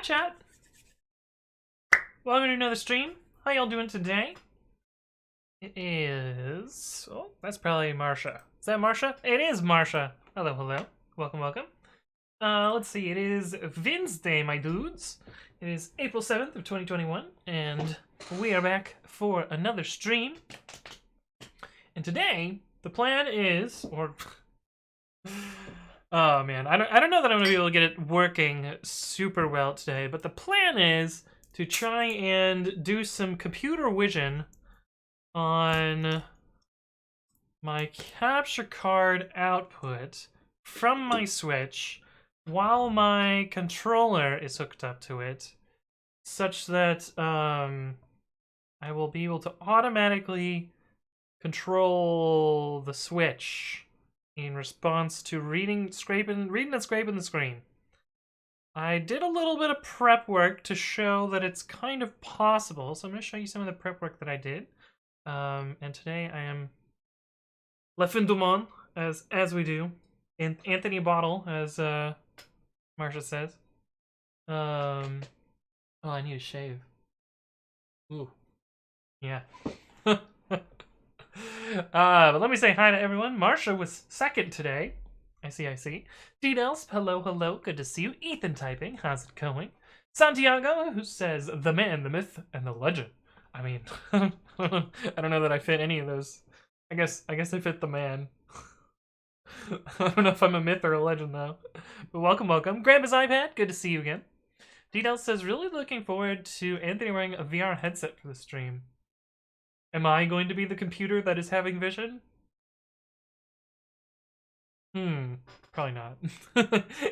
chat. Welcome to another stream. How y'all doing today? It is... Oh, that's probably Marsha. Is that Marsha? It is Marsha. Hello, hello. Welcome, welcome. Let's see. It is Wednesday, my dudes. It is April 7th of 2021, and we are back for another stream. And today, the plan is... Oh man, I don't know that I'm gonna be able to get it working super well today, but the plan is to try and do some computer vision on my capture card output from my Switch while my controller is hooked up to it, such that I will be able to automatically control the Switch in response to reading and scraping the screen. I did a little bit of prep work to show that it's kind of possible, so I'm going to show you some of the prep work that I did. And today I am le fin du monde, as we do, in Anthony Bottle, as Marsha says. Oh, I need a shave. Ooh, yeah. But let me say hi to everyone. Marsha was second today. I see. D-Dels, hello, good to see you. Ethan typing, how's it going? Santiago, who says, the man, the myth, and the legend. I mean, I don't know that I fit any of those. I guess I fit the man. I don't know if I'm a myth or a legend, though. But welcome. Grandpa's iPad, good to see you again. D-Dels says, really looking forward to Anthony wearing a VR headset for the stream. Am I going to be the computer that is having vision? Probably not.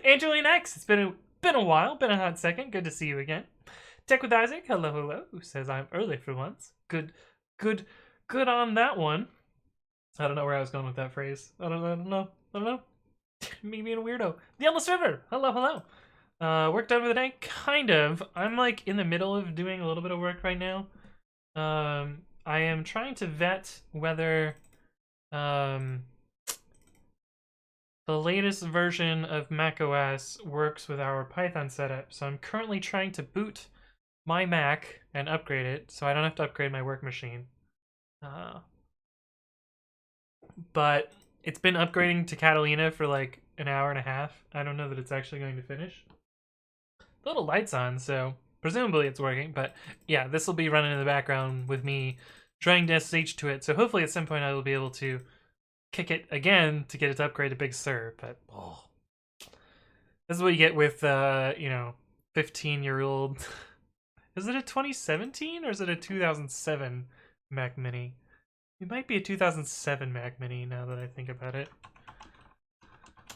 Angeline X, it's been a while, been a hot second. Good to see you again. Tech with Isaac, hello, who says I'm early for once. Good on that one. I don't know where I was going with that phrase. I don't know. Me being a weirdo. The Endless River, hello. Work done for the day? Kind of. I'm like in the middle of doing a little bit of work right now. I am trying to vet whether the latest version of macOS works with our Python setup. So I'm currently trying to boot my Mac and upgrade it so I don't have to upgrade my work machine. But it's been upgrading to Catalina for like an hour and a half. I don't know that it's actually going to finish. The little light's on, so presumably it's working. But yeah, this will be running in the background with me trying to SSH to it. So hopefully at some point I will be able to kick it again to get it to upgrade to Big Sur, but this is what you get with 15-year-old. Is it a 2017 or is it a 2007 Mac Mini? It might be a 2007 Mac Mini now that I think about it.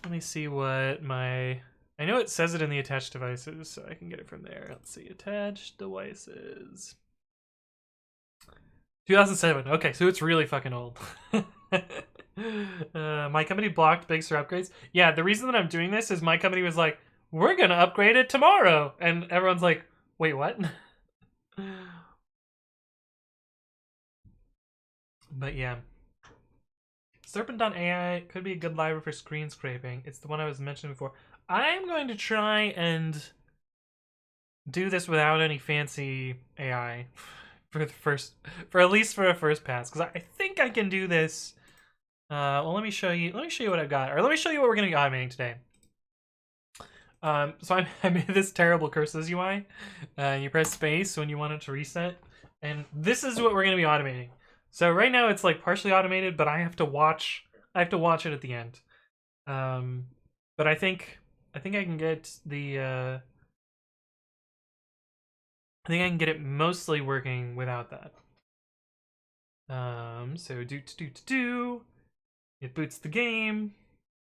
Let me see what my... I know it says it in the attached devices, so I can get it from there. Let's see, attached devices. 2007. Okay, so it's really fucking old. My company blocked Big Sur upgrades. Yeah, the reason that I'm doing this is my company was like, we're gonna upgrade it tomorrow, and everyone's like, wait, what? But yeah, Serpent.ai could be a good library for screen scraping. It's the one I was mentioning before. I'm going to try and do this without any fancy AI for at least for a first pass, because I think I can do this. Well, let me show you what I've got, or let me show you what we're gonna be automating today. So I made this terrible curses UI. You press space when you want it to reset, and this is what we're gonna be automating. So right now it's like partially automated, but I have to watch it at the end. But I think I can get the I think I can get it mostly working without that. So it boots the game,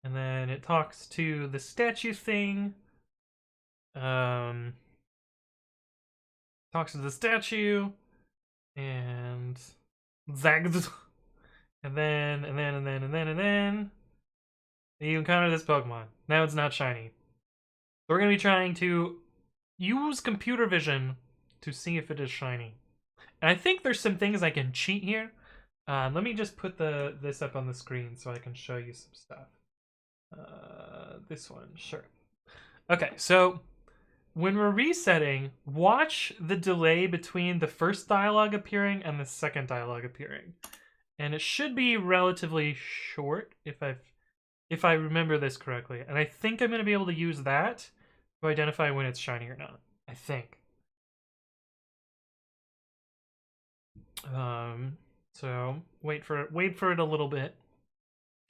and then it talks to the statue thing. Talks to the statue, and zagged, and then you encounter this Pokemon. Now it's not shiny. So we're gonna be trying to use computer vision to see if it is shiny. And I think there's some things I can cheat here. Let me just put this up on the screen so I can show you some stuff. This one, sure. Okay, so when we're resetting, watch the delay between the first dialogue appearing and the second dialogue appearing. And it should be relatively short if I remember this correctly. And I think I'm going to be able to use that to identify when it's shiny or not. I think. So wait for it a little bit.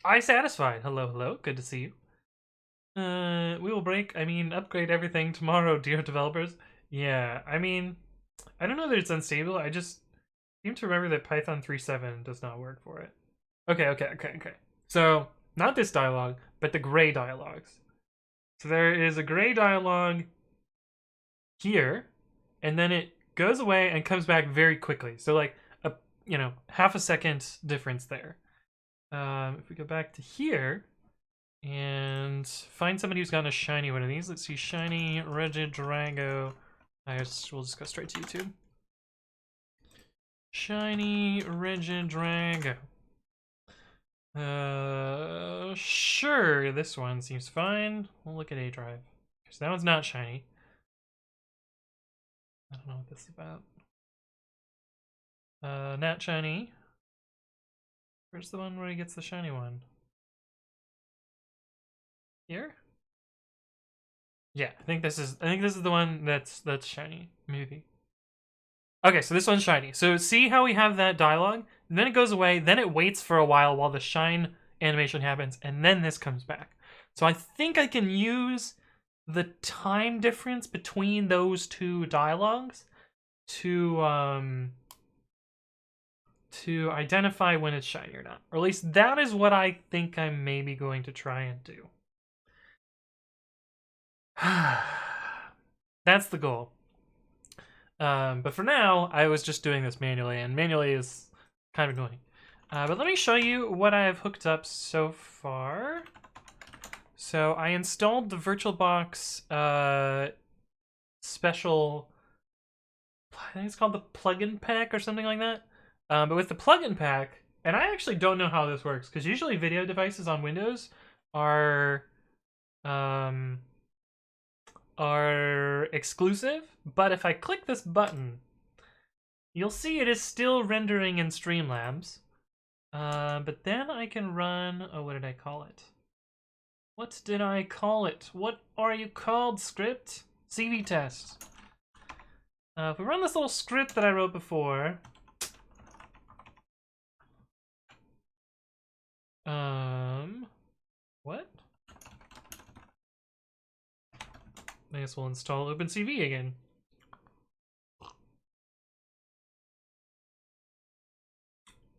I satisfied. Hello, hello. Good to see you. We will upgrade everything tomorrow, dear developers. Yeah, I mean, I don't know that it's unstable. I just seem to remember that Python 3.7 does not work for it. Okay. So, not this dialogue, but the gray dialogues. So there is a gray dialogue here, and then it goes away and comes back very quickly. So like half a second difference there. If we go back to here and find somebody who's gotten a shiny one of these, let's see, shiny regidrago. We'll just go straight to YouTube. Shiny regidrago. Sure, this one seems fine. We'll look at A drive. Because that one's not shiny. I don't know what this is about. Not shiny. Where's the one where he gets the shiny one? Here? Yeah, I think this is the one that's shiny, maybe. Okay, so this one's shiny. So see how we have that dialogue? And then it goes away, then it waits for a while the shine animation happens, and then this comes back. So I think I can use the time difference between those two dialogues to identify when it's shiny or not. Or at least that is what I think I'm maybe going to try and do. That's the goal. But for now, I was just doing this manually, and manually is kind of annoying. But let me show you what I have hooked up so far. So I installed the VirtualBox special, I think it's called the plugin pack or something like that. But with the plugin pack, and I actually don't know how this works, because usually video devices on Windows are exclusive, but if I click this button, you'll see it is still rendering in Streamlabs. But then I can run, what did I call it? What did I call it? What are you called, script? CV test. If we run this little script that I wrote before, what? I guess we'll install opencv again.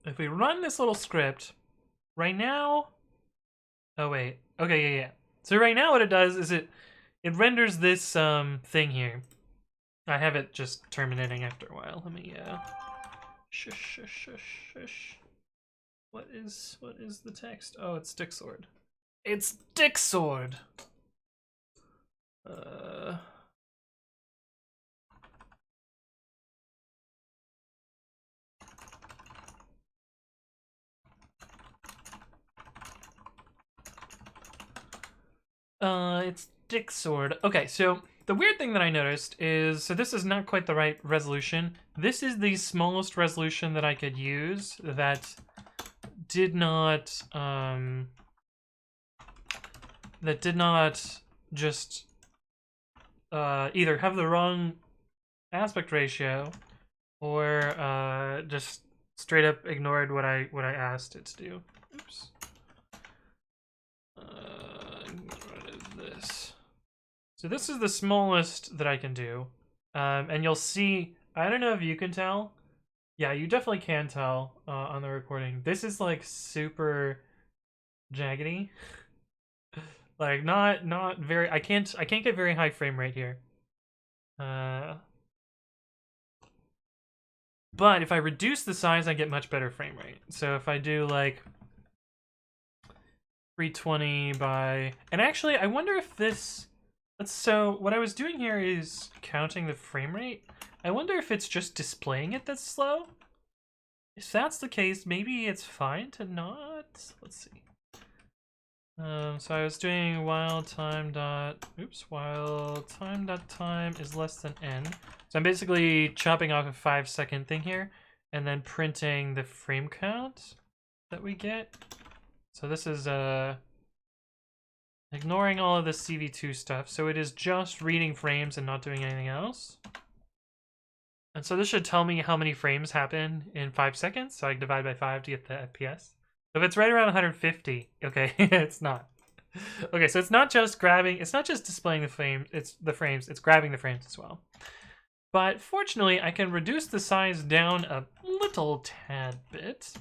If we run this little script, right now, oh wait, okay, yeah. So right now what it does is it renders this thing here. I have it just terminating after a while. Let me shush. What is the text? Oh, it's Dick Sword. It's Dick Sword. It's Dick Sword. Okay, so the weird thing that I noticed is, so this is not quite the right resolution. This is the smallest resolution that I could use that did not just either have the wrong aspect ratio or just straight up ignored what I asked it to do. Oops. Get rid of this. So this is the smallest that I can do, and you'll see. I don't know if you can tell. Yeah, you definitely can tell on the recording. This is like super jaggedy. Like not very. I can't get very high frame rate here. But if I reduce the size, I get much better frame rate. So if I do like 320 by, and actually I wonder if this. So what I was doing here is counting the frame rate. I wonder if it's just displaying it that's slow. If that's the case, maybe it's fine to not. Let's see. So I was doing while time dot time is less than n. So I'm basically chopping off a 5-second thing here and then printing the frame count that we get. So this is ignoring all of the CV2 stuff. So it is just reading frames and not doing anything else. And so this should tell me how many frames happen in 5 seconds. So I divide by 5 to get the FPS. If it's right around 150, okay, it's not. Okay, so it's not just grabbing, it's not just displaying the frames, it's grabbing the frames as well. But fortunately, I can reduce the size down a little tad bit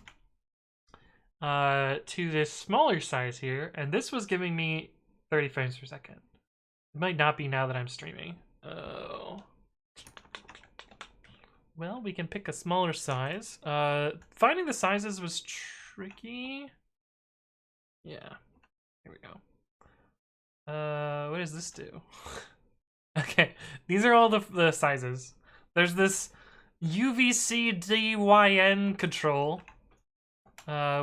to this smaller size here, and this was giving me 30 frames per second. It might not be now that I'm streaming. Oh. Well, we can pick a smaller size. Finding the sizes was tricky. Yeah, here we go. What does this do? Okay, these are all the sizes. There's this UVCDYN control,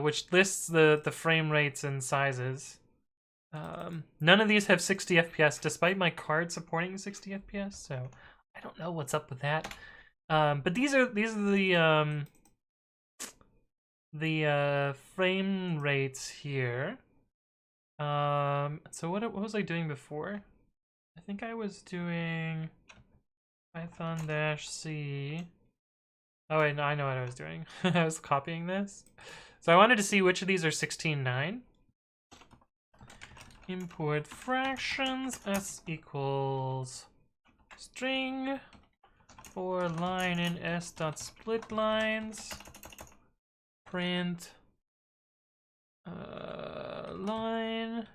which lists the frame rates and sizes. None of these have 60 FPS, despite my card supporting 60 FPS. So I don't know what's up with that. But these are the frame rates here. So what was I doing before? I think I was doing Python-C. Oh wait, no, I know what I was doing. I was copying this. So I wanted to see which of these are 16:9. Import fractions s equals string for line in s.splitlines. Print line,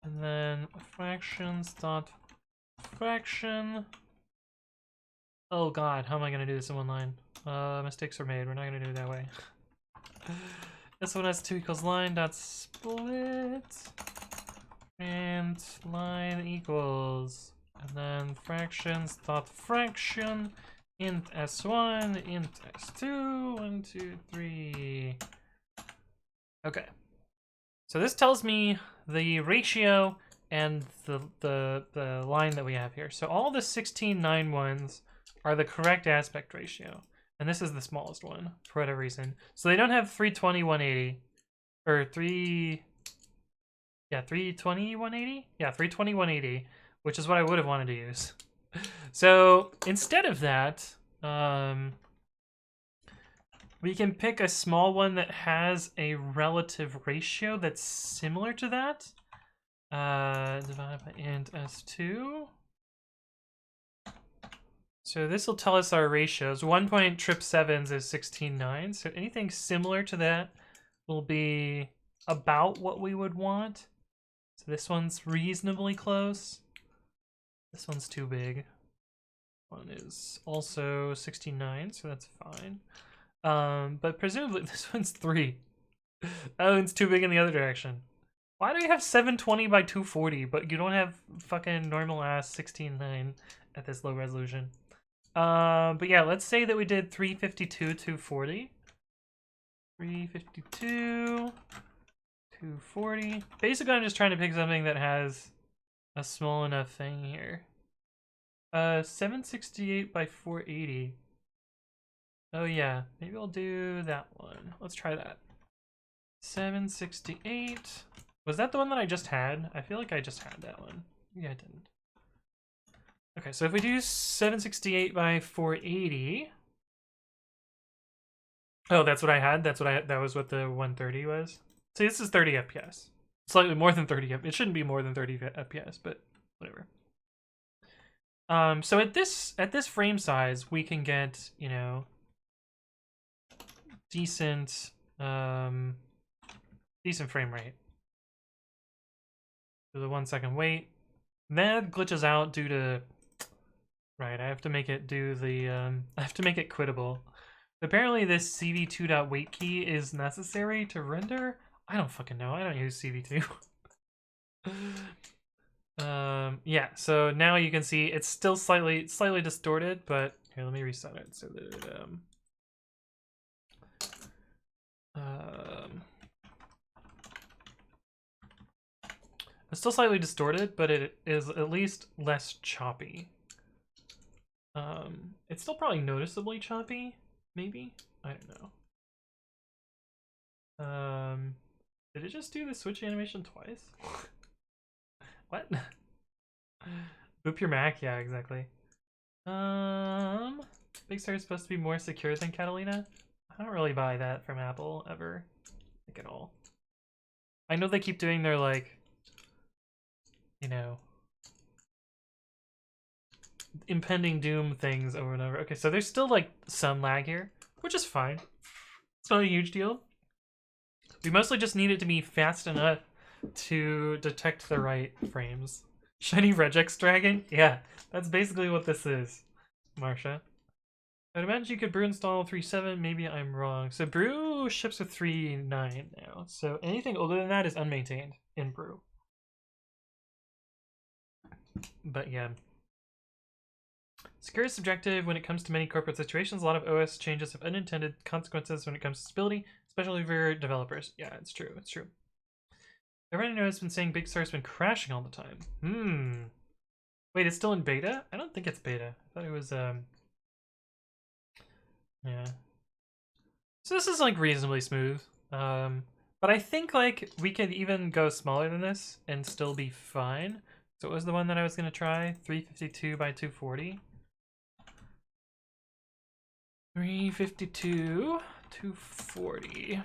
and then fractions dot fraction. Oh god, how am I gonna do this in one line? Mistakes were made. We're not gonna do it that way. This one has 2 equals line dot split and line equals, and then fractions dot fraction int s1 int s2 1 2 3. Okay, so this tells me the ratio and the line that we have here. So all the 16:9 ones are the correct aspect ratio, and this is the smallest one for whatever reason. So they don't have 320/180 or 320/180. Yeah, 320/180, which is what I would have wanted to use. So instead of that, we can pick a small one that has a relative ratio that's similar to that. Divided by int s2. So this will tell us our ratios. 1.777 is 16:9. So anything similar to that will be about what we would want. So this one's reasonably close. This one's too big. One is also 16:9, so that's fine. But presumably this one's 3. Oh, it's too big in the other direction. Why do you have 720 by 240, but you don't have fucking normal ass 16:9 at this low resolution? But yeah, let's say that we did 352 240. 352 240. Basically, I'm just trying to pick something that has a small enough thing here. 768 by 480. Oh yeah, maybe I'll do that one. Let's try that. 768. Was that the one that I just had? I feel like I just had that one. Yeah, I didn't. Okay, so if we do 768 by 480. Oh, that's what I had. That was what the 130 was. See, this is 30 FPS. Slightly more than 30 FPS. It shouldn't be more than 30 FPS, but whatever. So at this frame size, we can get, you know, decent frame rate. So the 1 second wait. That glitches out due to, right, I have to make it do the, I have to make it quittable. Apparently this CV2.wait key is necessary to render. I don't fucking know, I don't use CV2. Yeah, so now you can see it's still slightly distorted, but here, let me reset it so that It's still slightly distorted, but it is at least less choppy. It's still probably noticeably choppy, maybe? I don't know. Did it just do the switch animation twice? What? Boop your Mac, yeah, exactly. Big Sur is supposed to be more secure than Catalina. I don't really buy that from Apple ever, like at all. I know they keep doing their like, you know, impending doom things over and over. Okay, so there's still like some lag here, which is fine. It's not a huge deal. We mostly just need it to be fast enough to detect the right frames. Shiny regex dragon? Yeah, that's basically what this is, Marsha. I'd imagine you could brew install 3.7, maybe I'm wrong. So brew ships with 3.9 now, so anything older than that is unmaintained in brew. But yeah. Secure is subjective when it comes to many corporate situations. A lot of OS changes have unintended consequences when it comes to stability, especially for developers. Yeah, it's true, it's true. Everyone I know has been saying Big Sur's been crashing all the time. Wait, it's still in beta? I don't think it's beta. I thought it was, yeah. So this is like reasonably smooth. But I think like we could even go smaller than this and still be fine. So what was the one that I was gonna try? 352 by 240. 352, 240.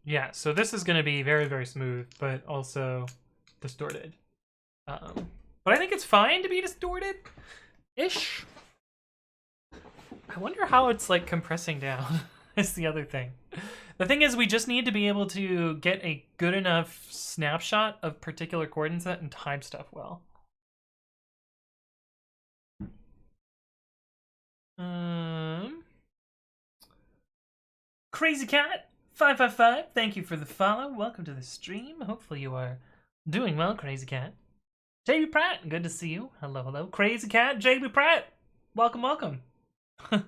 Yeah, so this is gonna be very, very smooth, but also distorted. But I think it's fine to be distorted-ish. I wonder how it's like compressing down is the other thing. The thing is we just need to be able to get a good enough snapshot of particular coordinates and time stuff well. Crazy Cat 555, thank you for the follow. Welcome to the stream. Hopefully you are doing well, Crazy Cat. JB Pratt, good to see you. Hello, hello. Crazy Cat, JB Pratt. Welcome, welcome. I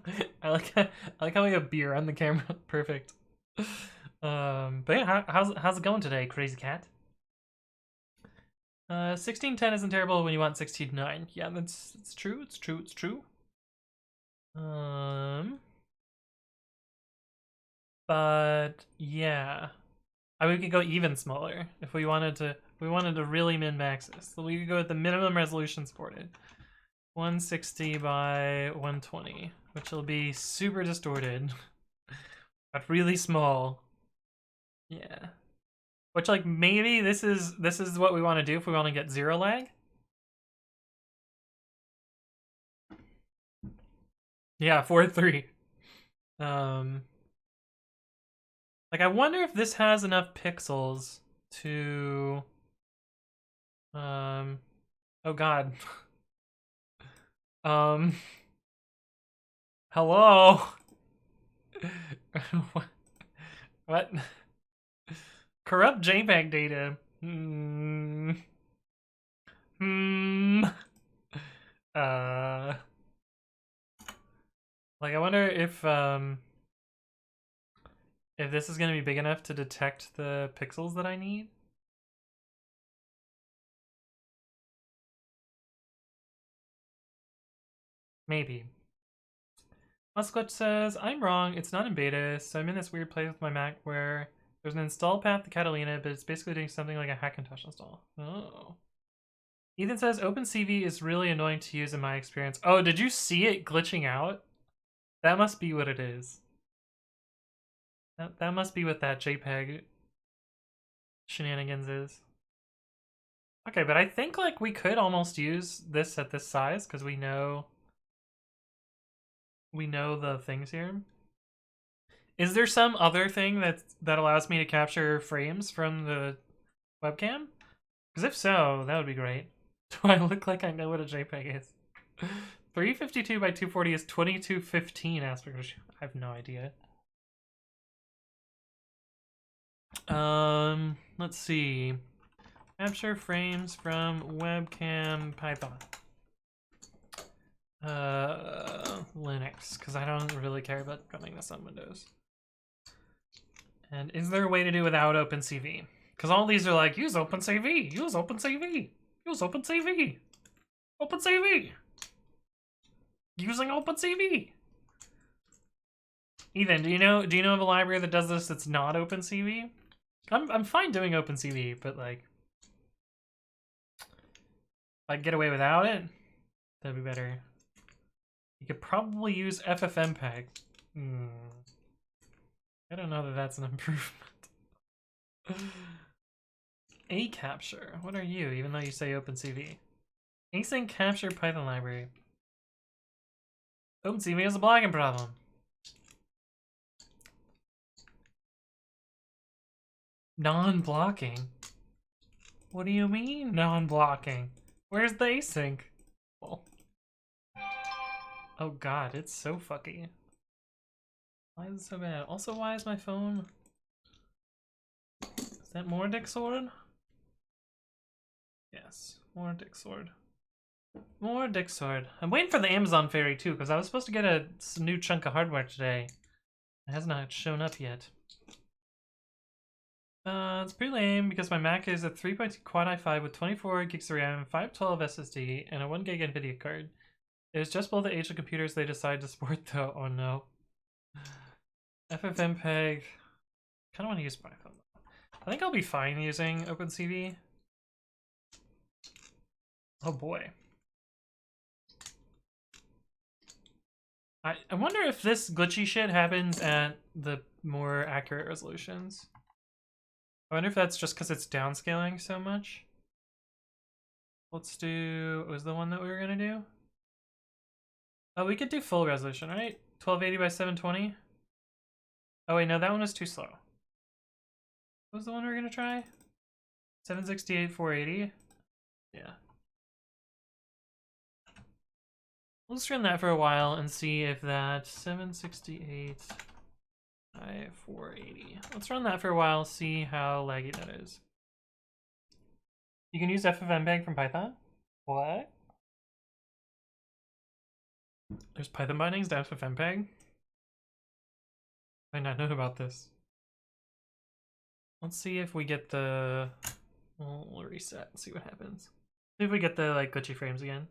like how we have beer on the camera. Perfect. But yeah, how's it going today, Crazy Cat? 1610 isn't terrible when you want 16:9. Yeah, that's true. It's true. But yeah, we could go even smaller if we wanted to. We wanted to really min-max this. So we could go with the minimum resolution supported, 160 by 120, which will be super distorted, but really small. Yeah. Which like maybe this is what we want to do if we want to get zero lag. Yeah, 4.3. Like I wonder if this has enough pixels to oh god. Hello. What? Corrupt JPEG data. Like I wonder if this is gonna be big enough to detect the pixels that I need. Maybe. Musquatch says, I'm wrong, it's not in beta, so I'm in this weird place with my Mac where there's an install path to Catalina, but it's basically doing something like a Hackintosh install. Oh. Ethan says, opencv is really annoying to use in my experience. Oh, did you see it glitching out? That must be what it is. That must be what that JPEG shenanigans is. Okay, but I think like we could almost use this at this size because we know the things here. Is there some other thing that allows me to capture frames from the webcam? Because if so, that would be great. Do I look like I know what a JPEG is? 352 by 240 is 2215 aspect ratio. I have no idea. Let's see. Capture frames from webcam Python. Linux, because I don't really care about running this on Windows. And is there a way to do without opencv? Because all these are like, use opencv, use opencv, use opencv, opencv, using opencv. Ethan, do you know of a library that does this that's not opencv? I'm fine doing opencv, but like, if I get away without it, that'd be better. You could probably use ffmpeg. I don't know that that's an improvement. A capture. What are you? Even though you say opencv. Async capture Python library. OpenCV has a blocking problem. Non-blocking? What do you mean non-blocking? Where's the async? Well. Oh god, it's so fucky. Why is it so bad? Also, why is my phone... Is that more Dick Sword? Yes, more Dick Sword. More Dick Sword. I'm waiting for the Amazon Fairy too, because I was supposed to get a new chunk of hardware today. It has not shown up yet. It's pretty lame because my Mac is a 3.2 Quad i5 with 24 gigs of RAM, 512 SSD, and a 1 gig NVIDIA card. It was just below the age of computers they decided to support though. Oh no. FFmpeg. Kind of want to use Python. I think I'll be fine using opencv. Oh boy. I wonder if this glitchy shit happens at the more accurate resolutions. I wonder if that's just because it's downscaling so much. Let's do... What was the one that we were going to do? Oh, we could do full resolution, right? 1280 by 720? Oh wait, no, that one was too slow. What was the one we were going to try? 768, 480? Yeah. Let's run that for a while and see if that 768 by 480. Let's run that for a while, see how laggy that is. You can use ffmpeg from Python? What? There's Python bindings to ffmpeg? I not know about this. Let's see if we get the... We'll reset and see what happens. See if we get the like glitchy frames again.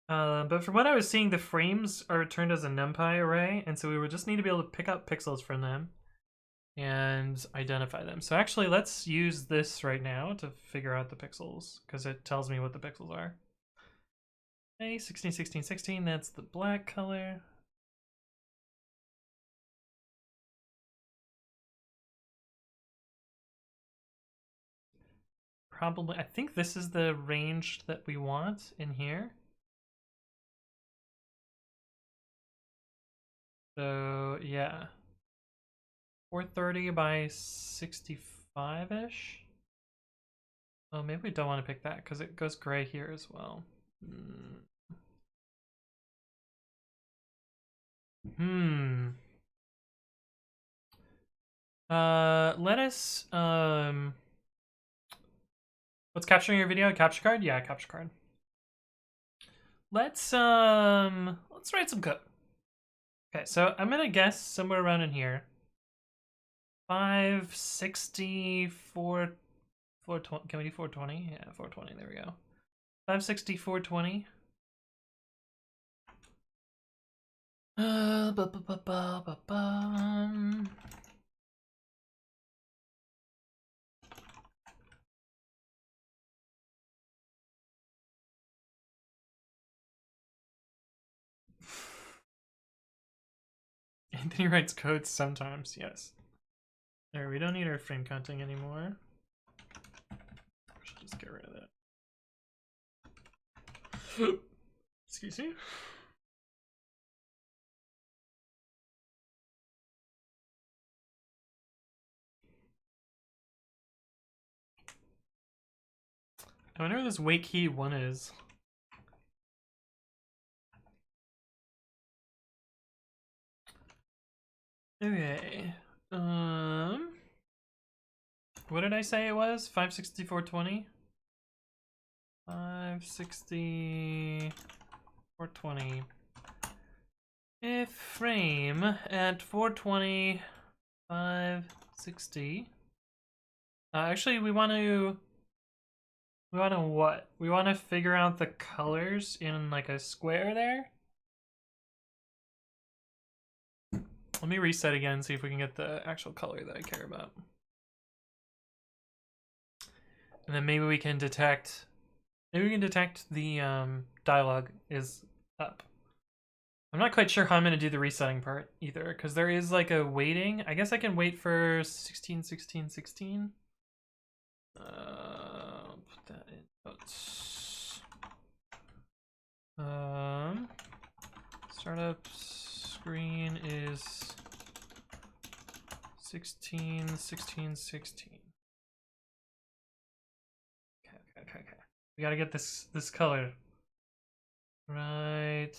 But from what I was seeing, the frames are returned as a NumPy array, and so we would just need to be able to pick up pixels from them and identify them. So actually, let's use this right now to figure out the pixels, because it tells me what the pixels are. Okay, 16, 16, 16, that's the black color. Probably, I think this is the range that we want in here. So, yeah. 430 by 65-ish? Oh, maybe we don't want to pick that because it goes gray here as well. Let us, what's capturing your video? A capture card? Yeah, a capture card. Let's write some code. Okay, so I'm gonna guess somewhere around in here. 560, 420, can we do 420? Yeah, 420, there we go. 560, 420. Anthony writes codes sometimes, yes. There, we don't need our frame counting anymore. We should just get rid of that. Excuse me. I wonder where this wait key 1 is. Okay. What did I say it was? 560, 420? 560, 420. If frame at 420 560. Actually, we want to what? We want to figure out the colors in like a square there. Let me reset again, see if we can get the actual color that I care about. And then maybe we can detect the dialogue is up. I'm not quite sure how I'm going to do the resetting part either, because there is like a waiting. I guess I can wait for 16, 16, 16. Put that in notes. Startup screen is 16, 16, 16. Okay. We gotta get this color right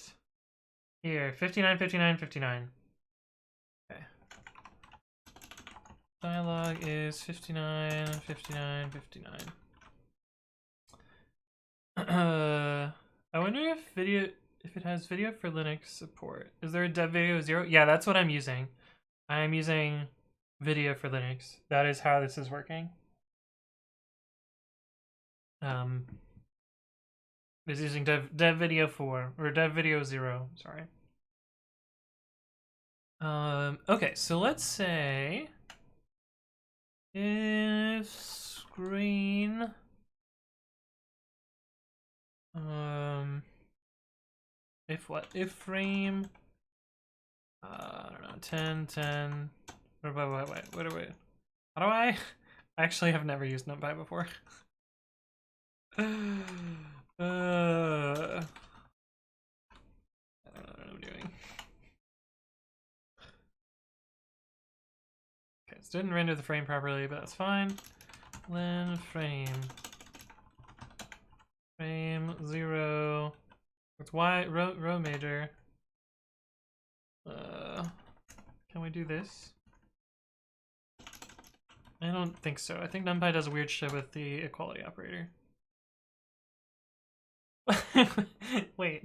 here. 59, 59, 59. Okay. Dialogue is 59, 59, 59. I wonder if it has video for Linux support. Is there a dev video 0? Yeah, that's what I'm using. I'm using video for Linux. That is how this is working. Is using dev video 4 or dev video 0. Sorry. Okay, so let's say if screen if frame I don't know 10 10 wait how do I actually have never used NumPy before. I don't know what I'm doing. Okay, so didn't render the frame properly, but that's fine. Len frame 0. It's Y row major. Can we do this? I don't think so. I think NumPy does weird shit with the equality operator. Wait.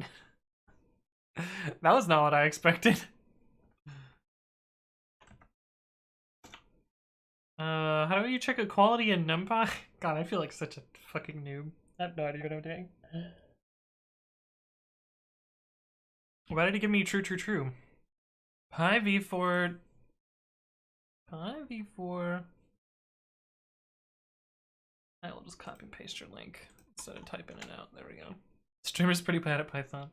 That was not what I expected. How do you check equality in NumPy? God, I feel like such a fucking noob. I have no idea what I'm doing. Why did he give me true? Pi v4. I will just copy and paste your link instead of typing it out. There we go. Streamer's pretty bad at Python.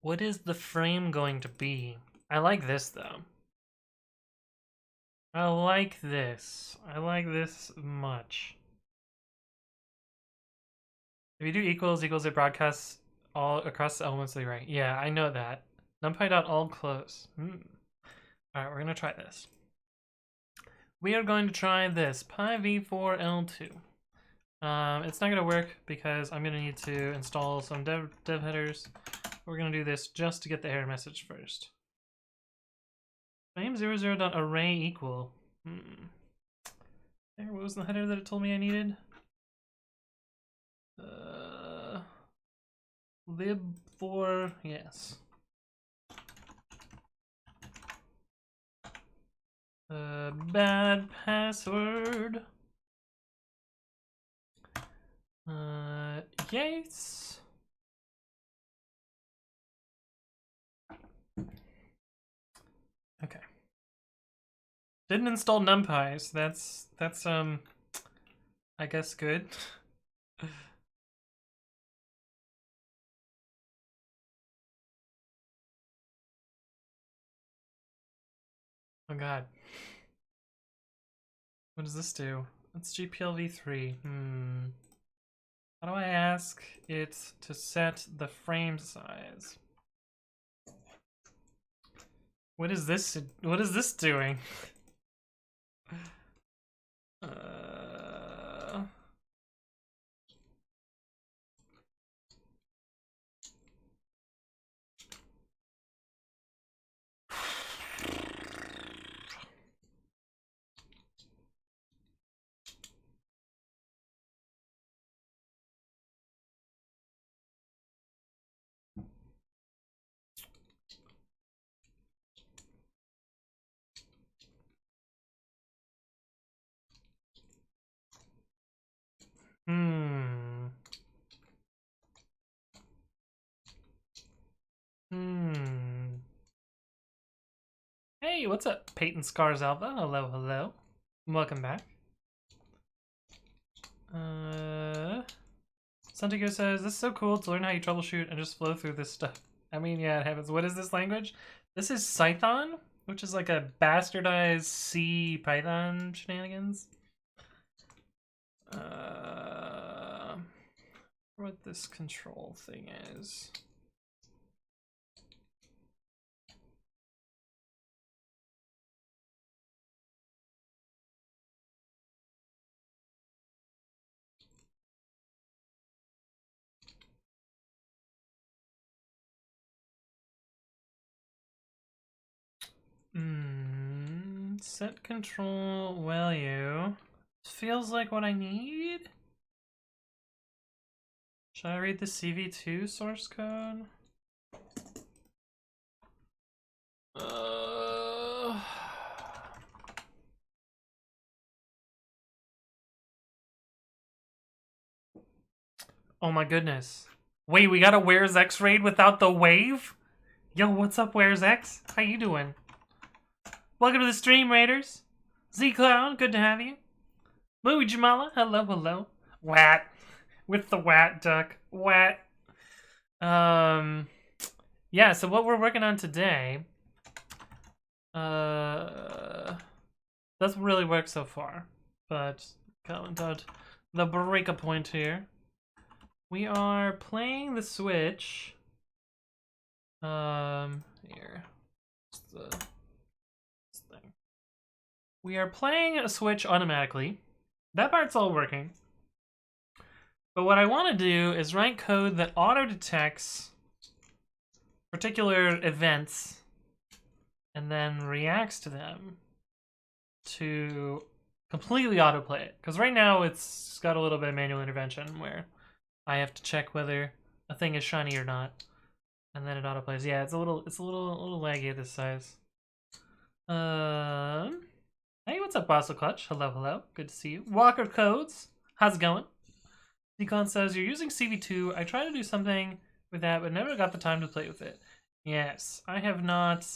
What is the frame going to be? I like this though. I like this much. If you do equals, it broadcasts all across the elements of the array. Yeah, I know that. NumPy.all_close. Alright, we're gonna try this. We are going to try this, pi v4l2. It's not gonna work because I'm gonna need to install some dev headers. We're gonna do this just to get the error message first. Frame00.array equal. What was the header that it told me I needed? Lib4, yes. Bad password. Yes. Okay. Didn't install NumPy, so that's I guess good. Oh god. What does this do? It's GPLv3. How do I ask it to set the frame size? What is this doing? Hey, what's up, Peyton Scars Alpha? Hello, hello. Welcome back. Santiago says, this is so cool to learn how you troubleshoot and just flow through this stuff. I mean, yeah, it happens. What is this language? This is Python, which is like a bastardized C Python shenanigans. What this control thing is. Set control value. Feels like what I need. Should I read the CV2 source code? Oh my goodness. Wait, we got a Where's X raid without the wave? Yo, what's up, Where's X? How you doing? Welcome to the stream, Raiders. Z-Clown, good to have you. Louie Jamala, hello, hello. Wat. With the wat duck. Wat. Yeah, so what we're working on today, doesn't really work so far, but coming to the break point here. We are playing the Switch. Here. This thing. We are playing a Switch automatically. That part's all working. But what I want to do is write code that auto-detects particular events and then reacts to them to completely autoplay it. Because right now it's got a little bit of manual intervention where I have to check whether a thing is shiny or not, and then it autoplays. Yeah, it's a little laggy at this size. Hey, what's up, Bossel Clutch? Hello, hello. Good to see you. Walker Codes, how's it going? Decon says, you're using CV2. I tried to do something with that, but never got the time to play with it. Yes, I have not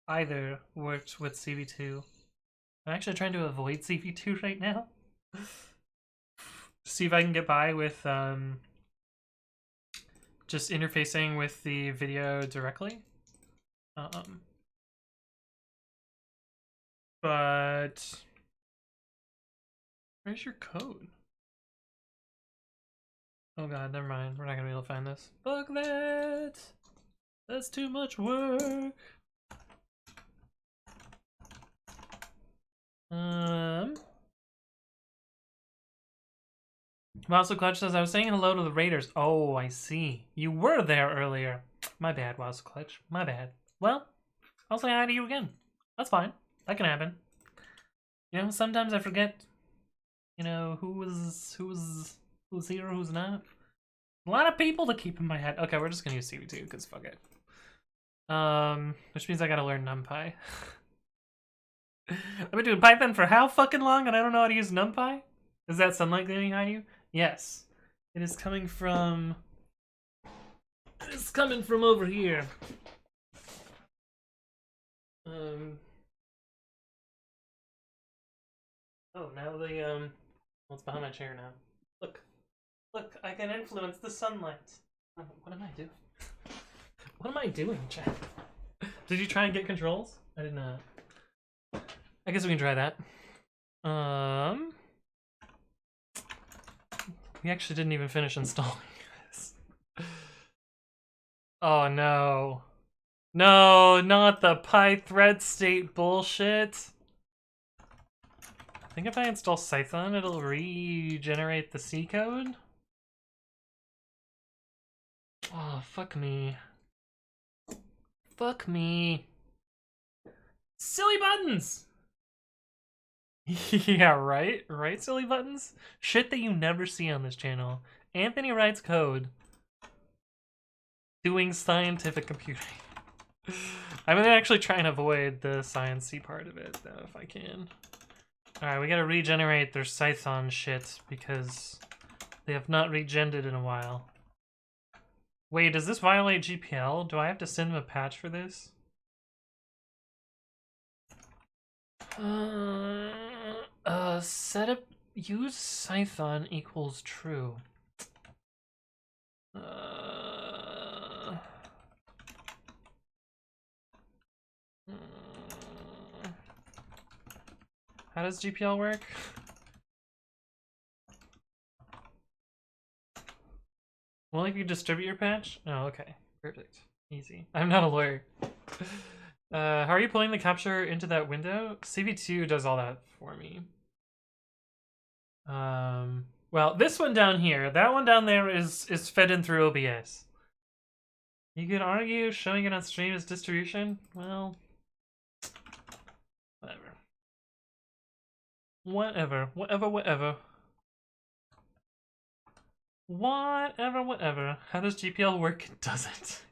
either worked with CV2. I'm actually trying to avoid CV2 right now. See if I can get by with just interfacing with the video directly. But where's your code? Oh god, never mind. We're not gonna be able to find this. Fuck that! That's too much work. Wazzle Clutch says, I was saying hello to the Raiders. Oh, I see. You were there earlier. My bad, Wazzle Clutch. My bad. Well, I'll say hi to you again. That's fine. That can happen. You know, sometimes I forget, you know, who's here, who's not. A lot of people to keep in my head. Okay, we're just gonna use CV2, because fuck it. Which means I gotta learn NumPy. I've been doing Python for how fucking long and I don't know how to use NumPy? Is that sunlight gleaming behind you? Yes. It is coming from... It's coming from over here. Oh, now the, what's behind my chair now? Look. Look, I can influence the sunlight. What am I doing? What am I doing, chat? Did you try and get controls? I did not. I guess we can try that. We actually didn't even finish installing this. Oh no. No, not the PyThread state bullshit. I think if I install Python, it'll regenerate the C code. Oh, fuck me. Fuck me. Silly buttons! Yeah, right? Right, silly buttons? Shit that you never see on this channel. Anthony writes code. Doing scientific computing. I'm gonna actually try and avoid the science-y part of it, though, if I can. Alright, we gotta regenerate their Python shit, because they have not regened in a while. Wait, does this violate GPL? Do I have to send them a patch for this? Setup use Python equals true. How does GPL work? Well, if you distribute your patch? Oh, okay. Perfect. Easy. I'm not a lawyer. How are you pulling the capture into that window? CV2 does all that for me. Well, this one down here, that one down there is fed in through OBS. You could argue showing it on stream is distribution. Well, whatever. Whatever. How does GPL work? It doesn't.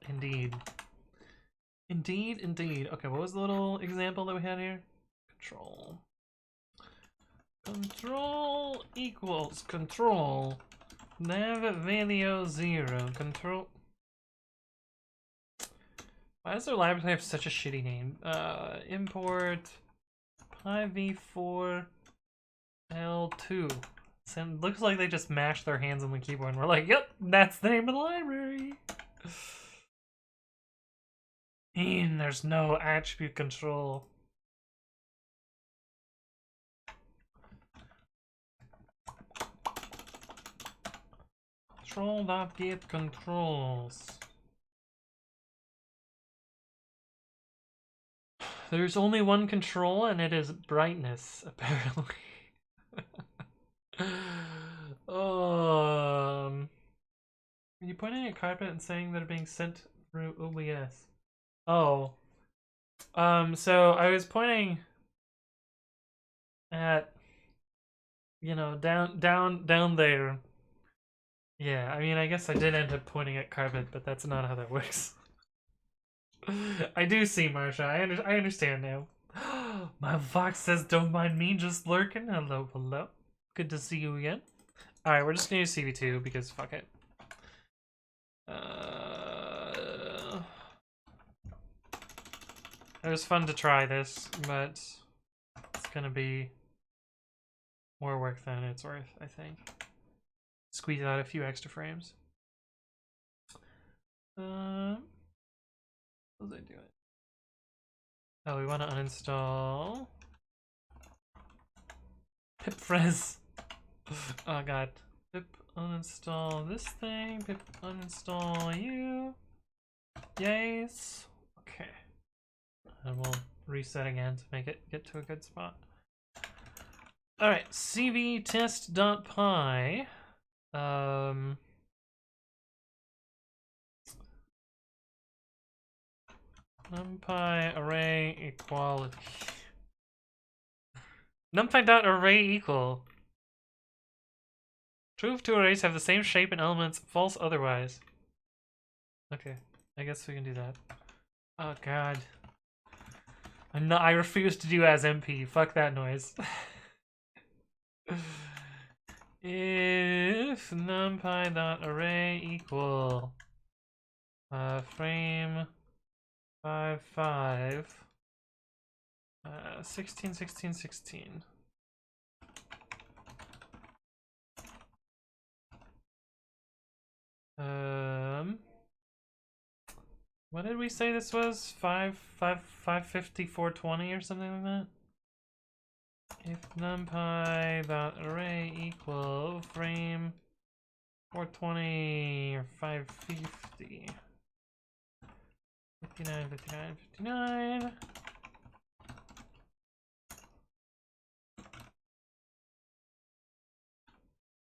Indeed. Okay, what was the little example that we had here? Control equals control nav value 0 control. Why does their library have such a shitty name? Import py-v4 L2. So it looks like they just mashed their hands on the keyboard and we're like, yep, that's the name of the library. And there's no attribute control. Control.get controls. There's only one control and it is brightness, apparently. Are you pointing at carpet and saying that are being sent through OBS? Oh. So I was pointing at, you know, down there. Yeah, I mean, I guess I did end up pointing at carpet, but that's not how that works. I do see, Marsha. I understand now. My Vox says, don't mind me, just lurking. Hello. Good to see you again. Alright, we're just gonna use CV2 because fuck it. It was fun to try this, but it's gonna be more work than it's worth, I think. Squeeze out a few extra frames. What was I doing? Oh, we want to uninstall pipfres. Oh god. Pip uninstall this thing. Pip uninstall you. Yes. Okay. And we'll reset again to make it get to a good spot. Alright, cvtest.py. NumPy array equality. NumPy.array equal. True if two arrays have the same shape and elements, false otherwise. Okay, I guess we can do that. Oh god. I refuse to do as MP. Fuck that noise. If numpy.array equal frame 5 16 16 16. What did we say this was? 550 420 or something like that? If numpy.array equal frame 420 or 550. 59, 59, 59.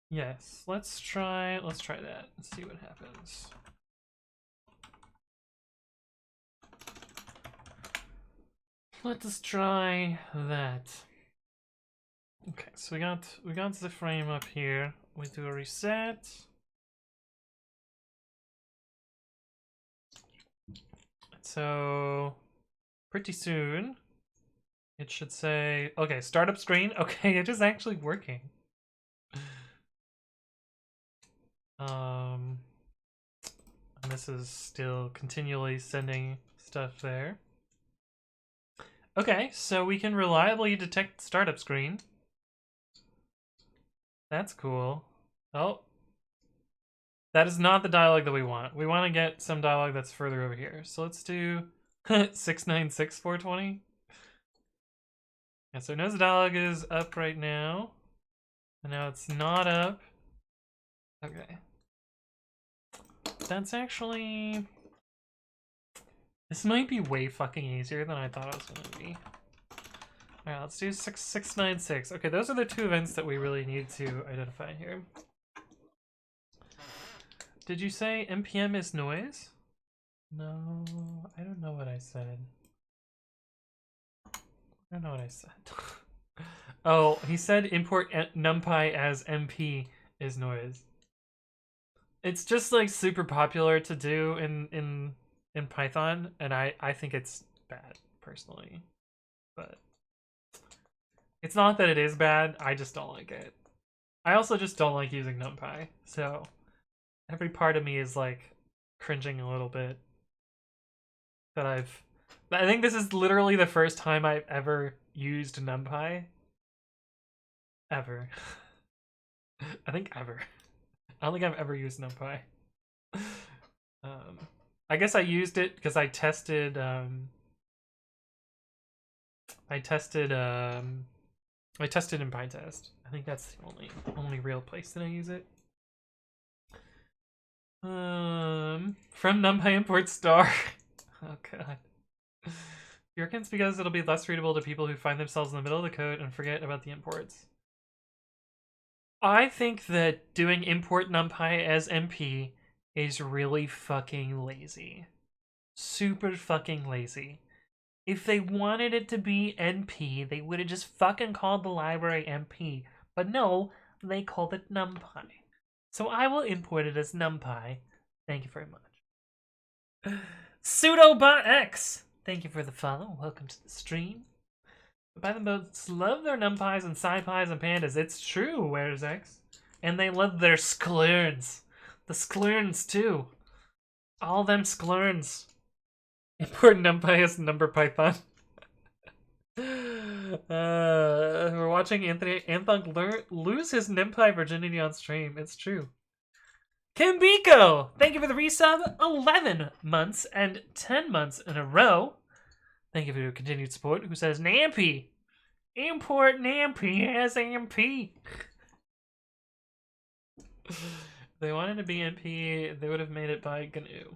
Yes, let's try that and see what happens. Let us try that. Okay, so we got the frame up here. We do a reset. So pretty soon it should say, okay, startup screen. Okay, it is actually working. And this is still continually sending stuff there. Okay, so we can reliably detect startup screen. That's cool. Oh. That is not the dialogue that we want. We want to get some dialogue that's further over here. So let's do 696420. Yeah, so knows the dialogue is up right now. And now it's not up. Okay. That's actually... This might be way fucking easier than I thought it was going to be. Alright, let's do 6696. Okay, those are the two events that we really need to identify here. Did you say NPM is noise? No, I don't know what I said. I don't know what I said. Oh, he said import numpy as MP is noise. It's just like super popular to do in Python, and I think it's bad personally. But it's not that it is bad, I just don't like it. I also just don't like using numpy, so every part of me is like cringing a little bit that I think this is literally the first time I've ever used numpy. Ever. I think ever. I don't think I've ever used numpy. I guess I used it because I tested in PyTest. I think that's the only real place that I use it. From numpy import star. Oh god. You reckon it's because it'll be less readable to people who find themselves in the middle of the code and forget about the imports? I think that doing import numpy as MP is really fucking lazy. Super fucking lazy. If they wanted it to be NP, they would have just fucking called the library NP. But no, they called it numpy. So I will import it as numpy. Thank you very much. PseudoBotX! Thank you for the follow. Welcome to the stream. Python bots love their numpys and scipys and pandas. It's true, Where's X? And they love their sklurns. The sklurns too. All them sklurns. Import numpy as NumberPython. We're watching Anthong lose his numpy virginity on stream. It's true. Kimbiko! Thank you for the resub. 11 months and 10 months in a row. Thank you for your continued support. Who says Nampy? Import Nampy as MP. If they wanted to be MP, they would have made it by GNU.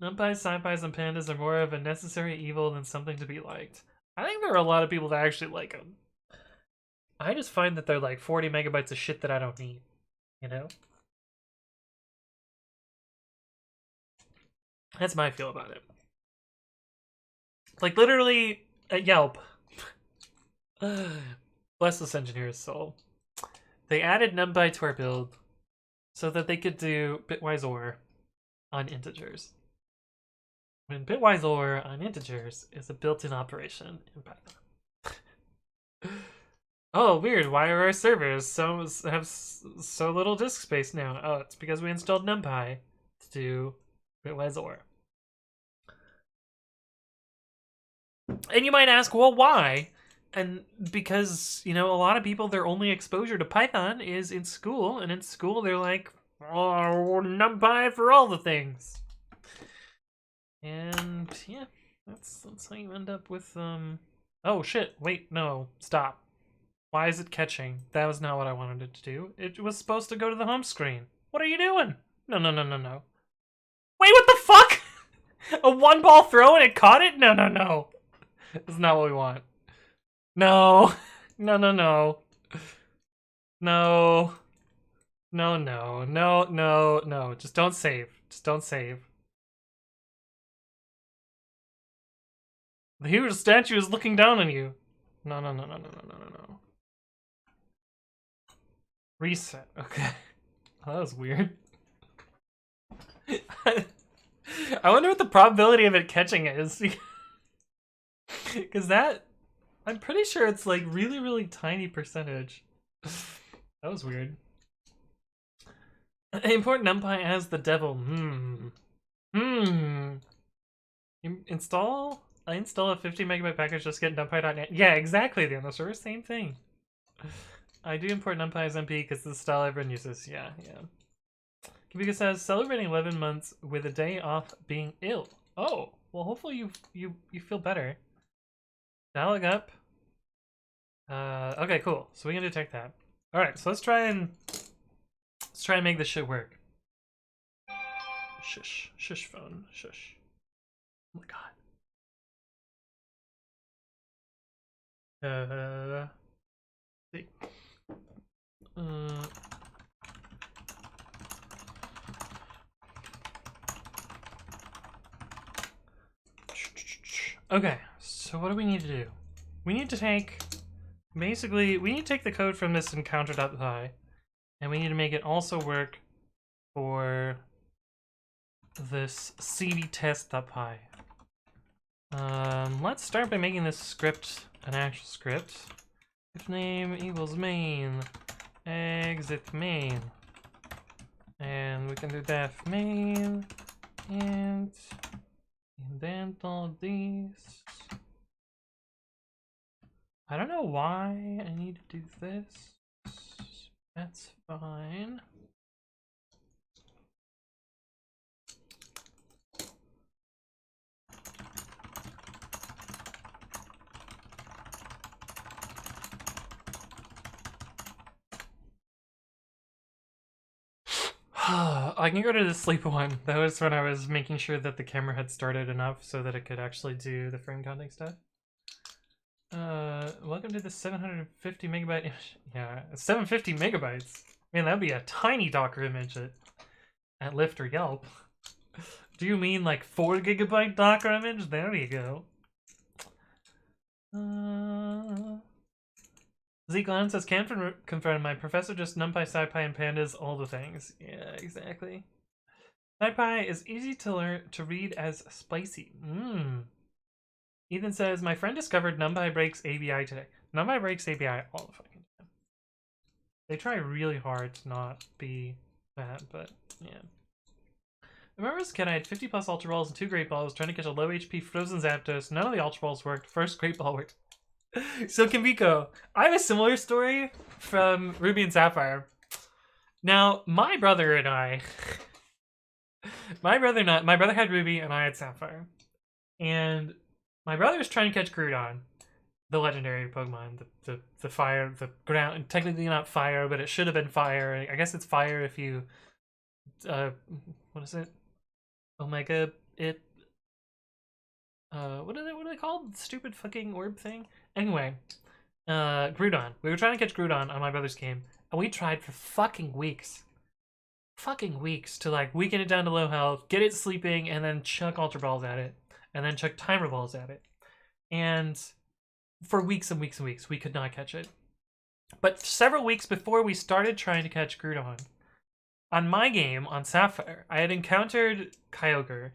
Numpys, scipys, and pandas are more of a necessary evil than something to be liked. I think there are a lot of people that actually like them. I just find that they're like 40 megabytes of shit that I don't need, you know? That's my feel about it. Like, literally, at Yelp. Bless this engineer's soul. They added numpy to our build so that they could do bitwise OR on integers. When bitwise OR on integers is a built-in operation in Python. Oh, weird. Why are our servers have so little disk space now? Oh, it's because we installed numpy to do bitwise OR. And you might ask, well, why? And because, you know, a lot of people, their only exposure to Python is in school, and in school they're like, oh, numpy for all the things. And yeah, that's how you end up with oh shit, wait, no, stop. Why is it catching? That was not what I wanted it to do. It was supposed to go to the home screen. What are you doing? No. Wait, what the fuck? A one ball throw and it caught it? No. That's not what we want. No. No. Just don't save. Just don't save. The huge statue is looking down on you. No. Reset. Okay. Oh, that was weird. I wonder what the probability of it catching is. Because I'm pretty sure it's like really tiny percentage. That was weird. Import NumPy as the devil. Install? I install a 50 megabyte package, just get numpy.net. Yeah, exactly, the server, same thing. I do import NumPy as MP because the style everyone uses. Yeah. Kabika says, celebrating 11 months with a day off being ill. Oh, well, hopefully you feel better. Dialing up. Okay, cool. So we can detect that. All right, so let's try and make this shit work. Shush phone, shush. Oh my god. See. Okay, so what do we need to do? We need to take, basically, we need to take the code from this encounter.py, and we need to make it also work for this cvtest.py. Let's start by making this script an actual script. If name equals main, exit main. And we can do def main, and indent all these. I don't know why I need to do this. That's fine. I can go to the sleep one. That was when I was making sure that the camera had started enough so that it could actually do the frame counting stuff. Welcome to the 750 megabyte. Yeah, 750 megabytes. Man, that'd be a tiny Docker image at Lyft or Yelp. Do you mean like 4 gigabyte Docker image? There you go. Zeke Lan says, can confirm my professor just numpy, scipy, and pandas, all the things. Yeah, exactly. Scipy is easy to learn to read as spicy. Ethan says, my friend discovered NumPy breaks ABI today. NumPy breaks ABI all the fucking time. They try really hard to not be that, but yeah. I remember as a kid, I had 50 plus Ultra Balls and 2 Great Balls trying to catch a low HP frozen Zapdos. None of the Ultra Balls worked. First Great Ball worked. So, Kimiko, I have a similar story from Ruby and Sapphire. Now, my brother and I... my brother had Ruby and I had Sapphire. And my brother was trying to catch Groudon, the legendary Pokemon, the fire, the ground, technically not fire, but it should have been fire. I guess it's fire if you, what is it? Omega, what are they called? Stupid fucking orb thing? Anyway, Groudon. We were trying to catch Groudon on my brother's game, and we tried for fucking weeks. Fucking weeks to like weaken it down to low health, get it sleeping, and then chuck Ultra Balls at it. And then chuck Timer Balls at it. And for weeks and weeks and weeks, we could not catch it. But several weeks before we started trying to catch Groudon, on my game, on Sapphire, I had encountered Kyogre,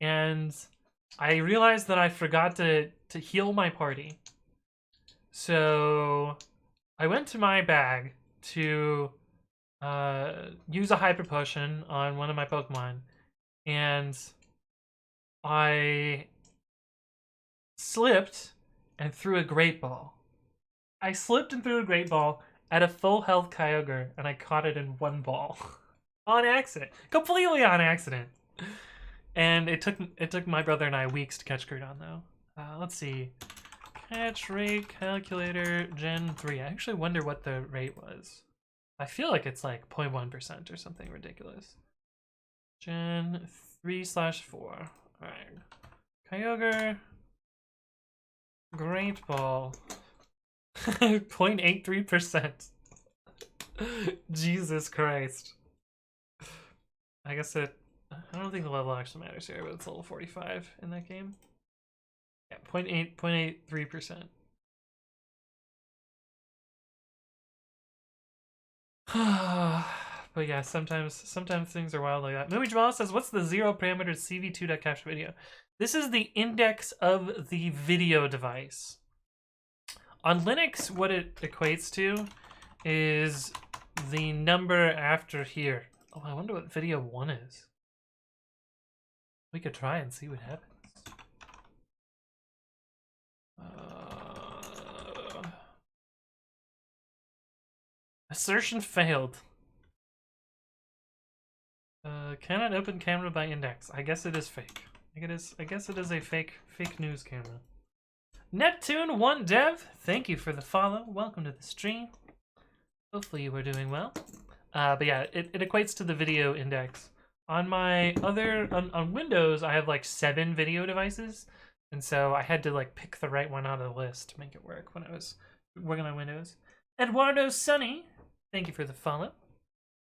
and I realized that I forgot to heal my party. So I went to my bag to use a Hyper Potion on one of my Pokemon, and I slipped and threw a Great Ball. I slipped and threw a Great Ball at a full health Kyogre, and I caught it in one ball. On accident. Completely on accident. And it took my brother and I weeks to catch Groudon, though. Let's see. Catch rate calculator Gen 3. I actually wonder what the rate was. I feel like it's like 0.1% or something ridiculous. Gen 3/4. Alright. Kyogre. Great Ball. 0.83%. Jesus Christ. I guess I don't think the level actually matters here, but it's level 45 in that game. Yeah, 0.83%. But yeah, sometimes things are wild like that. Movie Jamal says, what's the 0 parameter CV2.capture video? This is the index of the video device. On Linux, what it equates to is the number after here. Oh, I wonder what video 1 is. We could try and see what happens. Assertion failed. Cannot open camera by index. I guess it is fake. I guess it is a fake news camera. Neptune1 Dev, thank you for the follow. Welcome to the stream. Hopefully you are doing well. But yeah, it equates to the video index. On my other on Windows, I have like 7 video devices, and so I had to like pick the right one out of the list to make it work when I was working on Windows. Eduardo Sunny, thank you for the follow.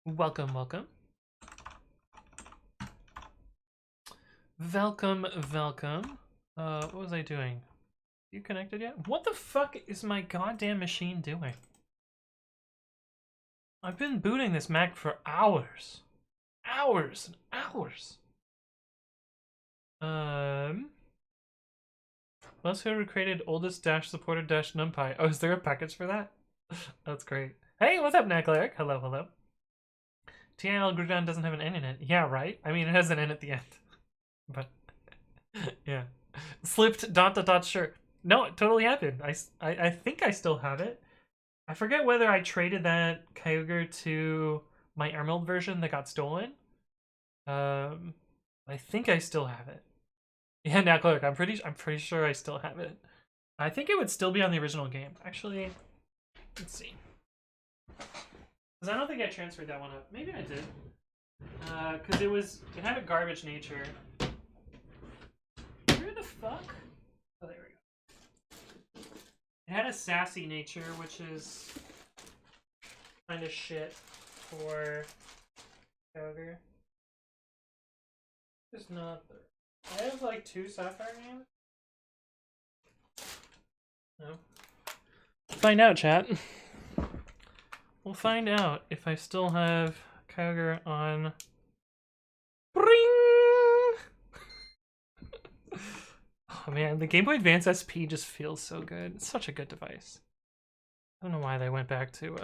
Welcome, welcome. Welcome, welcome. What was I doing? You connected yet? What the fuck is my goddamn machine doing? I've been booting this Mac for hours. Hours and hours. Most who created oldest dash supported dash numpy. Oh, is there a package for that? That's great. Hey, what's up, Necleric? Hello, hello. TNL Grudan doesn't have an N in it. Yeah, right? I mean, it has an N at the end. But, yeah. Slipped ... sure. No, it totally happened. I think I still have it. I forget whether I traded that Kyogre to my Emerald version that got stolen. I think I still have it. Yeah, now look, I'm pretty sure I still have it. I think it would still be on the original game. Actually, let's see. Because I don't think I transferred that one up. Maybe I did. Because it had a garbage nature. Where the fuck? Oh, there we go. It had a sassy nature, which is kind of shit for Kyogre. It's not the... I have like 2 Sapphire games. No. Find out, chat. We'll find out if I still have Kyogre on. Bring! Oh man, the Game Boy Advance SP just feels so good. It's such a good device. I don't know why they went back to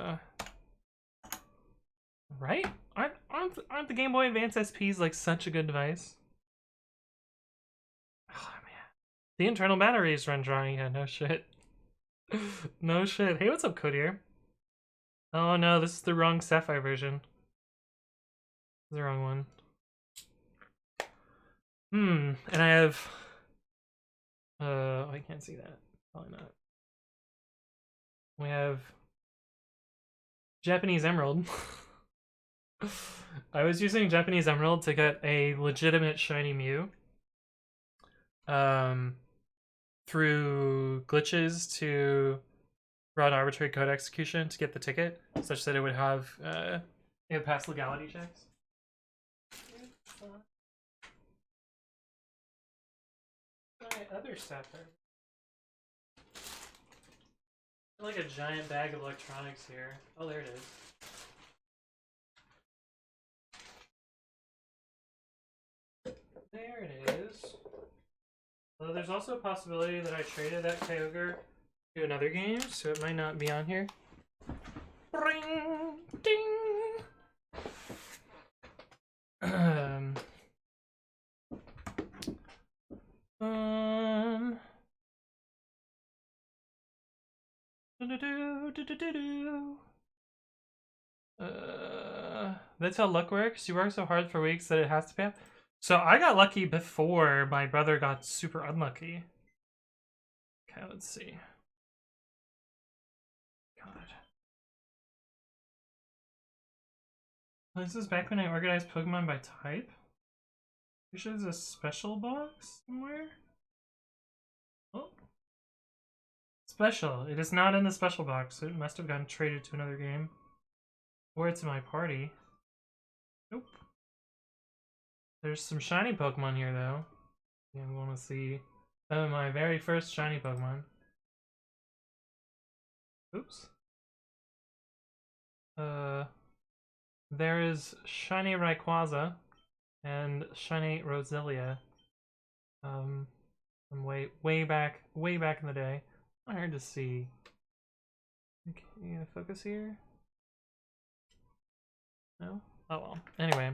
right? Aren't the Game Boy Advance SPs like such a good device? Oh man. The internal batteries run dry. Yeah, no shit. No shit. Hey, what's up, Codier? Oh no, this is the wrong Sapphire version. The wrong one. And I have... I can't see that. Probably not. We have... Japanese Emerald. I was using Japanese Emerald to get a legitimate shiny Mew. Through glitches to run arbitrary code execution to get the ticket, such that it would have it would pass legality checks. My other Sapphire. Like a giant bag of electronics here. Oh, there it is. There it is. Well, there's also a possibility that I traded that Kyogre to another game, so it might not be on here. Ring, ding. That's how luck works. You work so hard for weeks that it has to pay off. So I got lucky before my brother got super unlucky. Okay, let's see. God. This is back when I organized Pokemon by type. You sure there's a special box somewhere? Oh. Special. It is not in the special box. It must have gotten traded to another game. Or it's in my party. Nope. There's some shiny Pokemon here, though. Yeah, I want to see some of my very first shiny Pokemon. Oops. There is shiny Rayquaza and shiny Roselia. From way back in the day. Hard to see. Okay, you gonna focus here? No? Oh well. Anyway,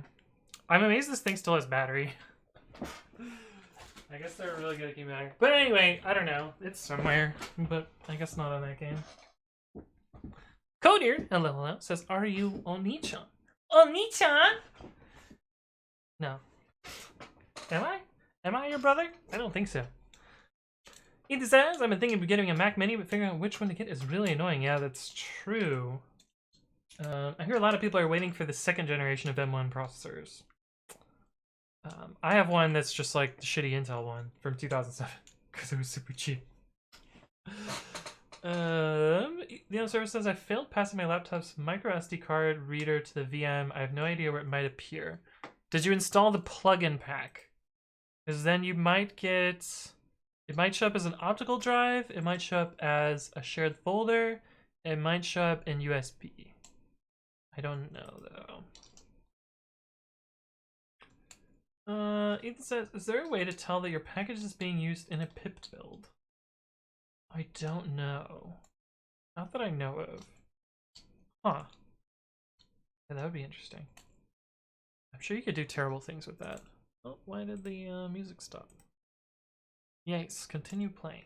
I'm amazed this thing still has battery. I guess they're really good at keeping battery. But anyway, I don't know. It's somewhere, but I guess not on that game. Codir, hello, says, "Are you Oni-chan?" Oni-chan? No. Am I? Am I your brother? I don't think so. Ethan says, "I've been thinking of getting a Mac Mini, but figuring out which one to get is really annoying." Yeah, that's true. I hear a lot of people are waiting for the second generation of M1 processors. I have one that's just like the shitty Intel one from 2007 because it was super cheap. The other service says, "I failed passing my laptop's micro SD card reader to the VM. I have no idea where it might appear." Did you install the plugin pack? Because then you might get... It might show up as an optical drive. It might show up as a shared folder. It might show up in USB. I don't know, though. Ethan says, "Is there a way to tell that your package is being used in a pipped build?" I don't know. Not that I know of. Huh. Yeah, that would be interesting. I'm sure you could do terrible things with that. Oh, why did the music stop? Yes, continue playing.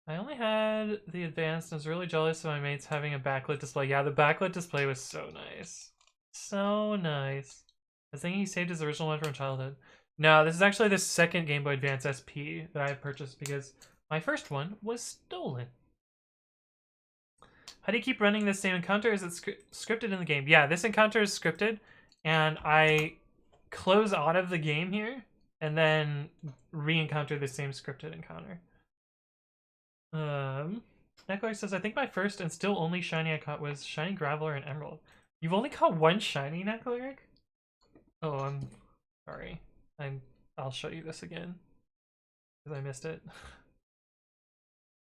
I only had the advanced and I was really jealous of my mates having a backlit display. Yeah, the backlit display was so nice. So nice. I was thinking he saved his original one from childhood. No, this is actually the second Game Boy Advance SP that I purchased because my first one was stolen. How do you keep running this same encounter? Is it scripted in the game? Yeah, this encounter is scripted, and I close out of the game here, and then re-encounter the same scripted encounter. Necklace says, "I think my first and still only shiny I caught was shiny Graveler and Emerald." You've only caught one shiny, Necklace? Oh, I'm sorry. I'll show you this again because I missed it.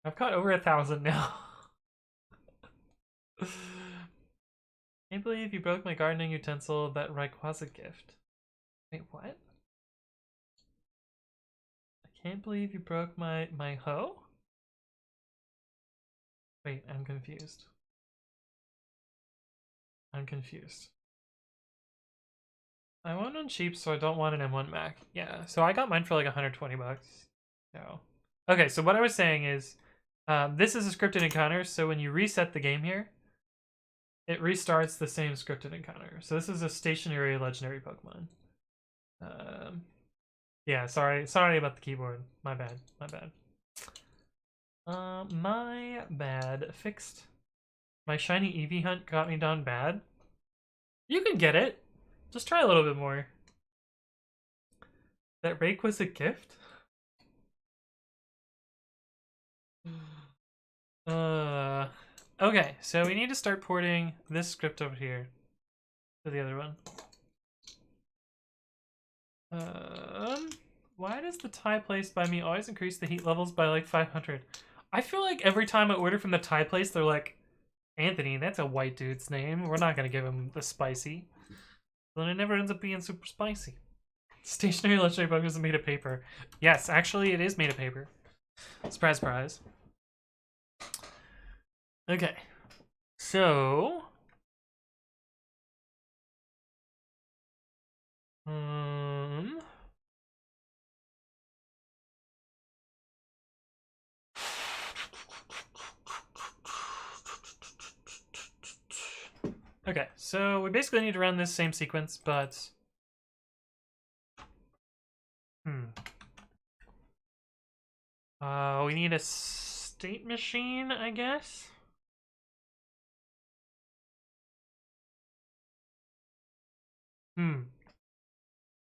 I've caught over 1,000 now. Can't believe you broke my gardening utensil. That Rayquaza gift. Wait, what? I can't believe you broke my hoe? Wait, I'm confused. I'm confused. I want one cheap, so I don't want an M1 Mac. Yeah, so I got mine for like 120 bucks. No. Okay, so what I was saying is, this is a scripted encounter, so when you reset the game here, it restarts the same scripted encounter. So this is a stationary legendary Pokemon. Yeah, sorry about the keyboard. My bad. My bad. Fixed. My shiny Eevee hunt got me down bad. You can get it. Just try a little bit more. That rake was a gift? Okay, so we need to start porting this script over here to the other one. Why does the Thai place by me always increase the heat levels by like 500? I feel like every time I order from the Thai place, they're like, "Anthony, that's a white dude's name. We're not gonna give him the spicy." Then it never ends up being super spicy. Stationary legendary Pokemon is made of paper. Yes, actually, it is made of paper. Surprise, surprise. Okay, so okay, so we basically need to run this same sequence, but we need a state machine, I guess.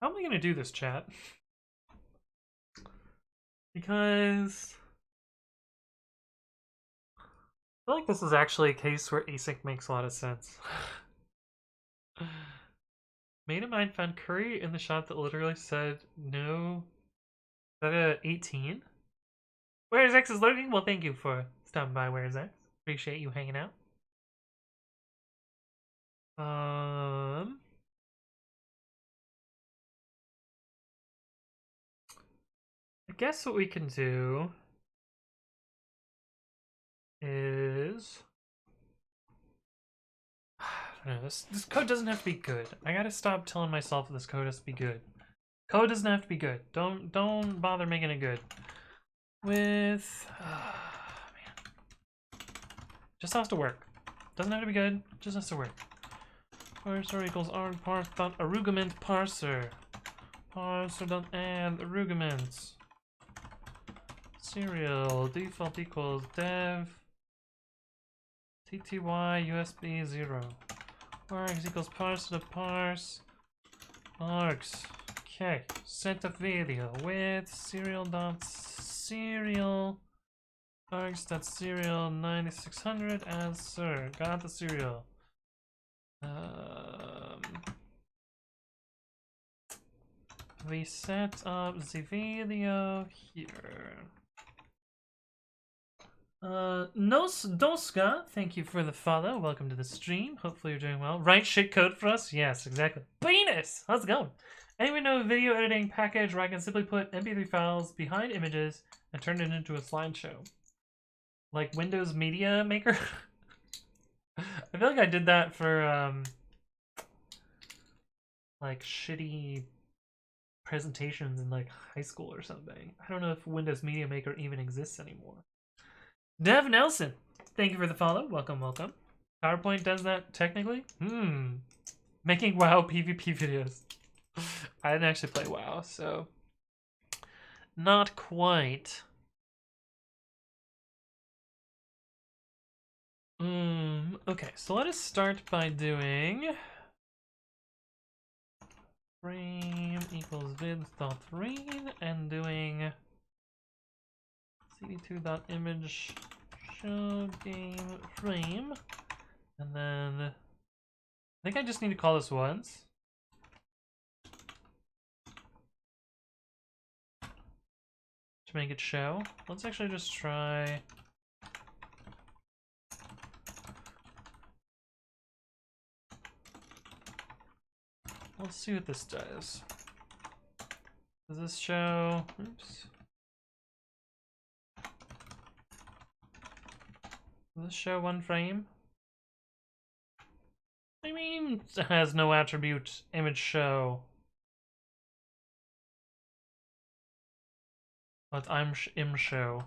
How am I gonna do this, chat? Because I feel like this is actually a case where async makes a lot of sense. Mate of mine found curry in the shop that literally said no. Is that a 18? Where's X is lurking? Well, thank you for stopping by, Where's X. Appreciate you hanging out. I guess what we can do is I don't know, this code doesn't have to be good. I gotta stop telling myself this code has to be good. Code doesn't have to be good. Don't bother making it good. With man. Just has to work. Doesn't have to be good, just has to work. Parser equals arg parse dot argument parser. Parser dot add arguments. Serial default equals dev tty usb 0. Args equals parse to parse args. Okay, set up video with serial args.serial 9600 answer. Got the serial. We set up the video here. Doska, thank you for the follow. Welcome to the stream. Hopefully you're doing well. Write shit code for us? Yes, exactly. Penis! How's it going? Anyone know a video editing package where I can simply put MP3 files behind images and turn it into a slideshow? Like Windows Media Maker? I feel like I did that for, like, shitty presentations in, like, high school or something. I don't know if Windows Media Maker even exists anymore. Dev Nelson, thank you for the follow. Welcome, welcome. PowerPoint does that technically? Making WoW PvP videos. I didn't actually play WoW, so not quite. Okay, so let us start by doing frame equals width dot read and doing cd2.image show game frame, and then I think I just need to call this once. To make it show. Let's actually just try. Let's see what this does. Does this show? Oops. Does this show one frame? I mean, it has no attribute image show. But I'm im show.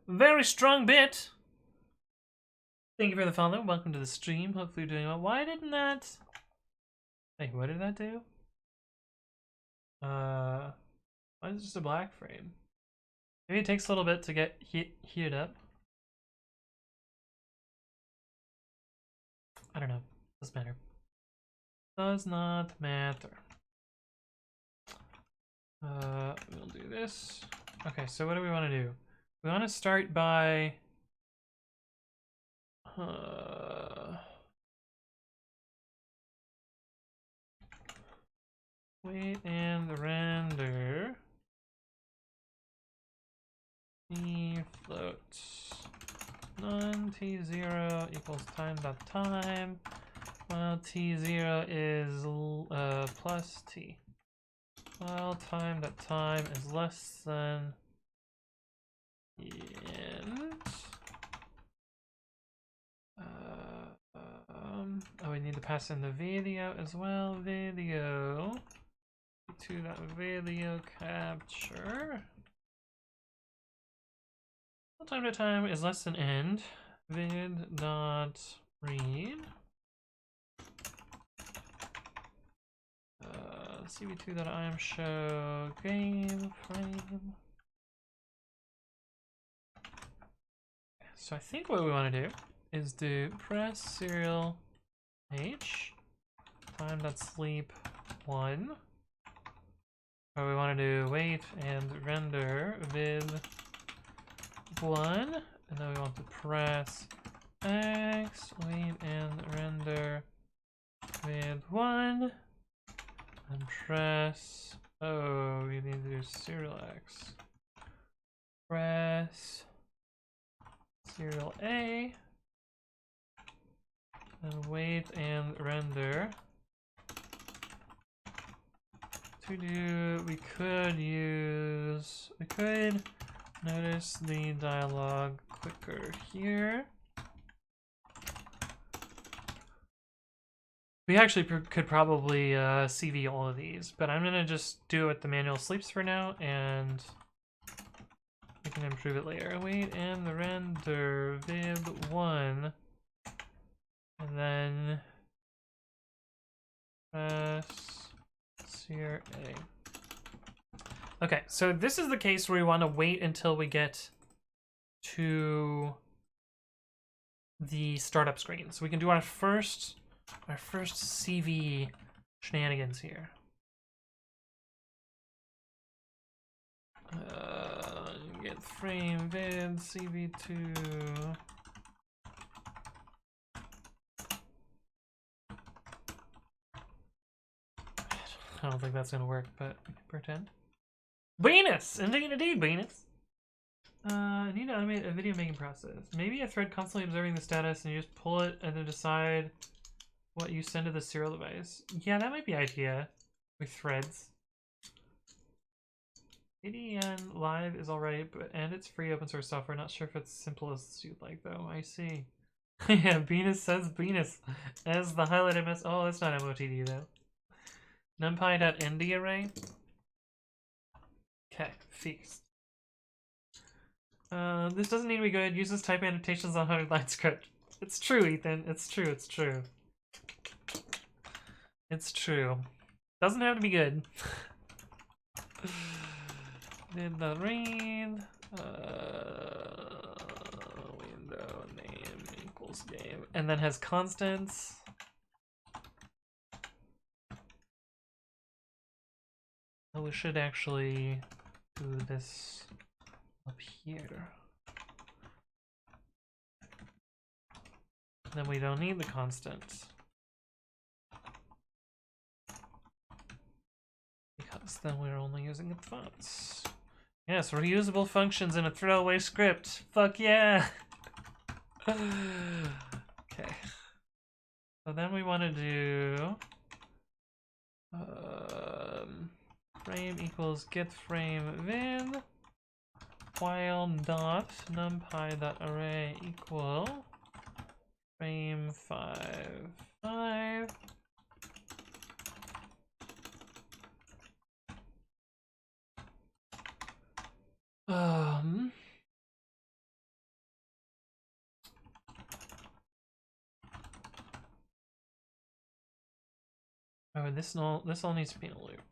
Very strong bit. Thank you for the follow. Welcome to the stream. Hopefully you're doing well. Why didn't that? Hey, what did that do? Why is it just a black frame? Maybe it takes a little bit to get heated up. I don't know. Doesn't matter. Does not matter. We'll do this. Okay, so what do we want to do? We want to start by wait and render t floats non t0 equals time.time while t0 is plus t. While time.time is less than int. Oh, we need to pass in the video as well. Video to that video capture. While time.time is less than end. Vid dot read. cv2.im show game frame. So I think what we want to do is do press serial h time.sleep 1. Or we want to do wait and render vid 1, and then we want to press x wait and render vid 1. And press, oh, we need to do serial X. Press serial A. And wait and render. To do, we could notice the dialog clicker here. We actually could probably CV all of these, but I'm gonna just do it with the manual sleeps for now, and we can improve it later. Await and the render vib1, and then press CRA. Okay, so this is the case where we want to wait until we get to the startup screen, so we can do our first CV shenanigans here. Get frame vid CV2. I don't think that's gonna work, but pretend. Venus! Indeed, Venus! I need to automate a video making process. Maybe a thread constantly observing the status and you just pull it and then decide what you send to the serial device. Yeah, that might be idea with threads. ADN Live is alright, and it's free open source software. Not sure if it's simple as you'd like though. I see. Yeah, Venus says Venus as the highlight MS. Oh, that's not MOTD though. NumPy.nd array. Okay, fixed. This doesn't need to be good. Uses type annotations on 100-line script. It's true, Ethan. It's true. It's true. It's true. Doesn't have to be good. Did the read. Window name equals game. And then has constants. Oh, we should actually do this up here. Then we don't need the constants. Because then we're only using the fonts. Yes, reusable functions in a throwaway script. Fuck yeah! Okay. So then we want to do frame equals get frame vid while dot numpy dot array equal frame 5. Oh, this all needs to be in a loop.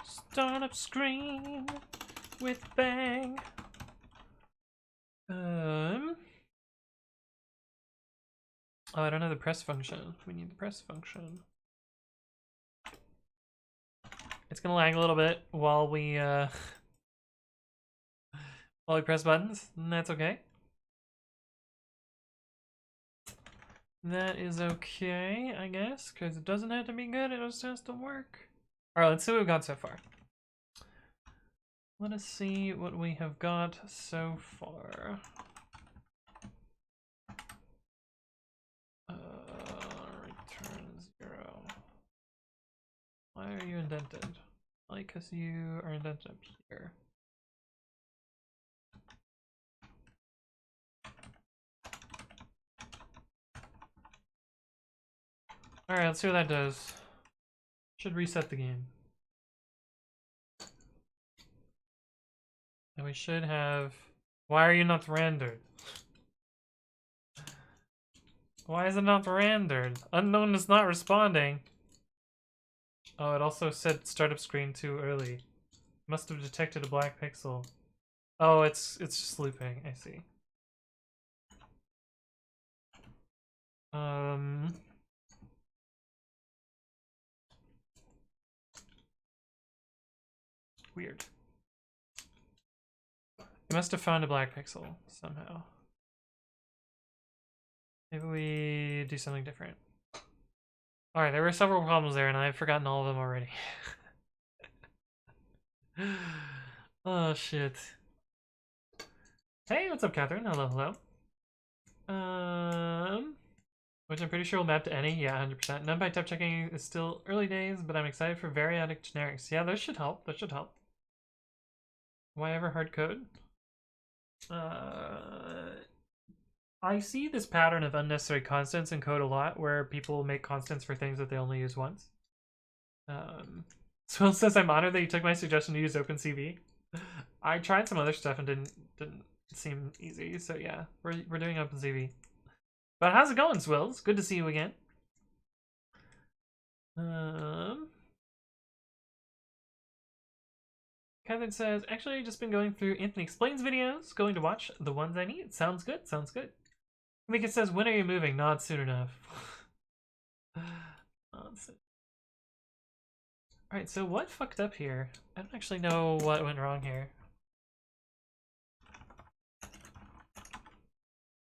Startup screen with bang. Oh, I don't have the press function. We need the press function. It's gonna lag a little bit while we press buttons, and that's okay. That is okay, I guess, because it doesn't have to be good, it just has to work. Alright, let's see what we've got so far. Let us see what we have got so far. Return 0. Why are you indented? Like, because you are indented up here. Alright, let's see what that does. Should reset the game. And we should have... Why are you not rendered? Why is it not rendered? Unknown is not responding. Oh, it also said startup screen too early. Must have detected a black pixel. Oh, it's just looping. I see. Weird. You must have found a black pixel somehow. Maybe we do something different. Alright, there were several problems there and I've forgotten all of them already. Oh shit. Hey, what's up, Catherine? Hello, hello. Which I'm pretty sure will map to any. Yeah, 100%. NumPy type checking is still early days, but I'm excited for variadic generics. Yeah, those should help. That should help. Why ever hard code? I see this pattern of unnecessary constants in code a lot, where people make constants for things that they only use once. Swill says, I'm honored that you took my suggestion to use opencv. I tried some other stuff and didn't seem easy, so yeah, we're doing opencv. But how's it going, Swills? Good to see you again. Kevin says, actually, just been going through Anthony Explains videos, going to watch the ones I need. Sounds good, sounds good. I think it says, when are you moving? Not soon enough. Alright, so what fucked up here? I don't actually know what went wrong here.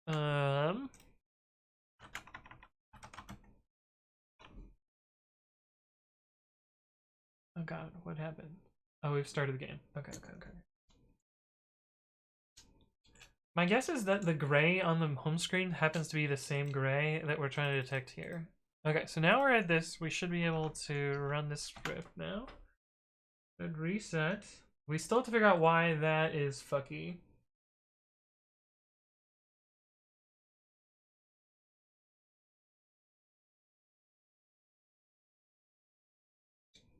Oh god, what happened? Oh, we've started the game. Okay. My guess is that the gray on the home screen happens to be the same gray that we're trying to detect here. Okay, so now we're at this. We should be able to run this script now. Good reset. We still have to figure out why that is fucky.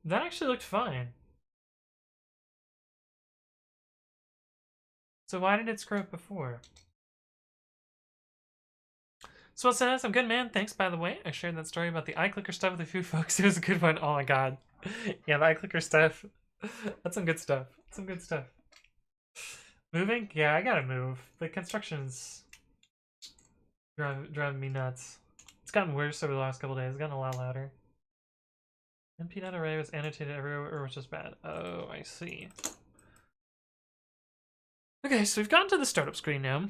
That actually looked fine. So why did it screw up before? So says, I'm good, man. Thanks, by the way. I shared that story about the iClicker stuff with a few folks. It was a good one. Oh my god. Yeah, the iClicker stuff. That's some good stuff. Some good stuff. Moving? Yeah, I gotta move. The construction's driving me nuts. It's gotten worse over the last couple days. It's gotten a lot louder. np.array was annotated everywhere, which is bad. Oh, I see. Okay, so we've gotten to the startup screen now.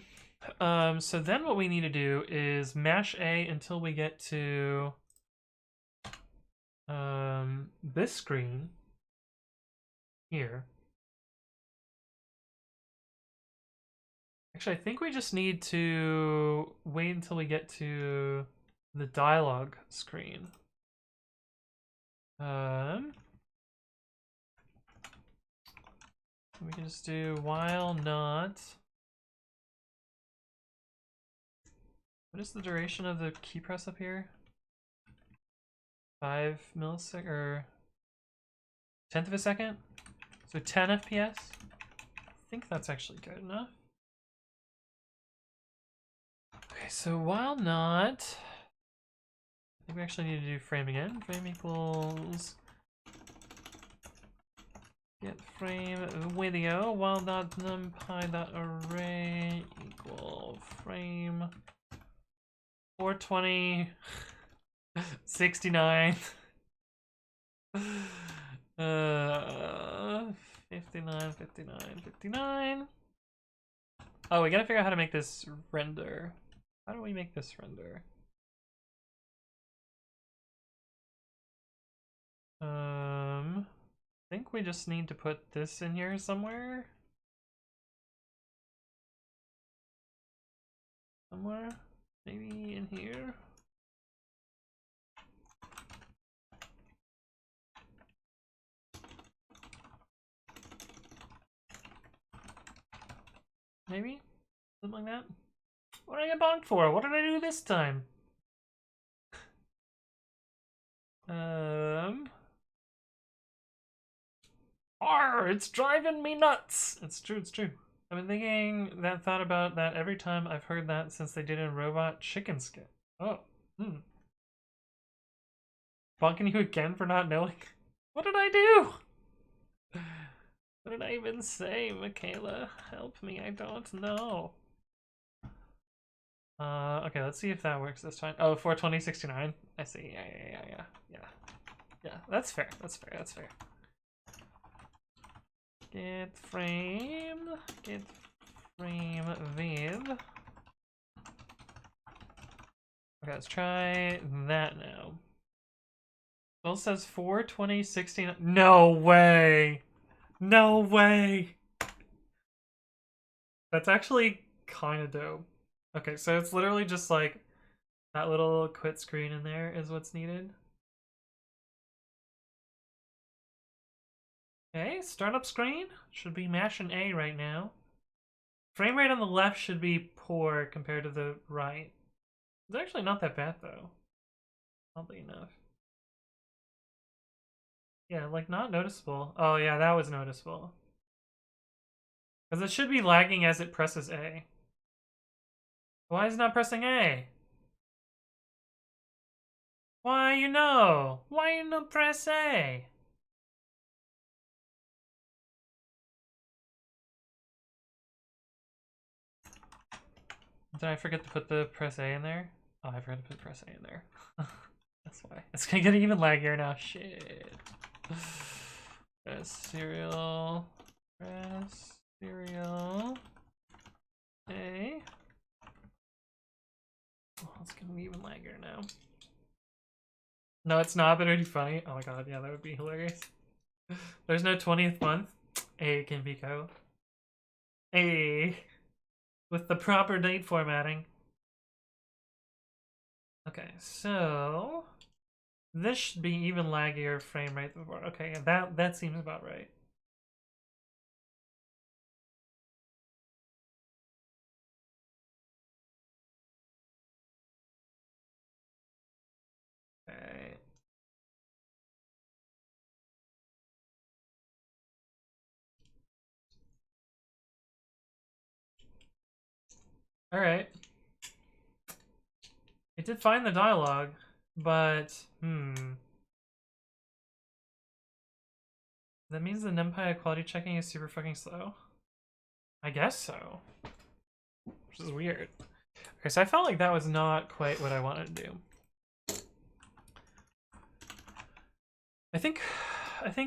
So then what we need to do is mash A until we get to this screen here. Actually, I think we just need to wait until we get to the dialog screen. We can just do while not. What is the duration of the key press up here? 5 milliseconds or 1/10 of a second? So 10 FPS? I think that's actually good enough. Okay, so while not, I think we actually need to do frame again. Frame equals get frame video while not numpy.array equal frame 420 69 59 59. Oh, we gotta figure out how to make this render. How do we make this render? I think we just need to put this in here somewhere. Somewhere? Maybe in here? Maybe? Something like that? What did I get bonked for? What did I do this time? It's driving me nuts! It's true, it's true. I've been thinking that thought about that every time I've heard that since they did a robot chicken skit. Oh, Bonking you again for not knowing? What did I do? What did I even say, Michaela? Help me, I don't know. Okay, let's see if that works this time. Oh, 42069. I see. Yeah, that's fair. That's fair. Get frame viv. Okay, let's try that now. Bill says 42069. No way! No way! That's actually kind of dope. Okay, so it's literally just like that little quit screen in there is what's needed. Okay, startup screen. Should be mashing A right now. Frame rate on the left should be poor compared to the right. It's actually not that bad though. Oddly enough. Yeah, like not noticeable. Oh yeah, that was noticeable. Because it should be lagging as it presses A. Why is it not pressing A? Why you know? Why you no press A? Did I forget to put the press A in there? Oh, I forgot to put press A in there. That's why. It's gonna get even laggier now. Shit. Press serial. Press serial. A. Oh, it's gonna be even laggier now. No, it's not, but it'd be funny. Oh my god, yeah, that would be hilarious. There's no 20th month. A can be go. A. With the proper date formatting. Okay, so this should be even laggier frame rate before. Okay, that seems about right. Okay. All right. It did find the dialogue, but that means the NumPy quality checking is super fucking slow. I guess so. Which is weird. Okay, so I felt like that was not quite what I wanted to do. I think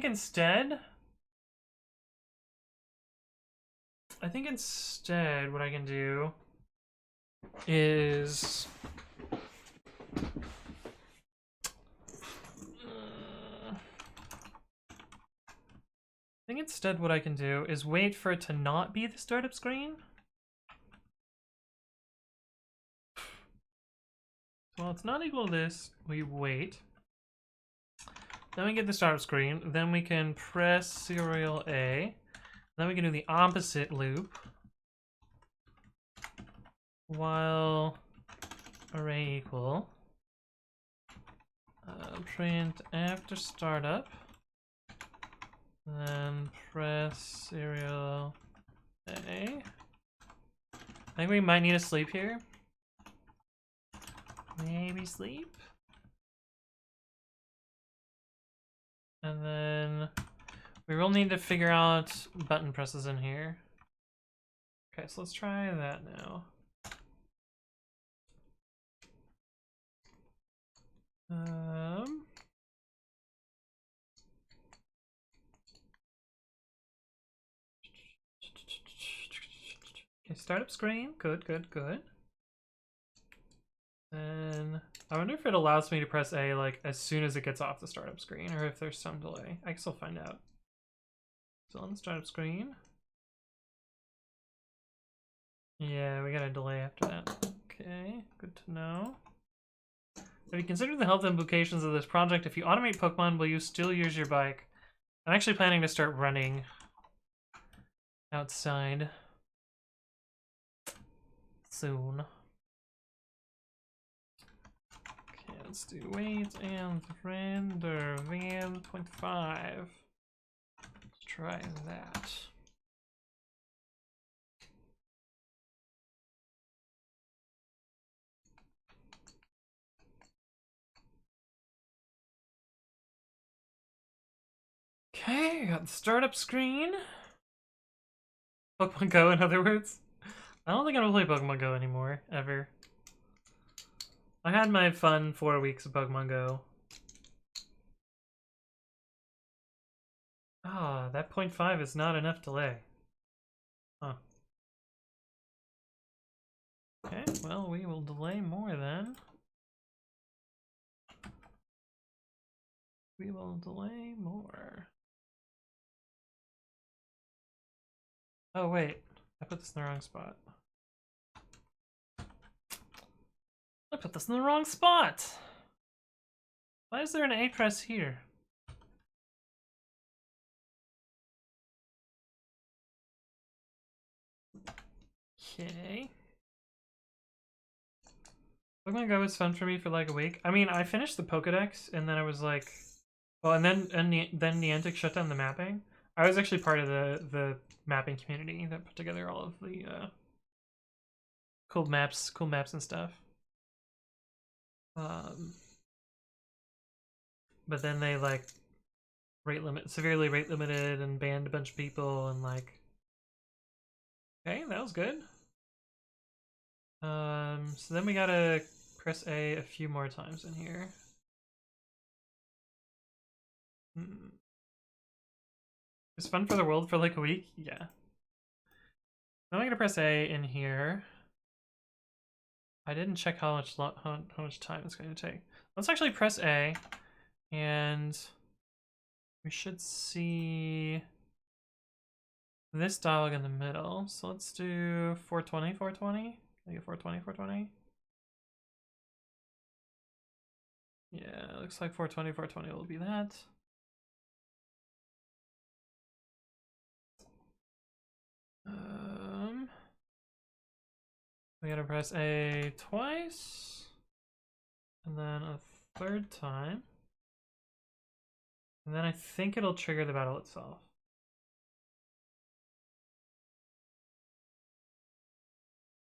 instead what I can do is wait for it to not be the startup screen. Well, it's not equal to this. We wait. Then we get the startup screen. Then we can press serial A. Then we can do the opposite loop. While array equal. Print after startup. Then press serial A. I think we might need to sleep here. Maybe sleep. And then we will need to figure out button presses in here. Okay, so let's try that now. Okay, startup screen. Good, good, good. Then I wonder if it allows me to press A like as soon as it gets off the startup screen, or if there's some delay. I guess I'll find out. So on the startup screen. Yeah, we got a delay after that. Okay, good to know. Have you considered the health implications of this project? If you automate Pokemon, will you still use your bike? I'm actually planning to start running outside soon. Okay, let's do wait and render van.5. Let's try that. Okay, got the startup screen. Pokemon Go, in other words. I don't think I'm gonna play Pokemon Go anymore, ever. I had my fun 4 weeks of Pokemon Go. Ah, that 0.5 is not enough delay. Huh. Okay, well, we will delay more then. We will delay more. Oh, wait. I put this in the wrong spot. I put this in the wrong spot! Why is there an A press here? Okay. Pokemon Go was fun for me for like a week. I mean, I finished the Pokedex, and then I was like, well, and then Niantic shut down the mapping. I was actually part of the mapping community that put together all of the cool maps and stuff. But then they like severely rate limited and banned a bunch of people, and like, okay, that was good. So then we gotta press A a few more times in here. It's fun for the world for like a week, yeah. Now I'm gonna press A in here. I didn't check how much time it's going to take. Let's actually press A, and we should see this dialogue in the middle. So let's do 420, 420. Maybe 420, 420. Yeah, looks like 420, 420 will be that. We gotta press A twice, and then a third time. And then I think it'll trigger the battle itself.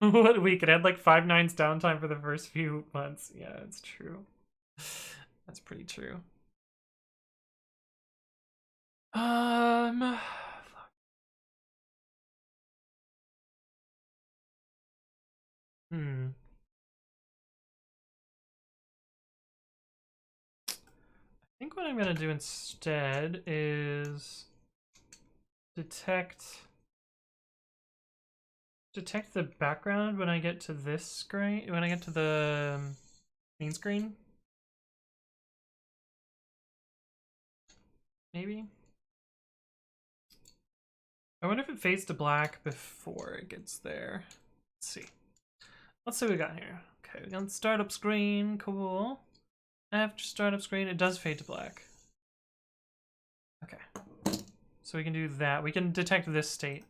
What week? It had like 5 nines downtime for the first few months. Yeah, it's true. That's pretty true. I think what I'm gonna do instead is detect the background when I get to this screen, when I get to the main screen. Maybe. I wonder if it fades to black before it gets there. Let's see. Let's see what we got here. Okay, we got the startup screen. Cool. After startup screen, it does fade to black. Okay. So we can do that. We can detect this state.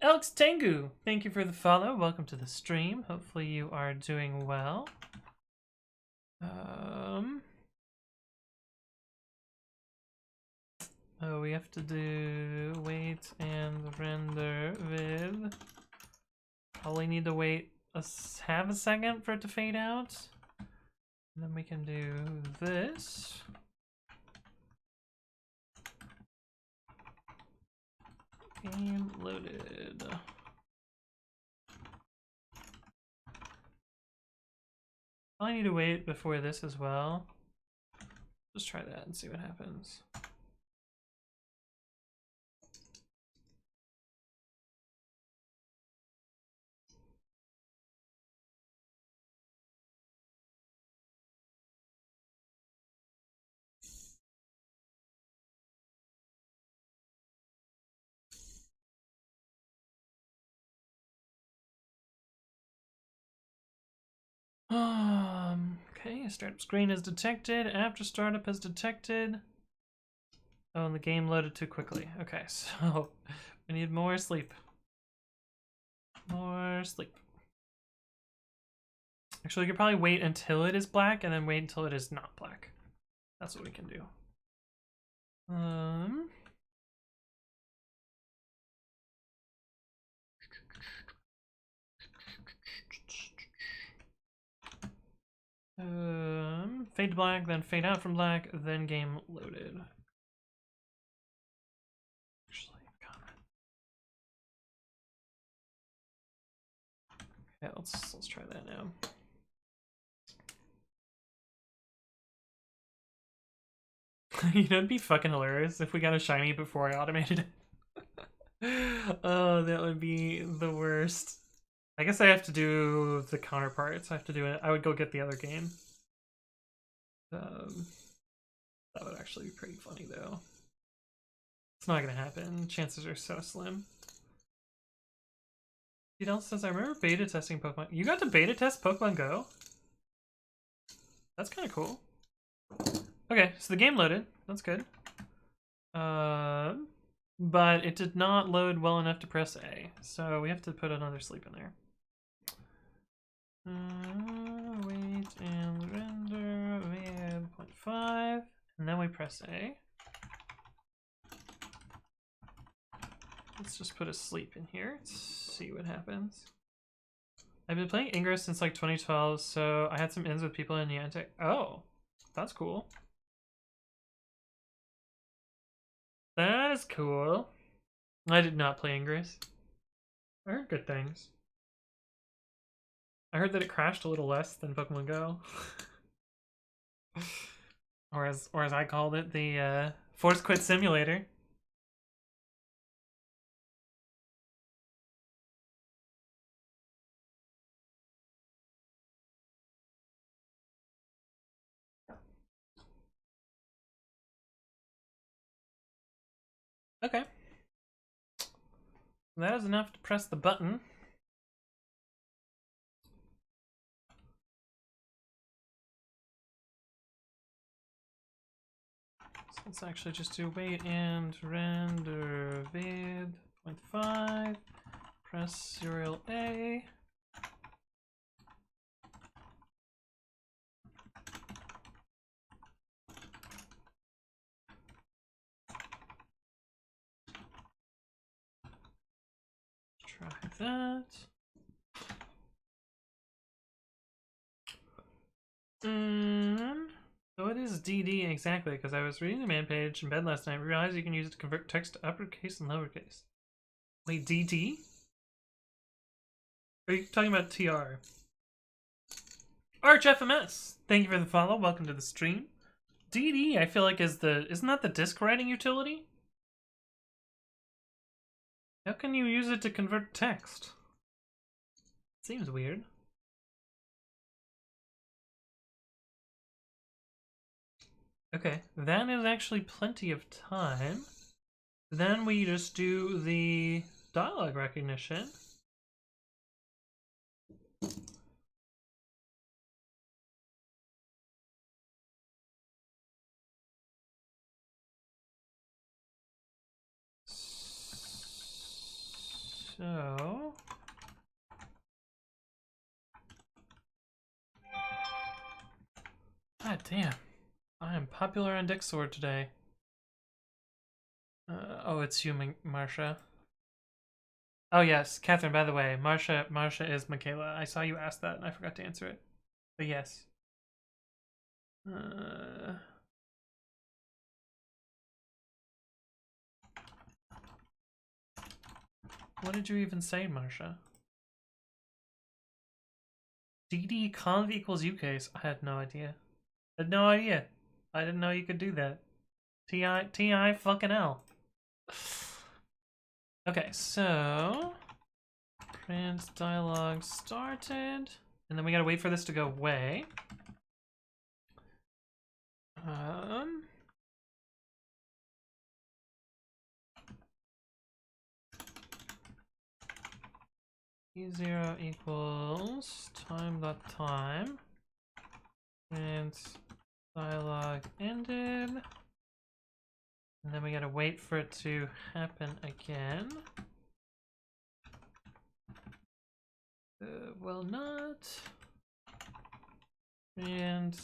Alex Tengu, thank you for the follow. Welcome to the stream. Hopefully you are doing well. Oh, we have to do wait and render with. Probably need to wait half a second for it to fade out. And then we can do this. Game loaded. I need to wait before this as well. Just try that and see what happens. Okay, startup screen is detected. After startup is detected. Oh, and the game loaded too quickly. Okay, so we need more sleep. More sleep. Actually, we could probably wait until it is black and then wait until it is not black. That's what we can do. Fade to black, then fade out from black, then game loaded. Actually, comment. Okay, let's try that now. You know, it'd be fucking hilarious if we got a shiny before I automated it. Oh, that would be the worst. I guess I have to do the counterparts. I have to do it. I would go get the other game. That would actually be pretty funny, though. It's not gonna happen. Chances are so slim. Fidel says, I remember beta testing Pokemon. You got to beta test Pokemon Go? That's kind of cool. Okay, so the game loaded. That's good. But it did not load well enough to press A, so we have to put another sleep in there. Wait and render vid 0.5, and then we press A. Let's just put a sleep in here. Let's see what happens. I've been playing Ingress since like 2012, so I had some ins with people in Niantic. Oh, that's cool. That is cool. I did not play Ingress. I heard good things. I heard that it crashed a little less than Pokemon Go. or as I called it, the Force Quit Simulator. Okay. That is enough to press the button. So let's actually just do wait and render vid 0.5. Press serial A. Try that. So it is DD exactly, because I was reading the man page in bed last night and realized you can use it to convert text to uppercase and lowercase. Wait, DD? Are you talking about TR? ArchFMS! Thank you for the follow, welcome to the stream. DD, I feel like isn't that the disk writing utility? How can you use it to convert text? Seems weird. Okay, that is actually plenty of time. Then we just do the dialogue recognition. So... God damn. I am popular on Dixord today. Oh, it's you, Marsha. Oh yes, Catherine, by the way, Marsha is Michaela. I saw you ask that and I forgot to answer it. But yes. What did you even say, Marsha? DD conv equals UCase. I had no idea. I had no idea. I didn't know you could do that. TI fucking L. Okay, so print dialogue started, and then we gotta wait for this to go away. E0 equals time.time, and dialogue ended, and then we gotta wait for it to happen again. Well, not. And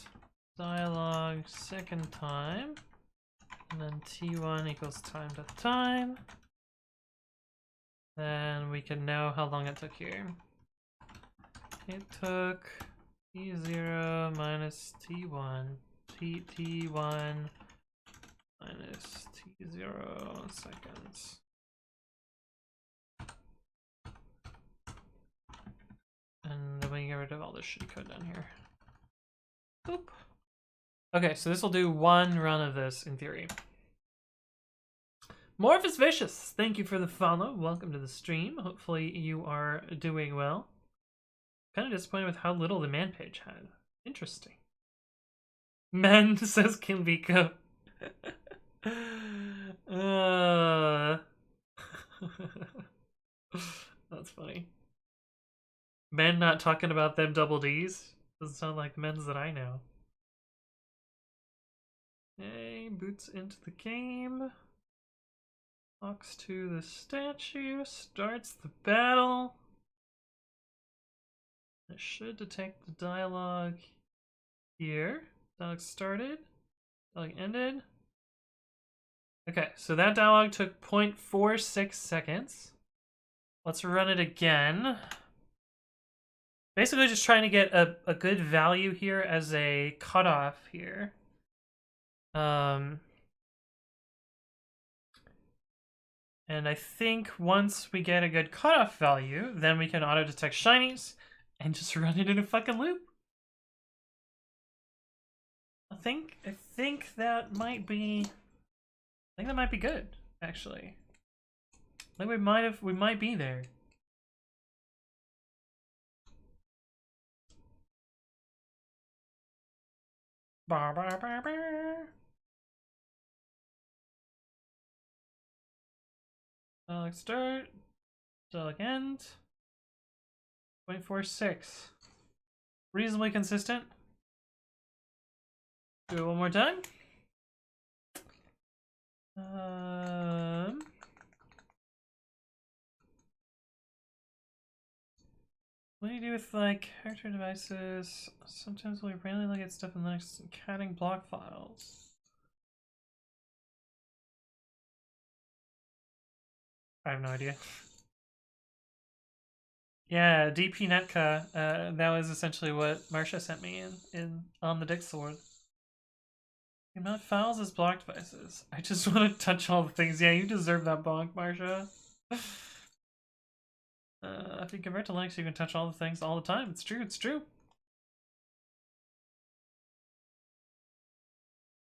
dialogue second time, and then t1 equals time.time. Then we can know how long it took here. It took t0 minus t1, t1 minus t0 seconds. And then we can get rid of all this shitty code down here. Boop. Okay, so this will do one run of this in theory. Morphus Vicious, thank you for the follow. Welcome to the stream. Hopefully you are doing well. Kind of disappointed with how little the man page had. Interesting. Men says Kinbiko. That's funny. Men not talking about them double Ds? Doesn't sound like the men's that I know. Okay, boots into the game. Talks to the statue, starts the battle. It should detect the dialogue here. Dialogue started. Dialogue ended. Okay, so that dialogue took 0.46 seconds. Let's run it again. Basically just trying to get a good value here as a cutoff here. And I think once we get a good cutoff value, then we can auto-detect shinies and just run it in a fucking loop. I think that might be good, actually. I think we might be there. Bah, bah, bah, bah. Dialogue start. Dialogue end. 0.46. Reasonably consistent. Do it one more time. What do you do with like character devices? Sometimes we randomly look at stuff in Linux counting block files. I have no idea. Yeah, DP Netka. That was essentially what Marcia sent me in on the Discord. Not files as block devices. I just want to touch all the things. Yeah, you deserve that bonk, Marcia. If you convert to Linux, you can touch all the things all the time. It's true. It's true.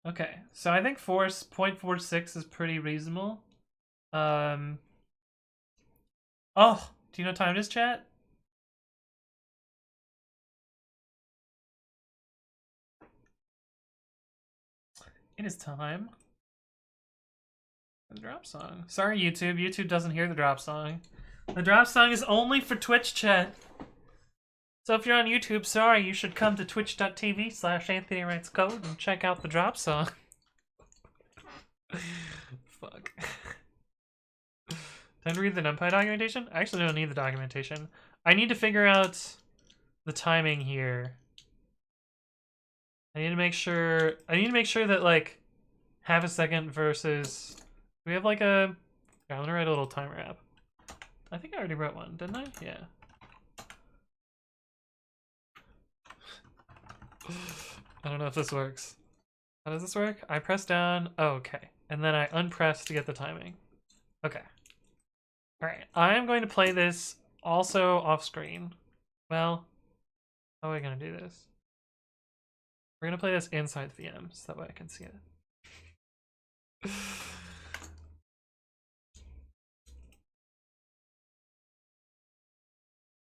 Okay, so I think 0.46 is pretty reasonable. Oh, do you know what time it is, chat? It is time for the drop song. Sorry, YouTube. YouTube doesn't hear the drop song. The drop song is only for Twitch, chat. So if you're on YouTube, sorry, you should come to twitch.tv/AnthonyWritesCode and check out the drop song. Fuck. Time to read the NumPy documentation? I actually don't need the documentation. I need to figure out the timing here. I need to make sure that like half a second versus we have like a I'm gonna write a little timer app. I think I already wrote one, didn't I? Yeah. I don't know if this works. How does this work? I press down. Oh, okay. And then I unpress to get the timing. Okay. Alright. I am going to play this also off screen. Well, how are we going to do this? We're going to play this inside the VM so that way I can see it.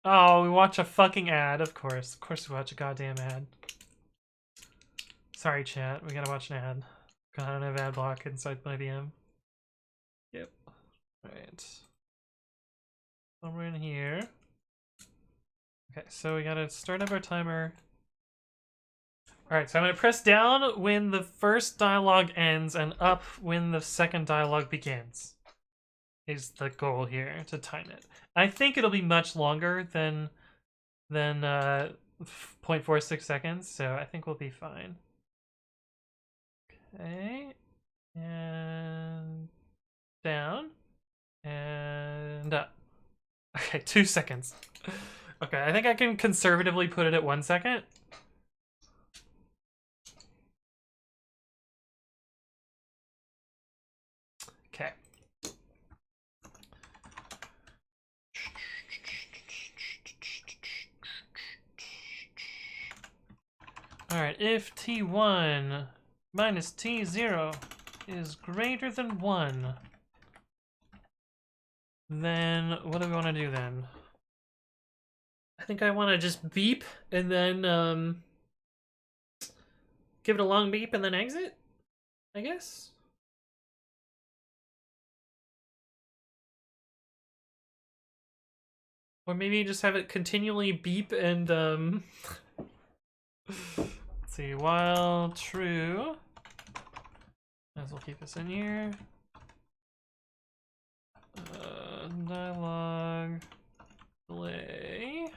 Oh, we watch a fucking ad, of course. Of course we watch a goddamn ad. Sorry, chat. We gotta watch an ad. I don't have ad block inside my VM. Yep. Alright. Somewhere in here. Okay, so we gotta start up our timer. Alright, so I'm gonna press down when the first dialogue ends and up when the second dialogue begins. Is the goal here, to time it. I think it'll be much longer than 0.46 seconds, so I think we'll be fine. Okay, and down, and up. Okay, 2 seconds. Okay, I think I can conservatively put it at 1 second. Okay. Alright, if T1 minus T0 is greater than 1, then what do we want to do then? I think I want to just beep and then give it a long beep and then exit, I guess. Or maybe just have it continually beep and let's see, while true, Might as well keep this in here. Dialog delay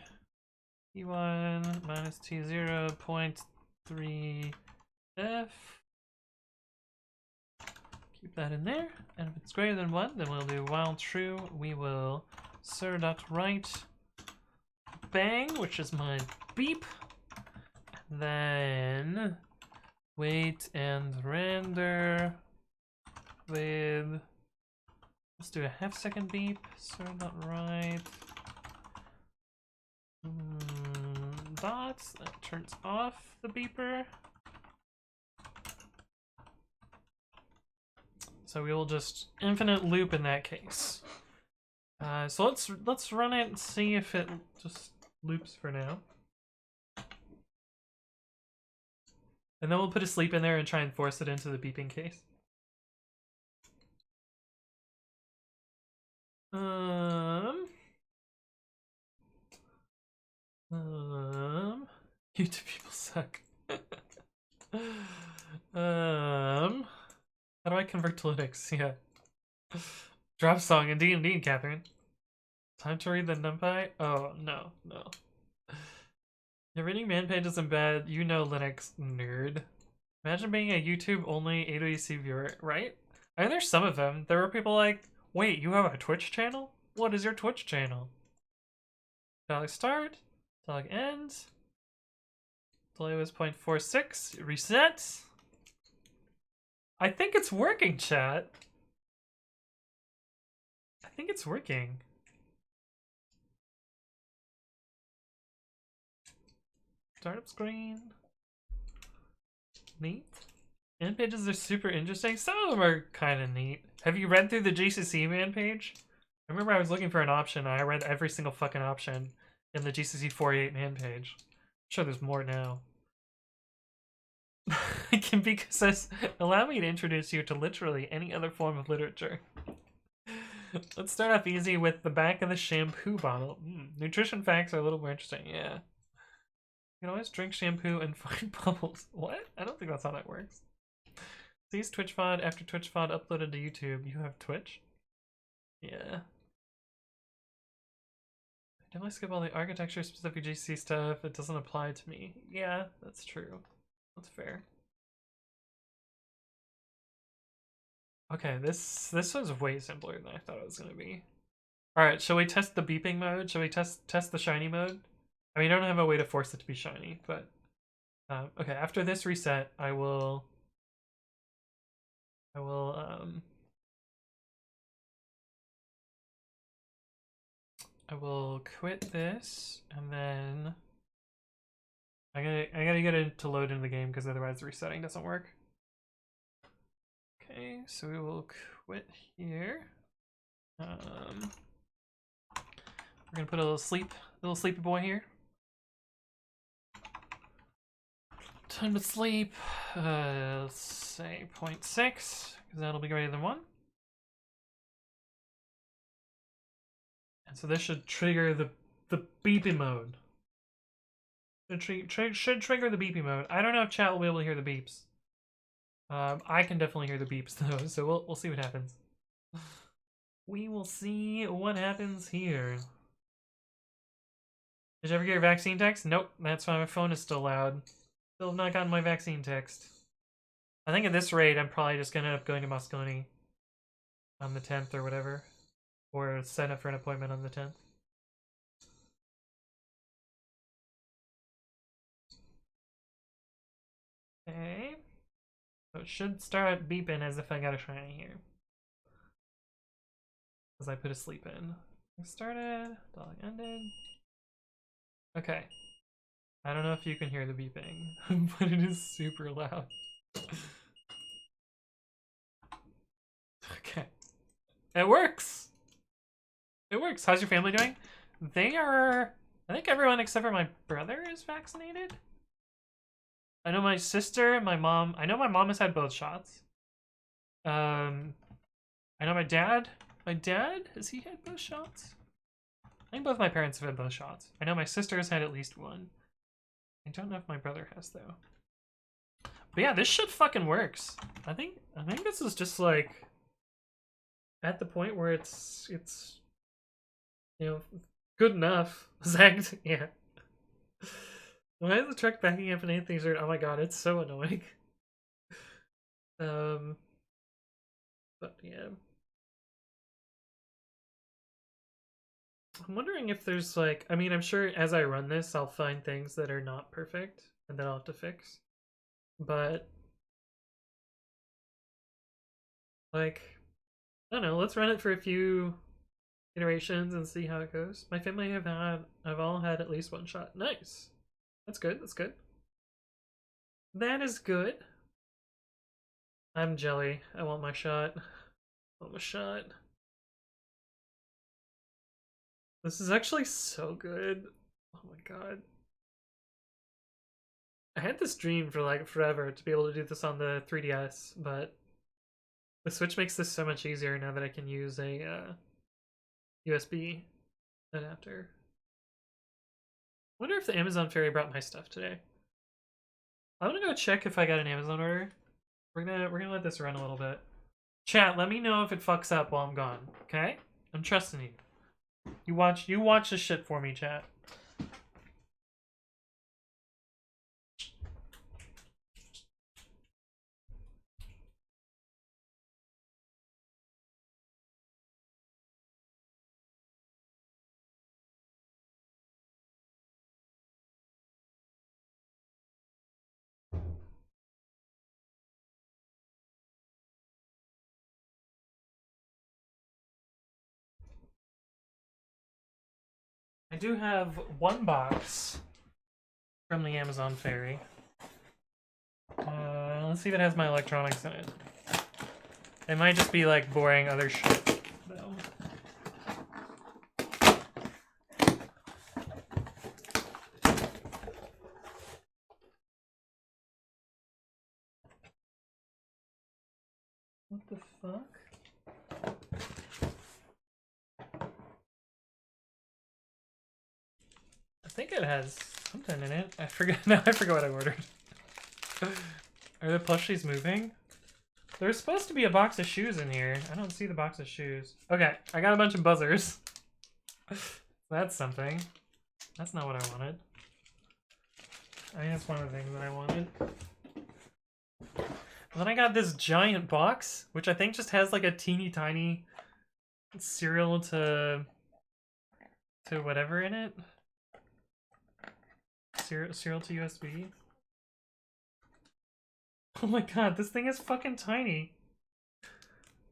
T1 minus T0 0.3 F. Keep that in there, and if it's greater than 1, then we'll do while true. We will sir.write bang, which is my beep. Then wait and render with, let's do a half-second beep. Sir.write dots. That turns off the beeper. So we will just infinite loop in that case. So let's run it and see if it just loops for now. And then we'll put a sleep in there and try and force it into the beeping case. YouTube people suck. How do I convert to Linux? Yeah. Drop song, indeed, Catherine. Time to read the NumPy? Oh, no. You're reading man pages in bed, you know Linux, nerd. Imagine being a YouTube-only AWC viewer, right? I mean, there's some of them. There were people like, wait, you have a Twitch channel? What is your Twitch channel? Dialog start, dialog end. Delay was 0.46, reset. I think it's working, chat. I think it's working. Startup screen. Neat. Man pages are super interesting. Some of them are kind of neat. Have you read through the GCC man page? I remember I was looking for an option. And I read every single fucking option in the GCC 48 man page. I'm sure there's more now. It can be because allow me to introduce you to literally any other form of literature. Let's start off easy with the back of the shampoo bottle. Nutrition facts are a little more interesting, yeah. You can always drink shampoo and find bubbles. What? I don't think that's how that works. Please Twitch VOD after Twitch VOD uploaded to YouTube. You have Twitch? Yeah. I definitely skip all the architecture specific GC stuff. It doesn't apply to me. Yeah, that's true. That's fair. Okay, this was way simpler than I thought it was gonna be. Alright, shall we test the beeping mode? Shall we test the shiny mode? I mean, I don't have a way to force it to be shiny, but okay, after this reset, I will quit this, and then I gotta get it to load into the game because otherwise the resetting doesn't work. Okay, so we will quit here. We're gonna put a little sleepy boy here. Time to sleep. Let's say 0.6 because that'll be greater than 1. And so this should trigger the beeping mode. It should trigger the beeping mode. I don't know if chat will be able to hear the beeps. I can definitely hear the beeps though, so we'll see what happens. We will see what happens here. Did you ever get your vaccine text? Nope, that's why my phone is still loud. Still have not gotten my vaccine text. I think at this rate, I'm probably just gonna end up going to Moscone on the 10th or whatever. Or sign up for an appointment on the 10th. Okay. So it should start beeping as if I got a shiny here. Because I put a sleep in. I started, dog ended. Okay. I don't know if you can hear the beeping, but it is super loud. Okay. It works! It works. How's your family doing? They are... I think everyone except for my brother is vaccinated. I know my sister, my mom... I know my mom has had both shots. I know my dad... My dad? Has he had both shots? I think both my parents have had both shots. I know my sister has had at least one. I don't know if my brother has, though. But yeah, this shit fucking works. I think this is just like at the point where it's you know, good enough. Zagged, yeah. Why is the truck backing up and anything's right? Oh my god, it's so annoying. But yeah. I'm wondering if there's like, I mean, I'm sure as I run this, I'll find things that are not perfect and that I'll have to fix. But like, I don't know, let's run it for a few iterations and see how it goes. My family have all had at least one shot. Nice. That's good, that's good. That is good. I'm jelly. I want my shot. I want my shot. This is actually so good. Oh my god. I had this dream for like forever to be able to do this on the 3DS, but the Switch makes this so much easier now that I can use a USB adapter. I wonder if the Amazon Fairy brought my stuff today. I'm gonna go check if I got an Amazon order. We're gonna let this run a little bit. Chat, let me know if it fucks up while I'm gone. Okay? I'm trusting you. You watch this shit for me, chat. I do have one box from the Amazon Fairy. Let's see if it has my electronics in it. It might just be like boring other shit, though. What the fuck? I think it has something in it. I forgot. Now I forgot what I ordered. Are the plushies moving? There's supposed to be a box of shoes in here. I don't see the box of shoes. Okay, I got a bunch of buzzers. That's something. That's not what I wanted. I mean, that's one of the things that I wanted. And then I got this giant box, which I think just has like a teeny tiny serial to whatever in it. Serial to USB. Oh my god, this thing is fucking tiny.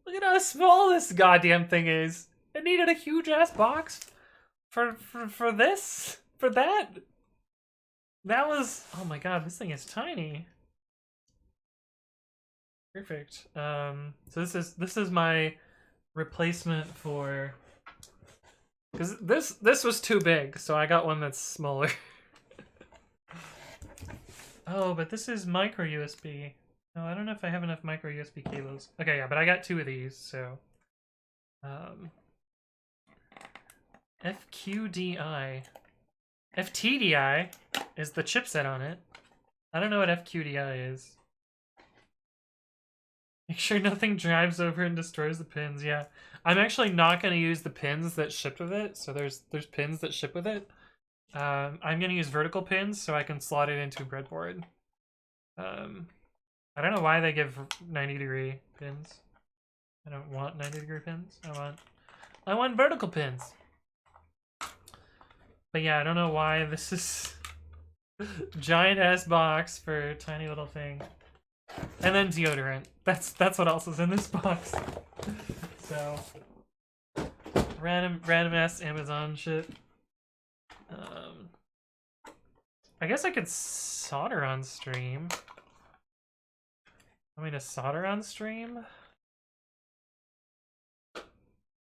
Look at how small this goddamn thing is. It needed a huge ass box for this? For that? That was, oh my god, this thing is tiny. Perfect. So this is my replacement for, because this was too big, so I got one that's smaller. Oh, but this is micro USB. No, I don't know if I have enough micro USB cables. Okay, yeah, but I got two of these, so FQDI. FTDI is the chipset on it. I don't know what FQDI is. Make sure nothing drives over and destroys the pins. Yeah, I'm actually not going to use the pins that shipped with it. So there's pins that ship with it. I'm going to use vertical pins so I can slot it into breadboard. I don't know why they give 90-degree pins. I don't want 90-degree pins. I want vertical pins. But yeah, I don't know why this is giant ass box for a tiny little thing. And then deodorant. That's what else is in this box. So random ass Amazon shit. I guess I could solder on stream. Want me to solder on stream?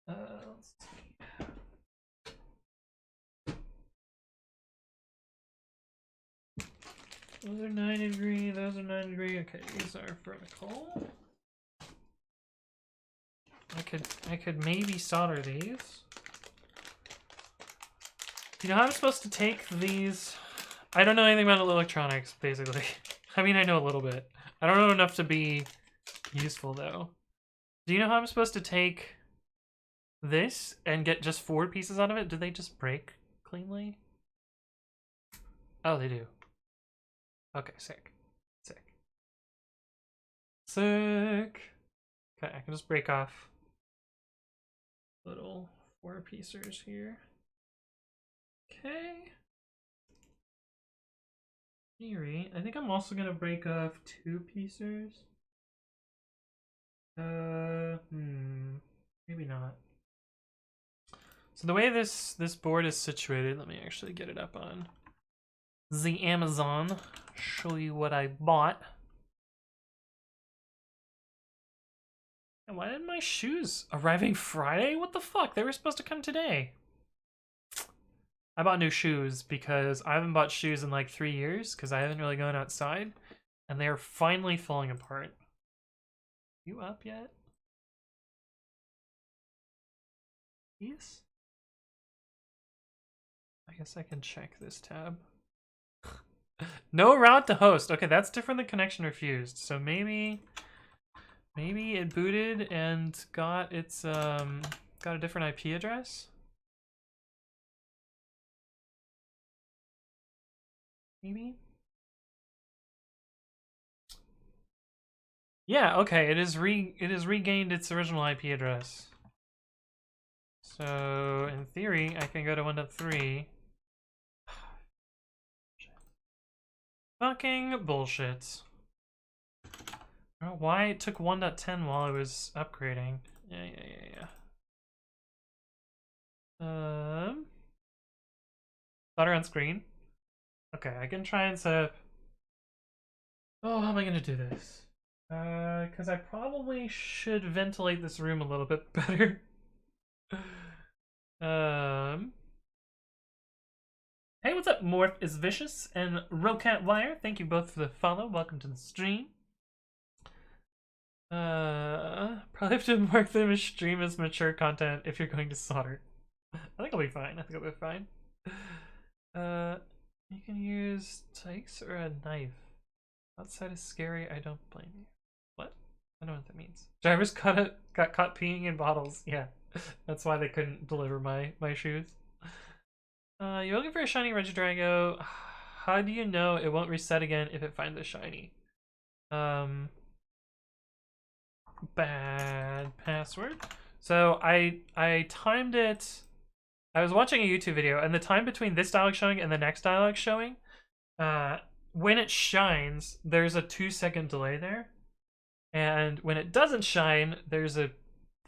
Let's see. Those are 90-degree, those are 90-degree. Okay, these are vertical. I could maybe solder these. You know how I'm supposed to take these? I don't know anything about electronics, basically. I mean, I know a little bit. I don't know enough to be useful, though. Do you know how I'm supposed to take this and get just 4 pieces out of it? Do they just break cleanly? Oh, they do. Okay, sick. Sick. Sick. Okay, I can just break off little 4 piecers here. Okay. Theory. I think I'm also gonna break off 2 piecers. Maybe not. So the way this board is situated, let me actually get it up on the Amazon. Show you what I bought. And why didn't my shoes arriving Friday? What the fuck? They were supposed to come today. I bought new shoes because I haven't bought shoes in like 3 years because I haven't really gone outside, and they are finally falling apart. You up yet? Yes. I guess I can check this tab. No route to host. Okay, that's different than connection refused. So maybe it booted and got its got a different IP address. Maybe. Yeah, okay, it is regained its original IP address. So in theory, I can go to 1.3. Fucking bullshit. I don't know why it took 1.10 while I was upgrading. Yeah. Butter on screen. Okay, I can try and set up. Oh, how am I gonna do this? Because I probably should ventilate this room a little bit better. Hey, what's up? Morph is Vicious and Rocat Wire. Thank you both for the follow. Welcome to the stream. Probably have to mark them as stream as mature content if you're going to solder. I think I'll be fine. You can use tikes or a knife. Outside is scary. I don't blame you. What? I don't know what that means. Drivers got caught peeing in bottles. Yeah, that's why they couldn't deliver my shoes. You're looking for a shiny regidrago. How do you know it won't reset again if it finds a shiny? Bad password. So I timed it. I was watching a YouTube video, and the time between this dialogue showing and the next dialogue showing, when it shines, there's a 2-second delay there, and when it doesn't shine, there's a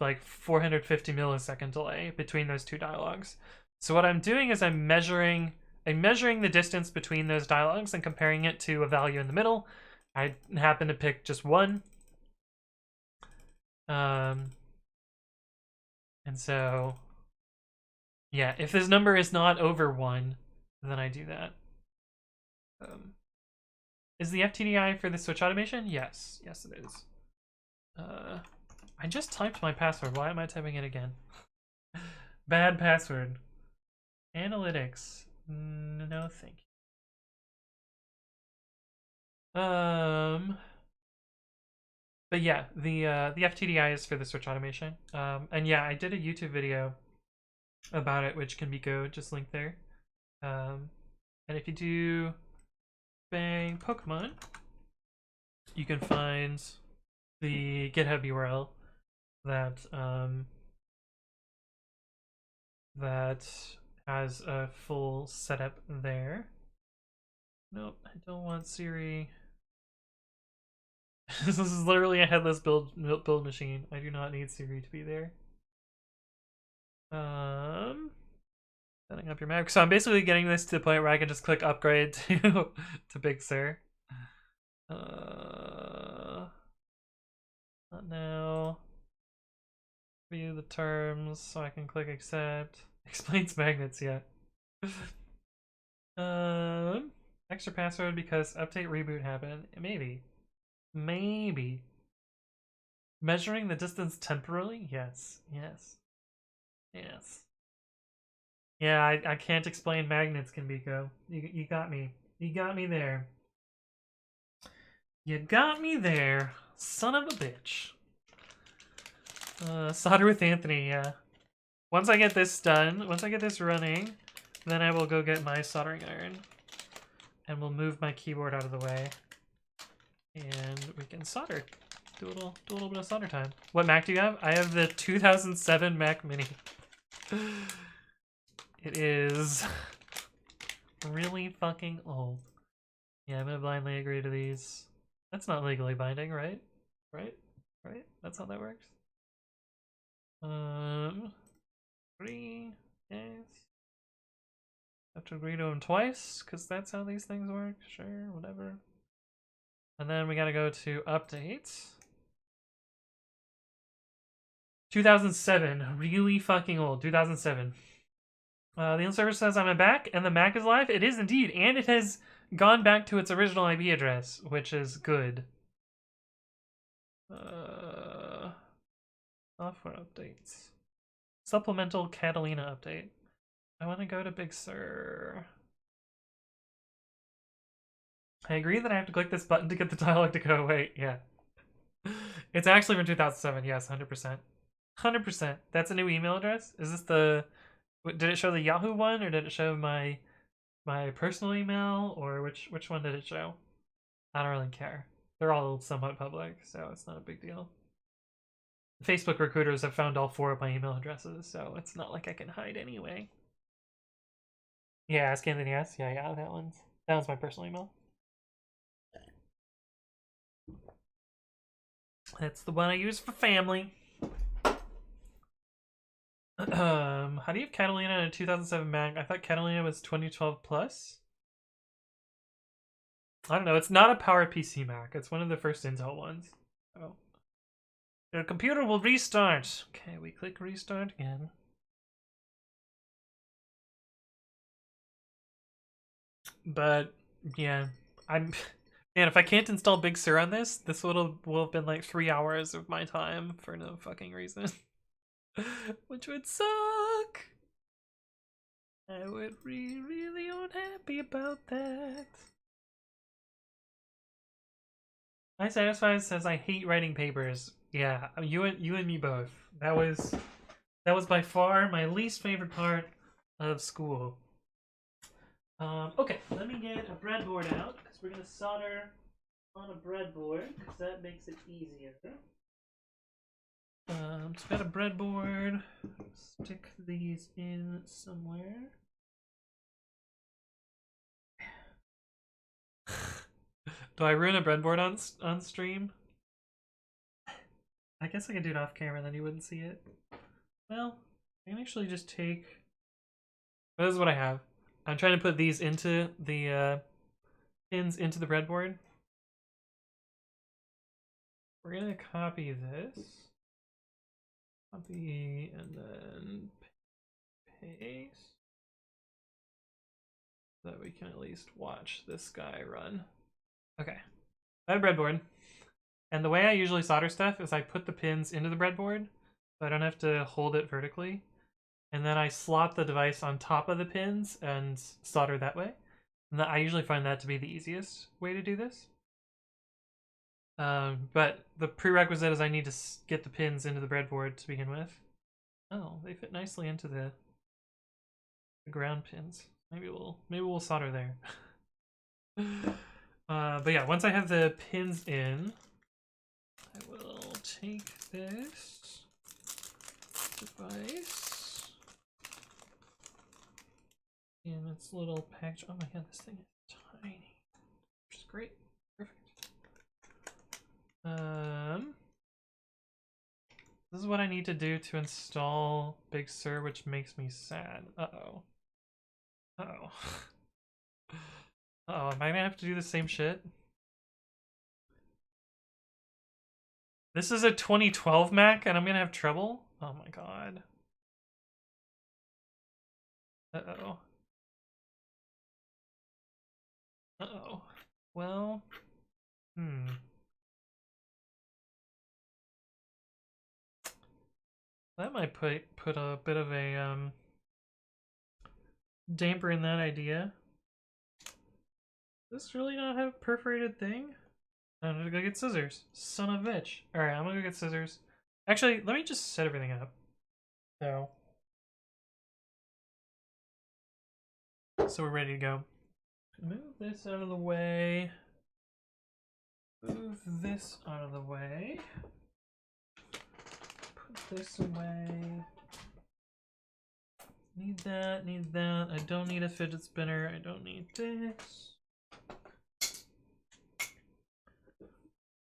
like 450 millisecond delay between those 2 dialogues. So what I'm doing is I'm measuring the distance between those dialogues and comparing it to a value in the middle. I happen to pick just 1. And so, yeah, if this number is not over 1, then I do that. Is the FTDI for the switch automation? Yes, it is. I just typed my password. Why am I typing it again? Bad password. Analytics. No, thank you. But yeah, the FTDI is for the switch automation. And yeah, I did a YouTube video about it, which can be just linked there. And if you do bang Pokemon, you can find the GitHub URL that that has a full setup there. Nope, I don't want Siri. This is literally a headless build machine. I do not need Siri to be there. Setting up your Mac. So I'm basically getting this to the point where I can just click upgrade to Big Sur. Not now. View the terms so I can click accept. Explains magnets, yeah. Extra password because update reboot happened. Maybe. Measuring the distance temporarily? Yes. Yeah, I can't explain magnets, Kanbiko. You got me. You got me there. You got me there, son of a bitch. Solder with Anthony, yeah. Once I get this done, once I get this running, then I will go get my soldering iron. And we'll move my keyboard out of the way. And we can solder. Do a little bit of solder time. What Mac do you have? I have the 2007 Mac Mini. It is really fucking old. Yeah, I'm gonna blindly agree to these. That's not legally binding, right? Right? Right? That's how that works. 3 days. Have to agree to them twice, because that's how these things work. Sure, whatever. And then we gotta go to updates. 2007, really fucking old. 2007. The in-server says I'm back, and the Mac is live. It is indeed, and it has gone back to its original IP address, which is good. Software updates. Supplemental Catalina update. I want to go to Big Sur. I agree that I have to click this button to get the dialogue to go away. Yeah. It's actually from 2007. Yes, 100%. 100%. That's a new email address? Is this the... Did it show the Yahoo one, or did it show my personal email, or which one did it show? I don't really care. They're all somewhat public, so it's not a big deal. Facebook recruiters have found all 4 of my email addresses, so it's not like I can hide anyway. Yeah, Ask Anthony S. Yeah, that one's my personal email. That's the one I use for family. How do you have Catalina in a 2007 Mac? I thought Catalina was 2012 plus. I don't know. It's not a PowerPC Mac. It's one of the first Intel ones. Oh. Your computer will restart. Okay, we click restart again. But yeah, man, if I can't install Big Sur on this will have been like 3 hours of my time for no fucking reason. Which would suck. I would be really unhappy about that. I Satisfied says I hate writing papers. Yeah, you and me both. That was by far my least favorite part of school. Okay, let me get a breadboard out because we're gonna solder on a breadboard because that makes it easier. So we got a breadboard. Stick these in somewhere. Do I ruin a breadboard on stream? I guess I could do it off camera, then you wouldn't see it. Well, I can actually just take... This is what I have. I'm trying to put these into the pins into the breadboard. We're gonna copy this. Copy and then paste. So that we can at least watch this guy run. Okay. I have a breadboard. And the way I usually solder stuff is I put the pins into the breadboard so I don't have to hold it vertically. And then I slot the device on top of the pins and solder that way. And I usually find that to be the easiest way to do this. But the prerequisite is I need to get the pins into the breadboard to begin with. Oh, they fit nicely into the ground pins. Maybe we'll solder there. But yeah, once I have the pins in, I will take this device in its little package. Oh my god, this thing is tiny, which is great. Perfect. This is what I need to do to install Big Sur, which makes me sad. Uh-oh. Uh-oh. Uh-oh, am I gonna have to do the same shit? This is a 2012 Mac and I'm gonna have trouble? Oh my god. Uh-oh. Uh-oh. Well, that might put a bit of a damper in that idea. Does this really not have a perforated thing? I'm gonna go get scissors. Son of a bitch. Alright, I'm gonna go get scissors. Actually, let me just set everything up. So we're ready to go. Move this out of the way. Move this out of the way. Put this away. Need that, need that. I don't need a fidget spinner. I don't need this.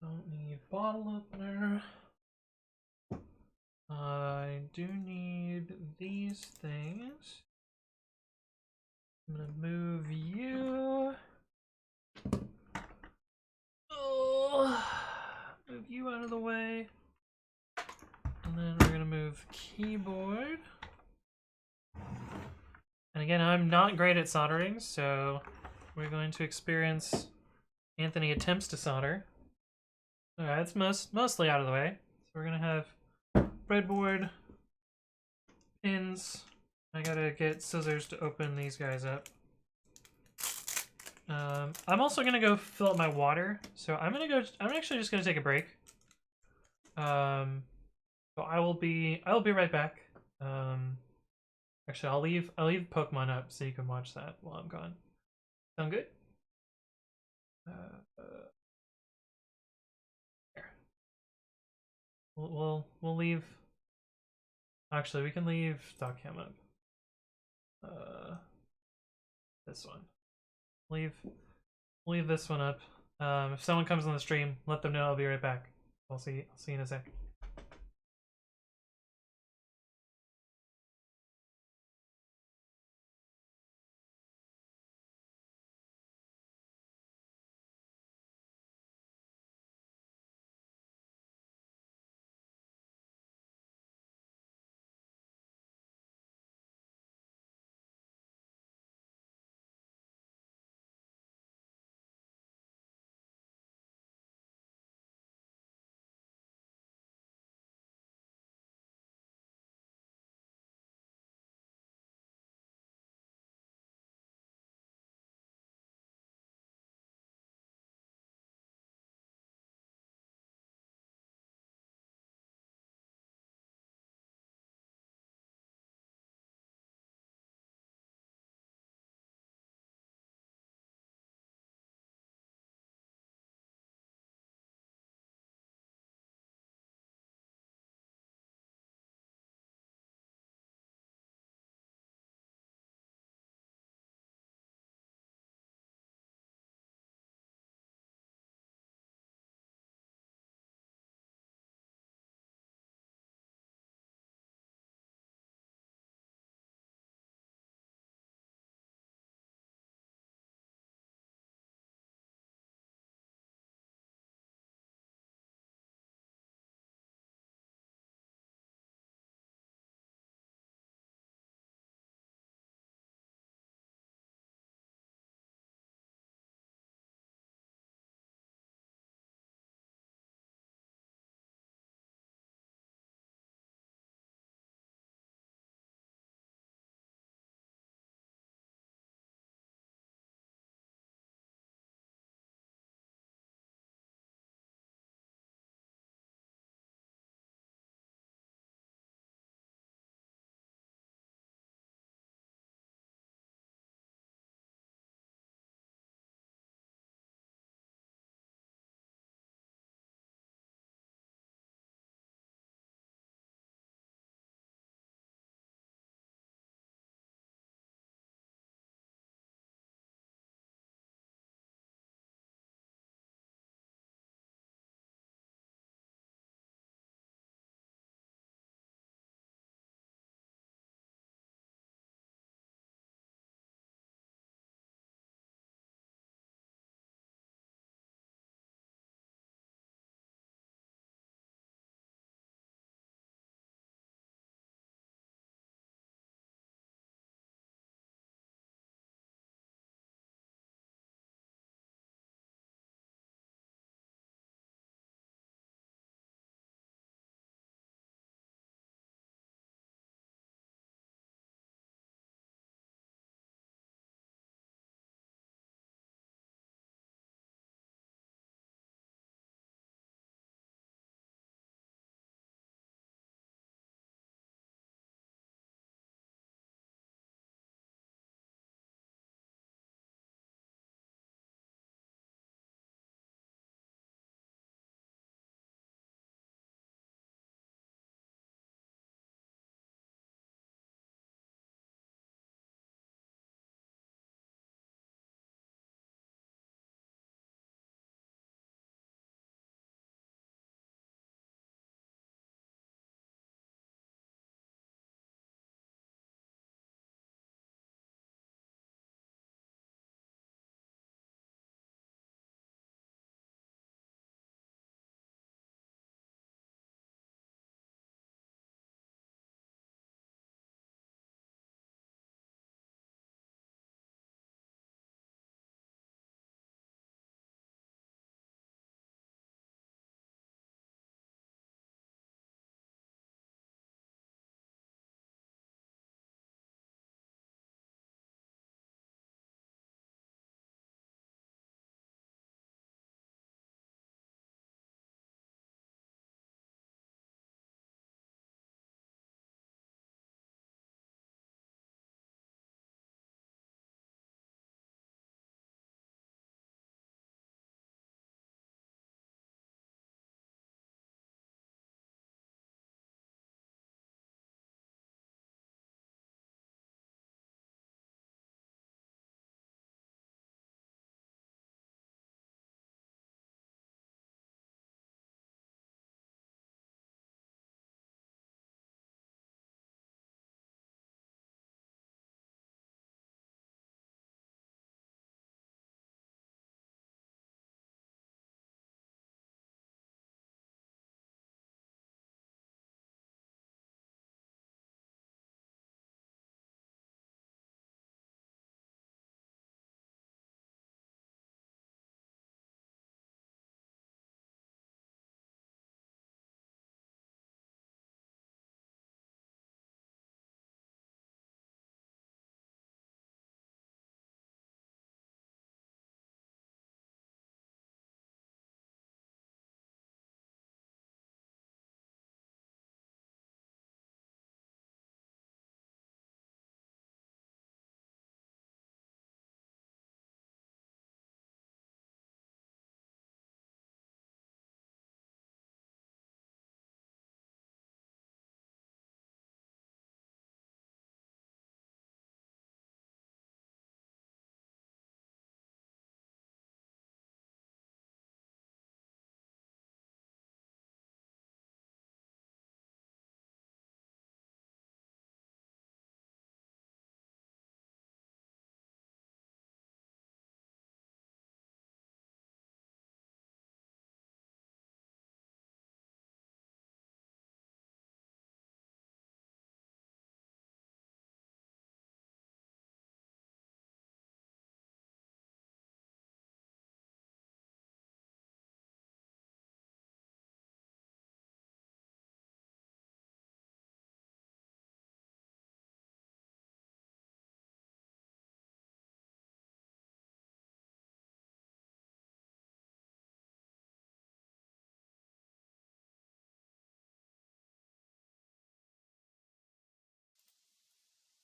Don't need bottle opener. I do need these things. I'm gonna move you. Oh, move you out of the way. And then we're gonna move keyboard. And again, I'm not great at soldering, so we're going to experience Anthony attempts to solder. Alright, it's mostly out of the way. So we're gonna have breadboard, pins. I gotta get scissors to open these guys up. I'm also gonna go fill up my water, so I'm actually just gonna take a break. So I will be right back. Actually, I'll leave Pokemon up so you can watch that while I'm gone. Sound good? There. We'll leave. Actually, we can leave Dockham up. This one. Leave this one up. If someone comes on the stream, let them know I'll be right back. I'll see you in a sec.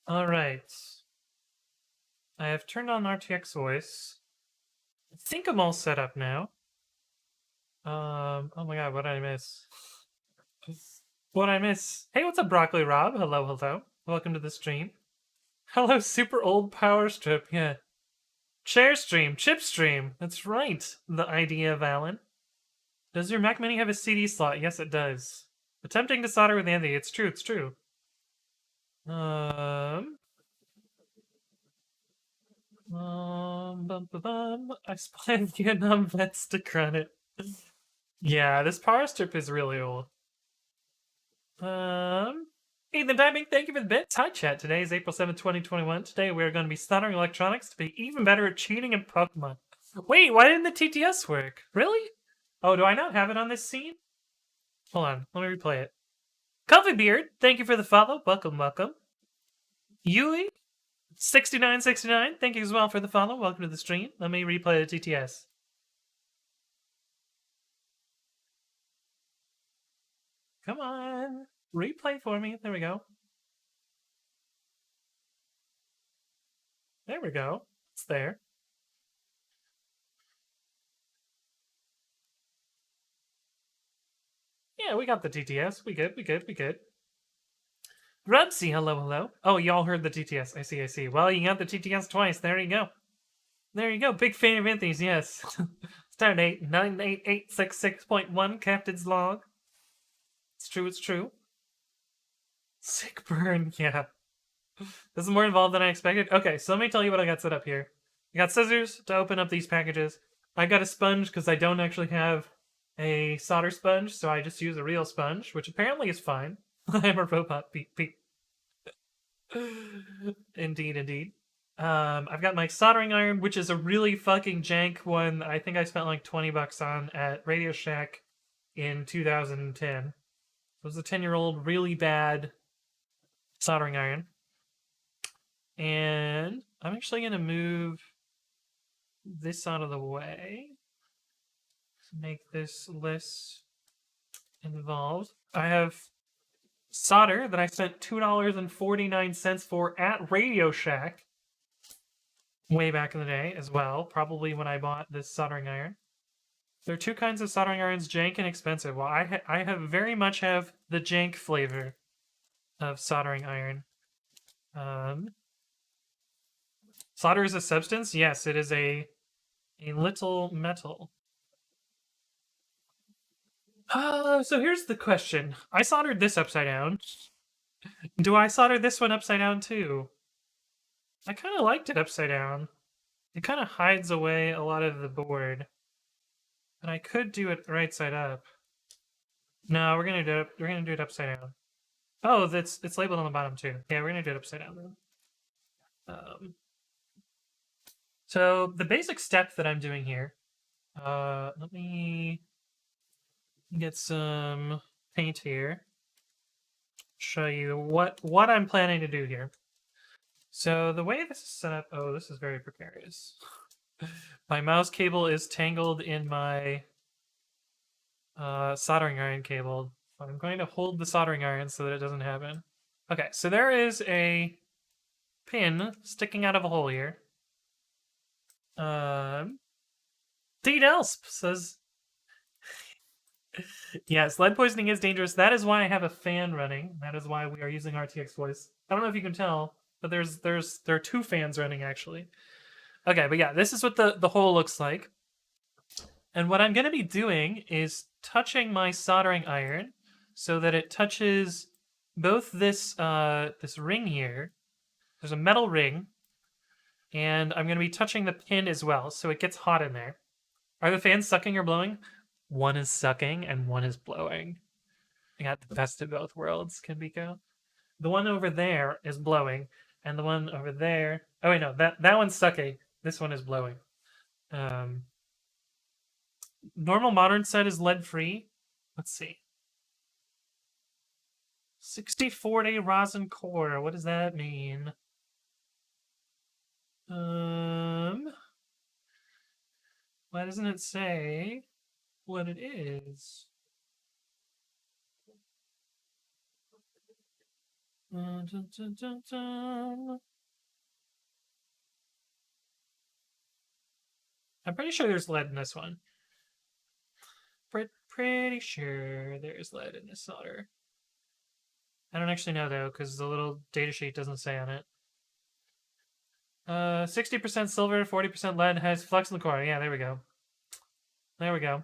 Alright. I have turned on RTX voice. I think I'm all set up now. Oh my god, what did I miss? What did I miss? Hey, what's up, Broccoli Rob? Hello, hello. Welcome to the stream. Hello, super old power strip. Yeah. Chair stream, chip stream. That's right. The idea of Alan. Does your Mac Mini have a CD slot? Yes, it does. Attempting to solder with Andy. It's true, it's true. I split Vietnam vets to credit. Yeah, this power strip is really old. Ethan Timing, thank you for the bits. Hi, chat. Today is April 7th, 2021. Today we're going to be soldering electronics to be even better at cheating in Pokemon. Wait, why didn't the TTS work? Really? Oh, do I not have it on this scene? Hold on, let me replay it. Coffee Beard, thank you for the follow. Welcome, welcome. Yui, 6969, thank you as well for the follow. Welcome to the stream. Let me replay the TTS. Come on. Replay for me. There we go. There we go. It's there. Yeah, we got the TTS. We good, we good, we good. Grubsy, hello, hello. Oh, y'all heard the TTS. I see, I see. Well, you got the TTS twice. There you go. There you go. Big fan of Anthony's, yes. Stardate 98866.1, Captain's Log. It's true, it's true. Sick burn, yeah. This is more involved than I expected. Okay, so let me tell you what I got set up here. I got scissors to open up these packages. I got a sponge because I don't actually have a solder sponge, so I just use a real sponge, which apparently is fine. I'm a robot. Beep, beep. Indeed, indeed. I've got my soldering iron, which is a really fucking jank one. I think I spent like $20 on at Radio Shack in 2010. It was a 10-year-old really bad soldering iron. And I'm actually going to move this out of the way to make this less involved. I have solder that I spent $2.49 for at Radio Shack way back in the day as well, probably when I bought this soldering iron. There are two kinds of soldering irons, jank and expensive. Well, I have very much have the jank flavor of soldering iron. Solder is a substance? Yes, it is a little metal. So here's the question. I soldered this upside down. Do I solder this one upside down too? I kind of liked it upside down. It kind of hides away a lot of the board. And I could do it right side up. No, we're gonna do it upside down. Oh, it's labeled on the bottom too. Yeah, we're gonna do it upside down then. So the basic step that I'm doing here, let me get some paint here. Show you what I'm planning to do here. So the way this is set up, oh, this is very precarious. My mouse cable is tangled in my soldering iron cable. I'm going to hold the soldering iron so that it doesn't happen. Okay, so there is a pin sticking out of a hole here. D-Delsp says, yes, lead poisoning is dangerous. That is why I have a fan running. That is why we are using RTX voice. I don't know if you can tell, but there are two fans running actually. Okay, but yeah, this is what the hole looks like. And what I'm going to be doing is touching my soldering iron so that it touches both this this ring here. There's a metal ring, and I'm going to be touching the pin as well, so it gets hot in there. Are the fans sucking or blowing? One is sucking and one is blowing. I got the best of both worlds, Kanbiko. The one over there is blowing, and the one over there... Oh, wait, no, that one's sucking. This one is blowing. Normal modern set is lead-free. Let's see. 6040 rosin core. What does that mean? Why doesn't it say what it is? Dun, dun, dun, dun. I'm pretty sure there's lead in this one. Pretty sure there's lead in this solder. I don't actually know though, because the little datasheet doesn't say on it. 60% silver, 40% lead, has flux in the core. Yeah, there we go. There we go.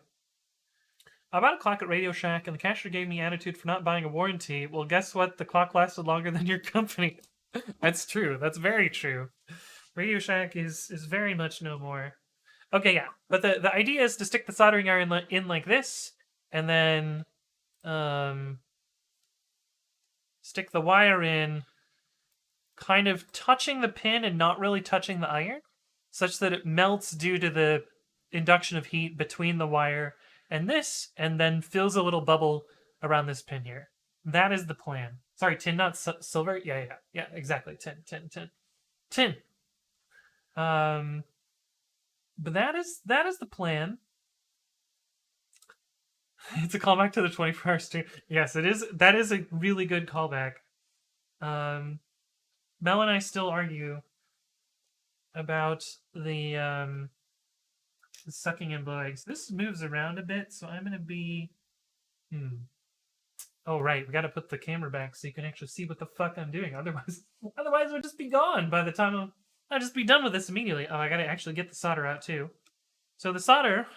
I bought a clock at Radio Shack, and the cashier gave me attitude for not buying a warranty. Well, guess what? The clock lasted longer than your company. That's true. That's very true. Radio Shack is very much no more. Okay, yeah, but the idea is to stick the soldering iron in like this, and then stick the wire in, kind of touching the pin and not really touching the iron, such that it melts due to the induction of heat between the wire and this, and then fills a little bubble around this pin here. That is the plan. Sorry, tin, not silver. Yeah, exactly. Tin. But that is the plan. It's a callback to the 24-hour stream. Yes, it is. That is a really good callback. Mel and I still argue about the sucking and blowing. So this moves around a bit, so I'm gonna be. Oh right, we gotta put the camera back so you can actually see what the fuck I'm doing. Otherwise, it would just be gone by the time I'll just be done with this immediately. Oh, I gotta actually get the solder out too. So the solder.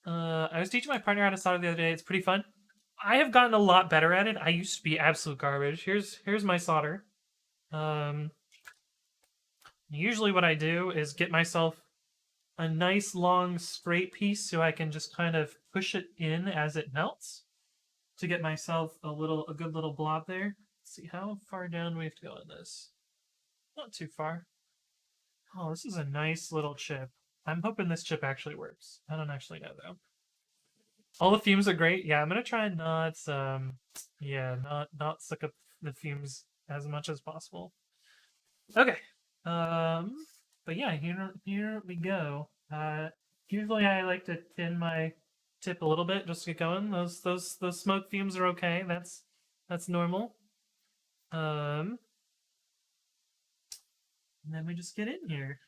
I was teaching my partner how to solder the other day. It's pretty fun. I have gotten a lot better at it. I used to be absolute garbage. Here's my solder. Usually what I do is get myself a nice long straight piece so I can just kind of push it in as it melts to get myself a good little blob there. Let's see, how far down do we have to go on this? Not too far. Oh, this is a nice little chip. I'm hoping this chip actually works. I don't actually know though. All the fumes are great. Yeah, I'm gonna try and not not suck up the fumes as much as possible. Okay. But yeah, here we go. Usually I like to thin my tip a little bit just to get going. Those smoke fumes are okay. That's normal. And then we just get in here.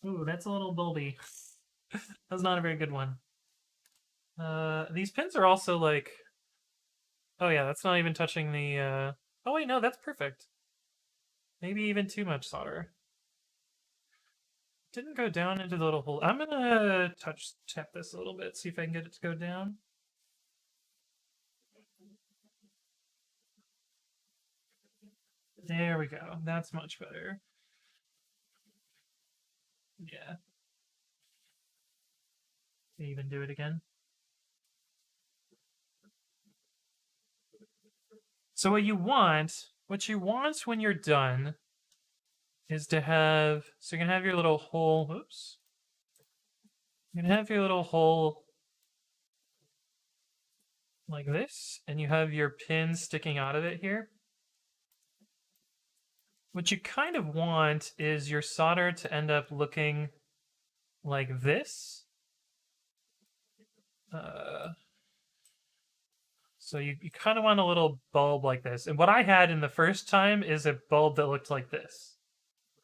Ooh, that's a little bulby. That's not a very good one. These pins are also like. Oh yeah, that's not even touching the. Oh wait, no, that's perfect. Maybe even too much solder. Didn't go down into the little hole. I'm gonna tap this a little bit, see if I can get it to go down. There we go. That's much better. Yeah. Even do it again. So what you want when you're done is to have, so you can have your little hole, oops. You can have your little hole like this, and you have your pin sticking out of it here. What you kind of want is your solder to end up looking like this. So you kind of want a little bulb like this. And what I had in the first time is a bulb that looked like this.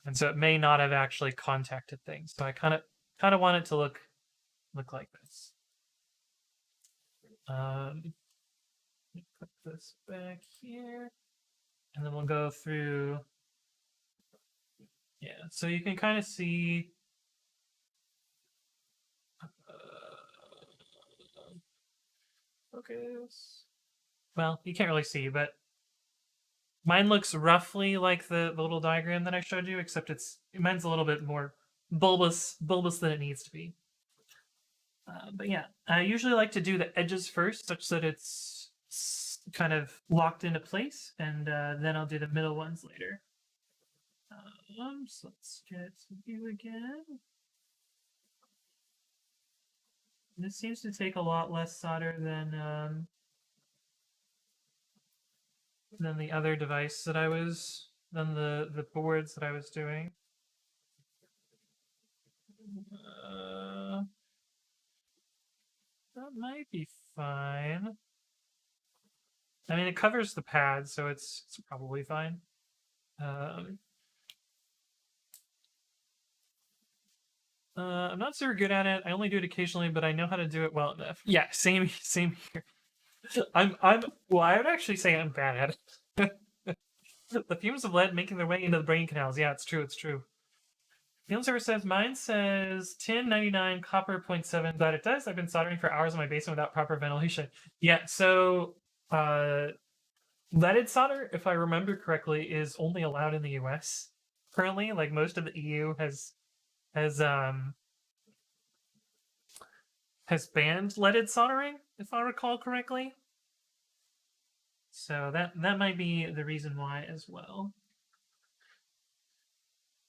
And so it may not have actually contacted things. So I kind of want it to look like this. Put this back here. And then we'll go through. Yeah, so you can kind of see. Focus. Well, you can't really see, but mine looks roughly like the little diagram that I showed you, except mine's a little bit more bulbous than it needs to be. But yeah, I usually like to do the edges first, such that it's kind of locked into place, and then I'll do the middle ones later. So let's get you again. This seems to take a lot less solder than the other device that I was, than the boards that I was doing. That might be fine. I mean, it covers the pad, so it's probably fine. I'm not super good at it. I only do it occasionally, but I know how to do it well enough. Yeah, same here. Well, I would actually say I'm bad at it. The fumes of lead making their way into the brain canals. Yeah, it's true. It's true. Field server says mine says tin 99 copper 0.7. Glad it does. I've been soldering for hours in my basement without proper ventilation. Yeah, so leaded solder, if I remember correctly, is only allowed in the US currently. Like most of the EU has has banned leaded soldering, if I recall correctly. So that might be the reason why as well.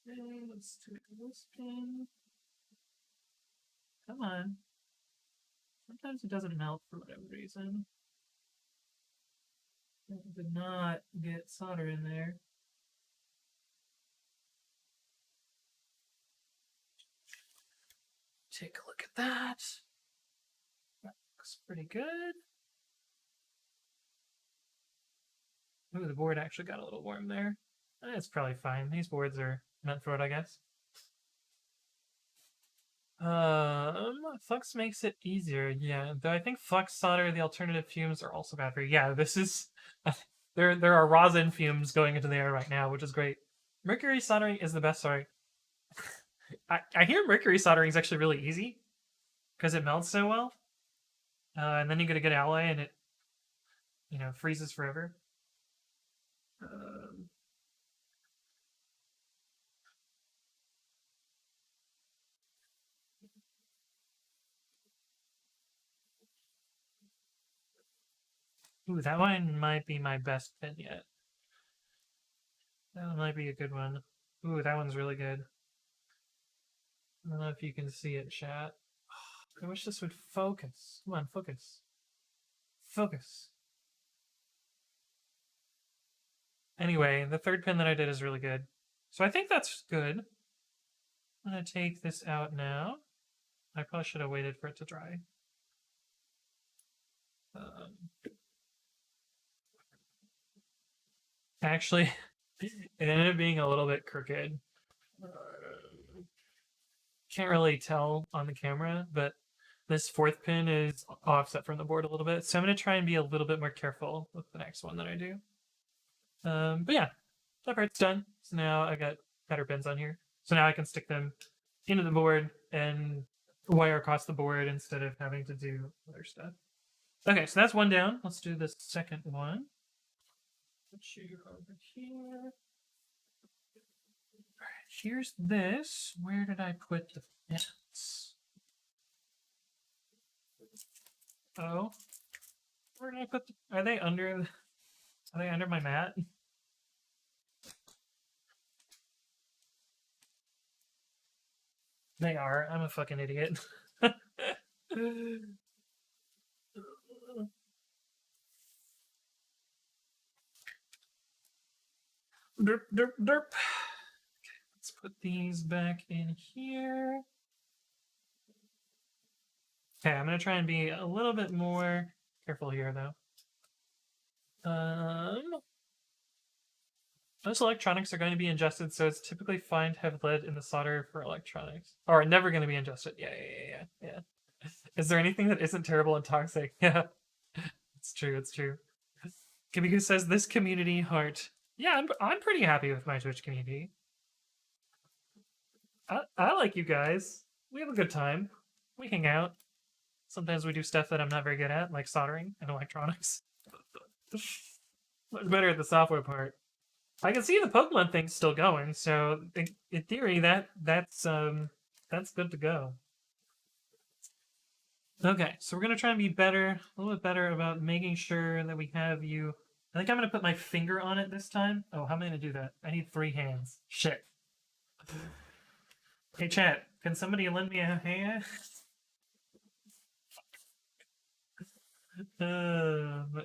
Okay, let's do this pin. Come on. Sometimes it doesn't melt for whatever reason. It did not get solder in there. Take a look at that. That looks pretty good. Ooh, the board actually got a little warm there. It's probably fine. These boards are meant for it, I guess. Flux makes it easier, yeah. Though I think flux solder, the alternative fumes are also bad for you. Yeah, this is there are rosin fumes going into the air right now, which is great. Mercury soldering is the best. Sorry, I hear mercury soldering is actually really easy because it melts so well, and then you get a good alloy and it freezes forever. Um, Ooh, that one might be my best pin yet. That one might be a good one. Ooh, that one's really good. I don't know if you can see it, chat. I wish this would focus. Come on, focus. Focus. Anyway, the third pin that I did is really good. So I think that's good. I'm going to take this out now. I probably should have waited for it to dry. Actually, it ended up being a little bit crooked. Can't really tell on the camera, but this fourth pin is offset from the board a little bit. So I'm going to try and be a little bit more careful with the next one that I do. But yeah, that part's done. So now I got better pins on here. So now I can stick them into the board and wire across the board instead of having to do other stuff. Okay, so that's one down. Let's do the second one. Put you over here. Alright, here's this. Where did I put the pins? Oh. Where did I put the... Are they under my mat? They are. I'm a fucking idiot. Derp, derp, derp. Okay, let's put these back in here. Okay, I'm gonna try and be a little bit more careful here, though. Most electronics are going to be ingested, so it's typically fine to have lead in the solder for electronics. Or never going to be ingested. Yeah. Is there anything that isn't terrible and toxic? Yeah, it's true. It's true. Kimiko says this community heart. Yeah, I'm pretty happy with my Twitch community. I like you guys. We have a good time. We hang out. Sometimes we do stuff that I'm not very good at, like soldering and electronics. Much better at the software part. I can see the Pokemon thing's still going, so in theory that's good to go. Okay, so we're gonna try and be better, a little bit better about making sure that we have you. I think I'm gonna put my finger on it this time. Oh, how am I gonna do that? I need 3 hands. Shit. Hey chat, can somebody lend me a hand?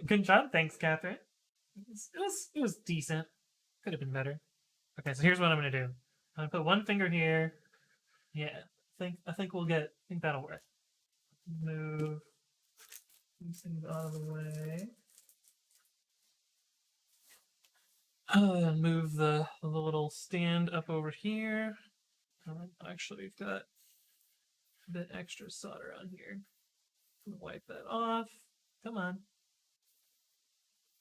Good job, thanks, Catherine. It was decent. Could have been better. Okay, so here's what I'm gonna do. I'm gonna put one finger here. Yeah, I think that'll work. Move. These things out of the way. Move the little stand up over here. Actually, we've got a bit extra solder on here. Wipe that off. Come on.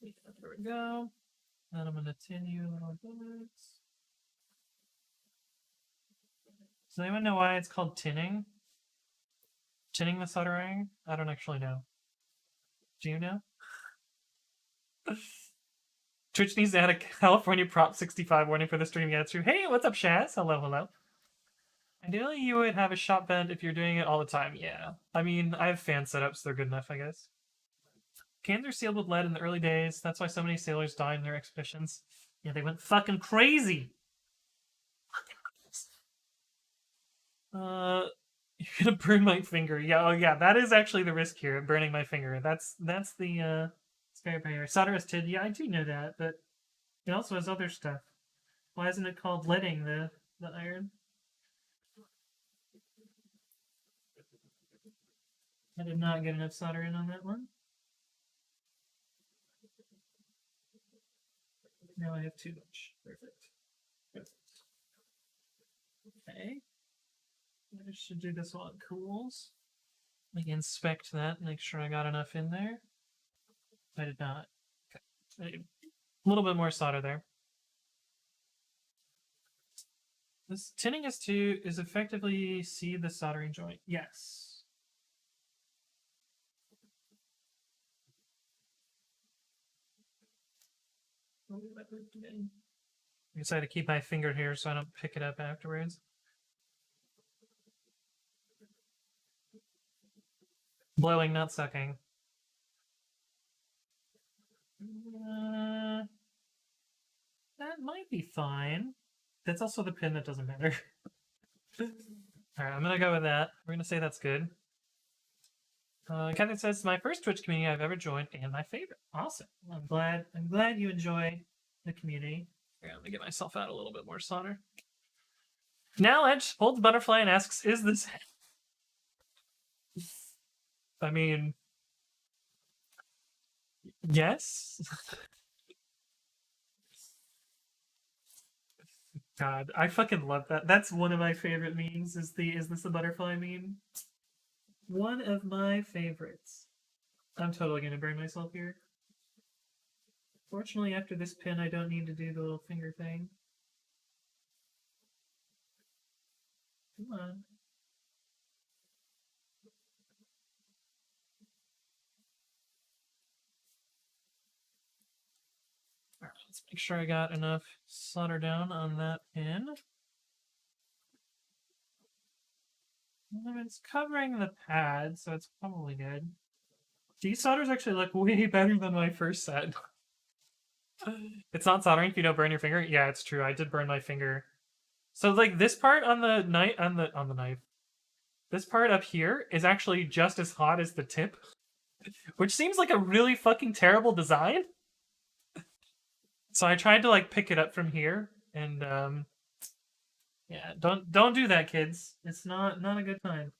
Yeah, there we go. Then I'm going to tin you a little bit. Does anyone know why it's called tinning? Tinning the soldering? I don't actually know. Do you know? Twitch needs to add a California Prop 65 warning for the stream. Yeah, it's true. Hey, what's up, Shaz? Hello, hello. Ideally, you would have a shop vent if you're doing it all the time. Yeah. I mean, I have fan setups. They're good enough, I guess. Cans are sealed with lead in the early days. That's why so many sailors died in their expeditions. Yeah, they went fucking crazy. You're gonna burn my finger. Yeah, oh yeah, that is actually the risk here, burning my finger. That's the spare barrier. Solderous tin, yeah, I do know that, but it also has other stuff. Why isn't it called leading the iron? I did not get enough solder in on that one. Now I have too much. Perfect. Perfect. Okay. I should do this while it cools. Let me inspect that, make sure I got enough in there. I did not. Okay. A little bit more solder there. This tinning is effectively seed the soldering joint. Yes. I decided to keep my finger here so I don't pick it up afterwards. Blowing, not sucking. That might be fine. That's also the pin that doesn't matter. Alright, I'm gonna go with that. We're gonna say that's good. Kevin says, my first Twitch community I've ever joined and my favorite. Awesome. I'm glad you enjoy the community. Here, let me get myself out a little bit more solder. Now Edge holds butterfly and asks, is this... I mean... Yes? God, I fucking love that. That's one of my favorite memes, is this a butterfly meme? One of my favorites. I'm totally gonna burn myself here. Fortunately, after this pin, I don't need to do the little finger thing. Come on. Alright, let's make sure I got enough solder down on that pin. It's covering the pad, so it's probably good. These solders actually look way better than my first set. It's not soldering if you don't burn your finger. Yeah, it's true. I did burn my finger. So like this part on the knife, this part up here is actually just as hot as the tip, which seems like a really fucking terrible design. So I tried to like pick it up from here, and yeah, don't do that, kids. It's not a good time.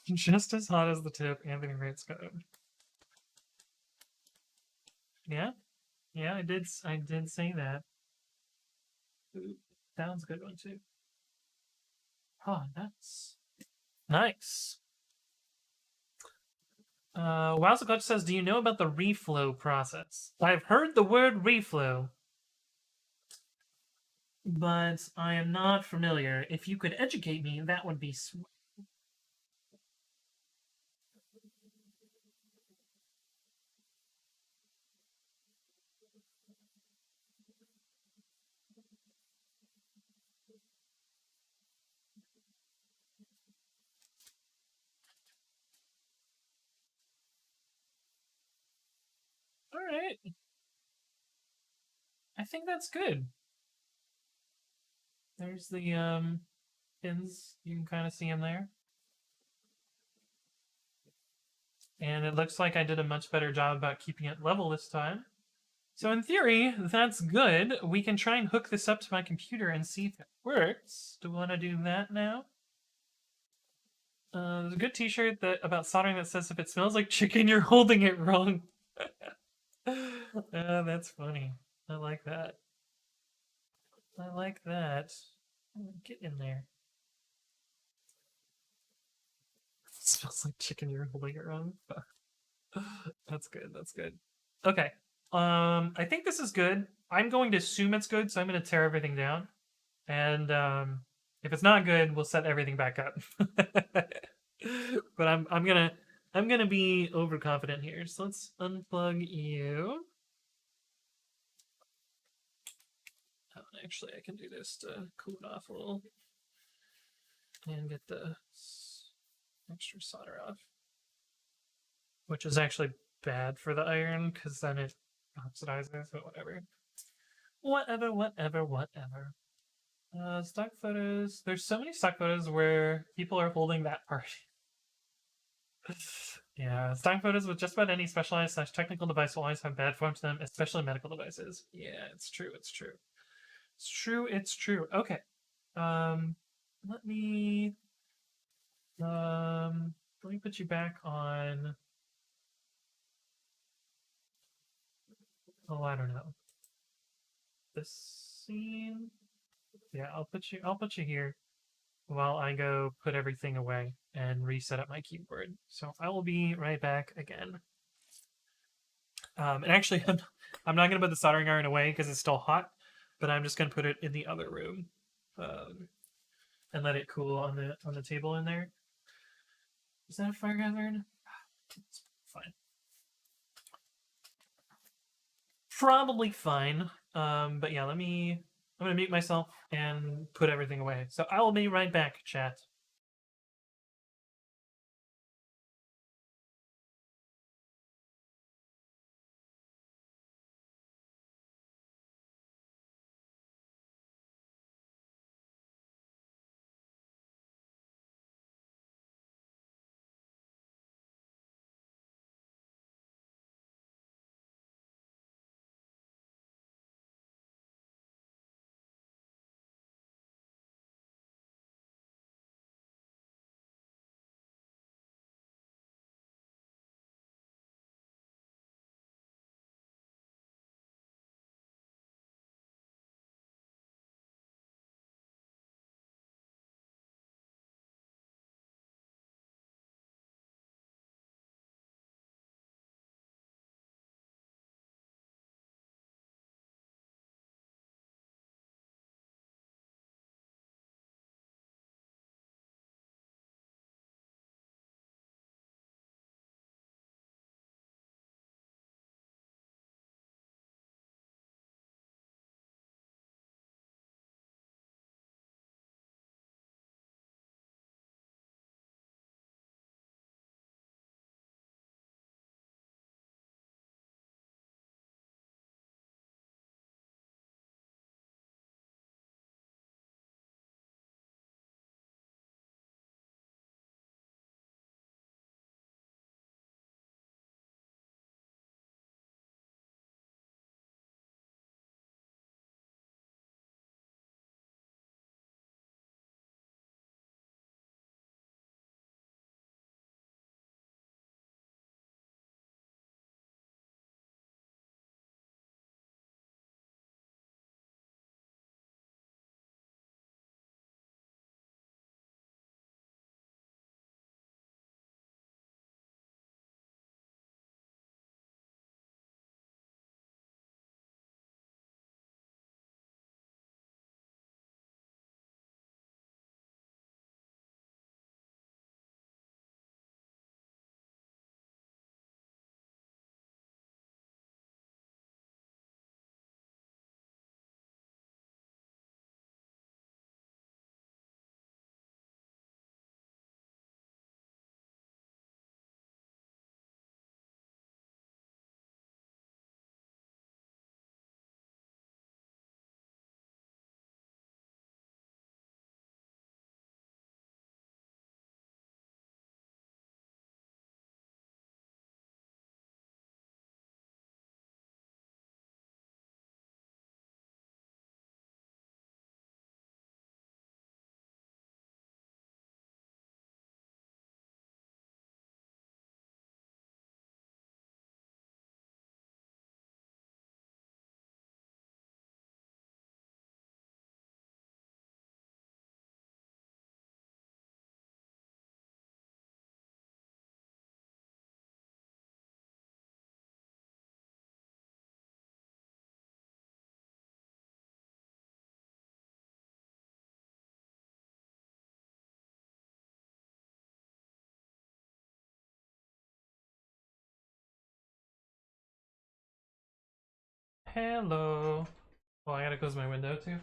Just as hot as the tip, Anthony Wright's code. Yeah, yeah, I did say that. Ooh, that one's a good one too. Oh, nuts. Nice. Wowza Clutch says, do you know about the reflow process? I've heard the word reflow, but I am not familiar. If you could educate me, that would be sweet. Alright. I think that's good. There's the pins. You can kind of see them there. And it looks like I did a much better job about keeping it level this time. So in theory, that's good. We can try and hook this up to my computer and see if it works. Do we want to do that now? There's a good t-shirt about soldering that says if it smells like chicken, you're holding it wrong. That's funny. I like that. I like that. Get in there. It smells like chicken, you're holding it wrong. That's good. That's good. Okay. I think this is good. I'm going to assume it's good, so I'm going to tear everything down. And if it's not good, we'll set everything back up. But I'm gonna be overconfident here. So let's unplug you. Oh, actually, I can do this to cool it off a little and get the extra solder off, which is actually bad for the iron because then it oxidizes. But whatever, whatever. Stock photos. There's so many stock photos where people are holding that part. Yeah, stock photos with just about any specialized / technical device will always have bad form to them, especially medical devices. Yeah, it's true. It's true. It's true. It's true. Okay. Um, let me let me put you back on. Oh, I don't know. This scene. Yeah, I'll put you here while I go put everything away and reset up my keyboard. So I will be right back again. And actually, I'm not going to put the soldering iron away because it's still hot, but I'm just going to put it in the other room and let it cool on the table in there. Is that a fire hazard? It's fine. Probably fine. But yeah, I'm going to mute myself and put everything away. So I will be right back, chat. Hello. Oh, I gotta close my window too.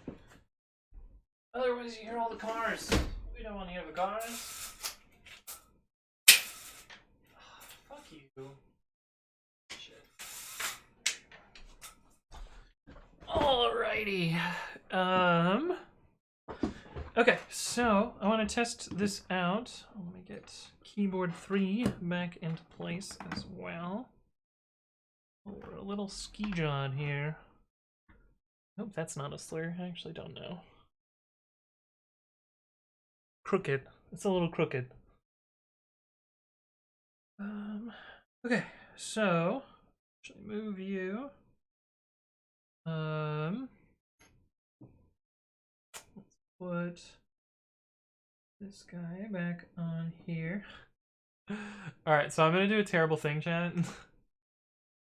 Otherwise, you hear all the cars. We don't want to hear the cars. Fuck you. Shit. Alrighty. Okay, so I want to test this out. Let me get keyboard 3 back into place as well. Oh, we're a little ski-jawed here. Nope, that's not a slur. I actually don't know. Crooked. It's a little crooked. Okay, so actually move you. Let's put this guy back on here. Alright, so I'm gonna do a terrible thing, chat.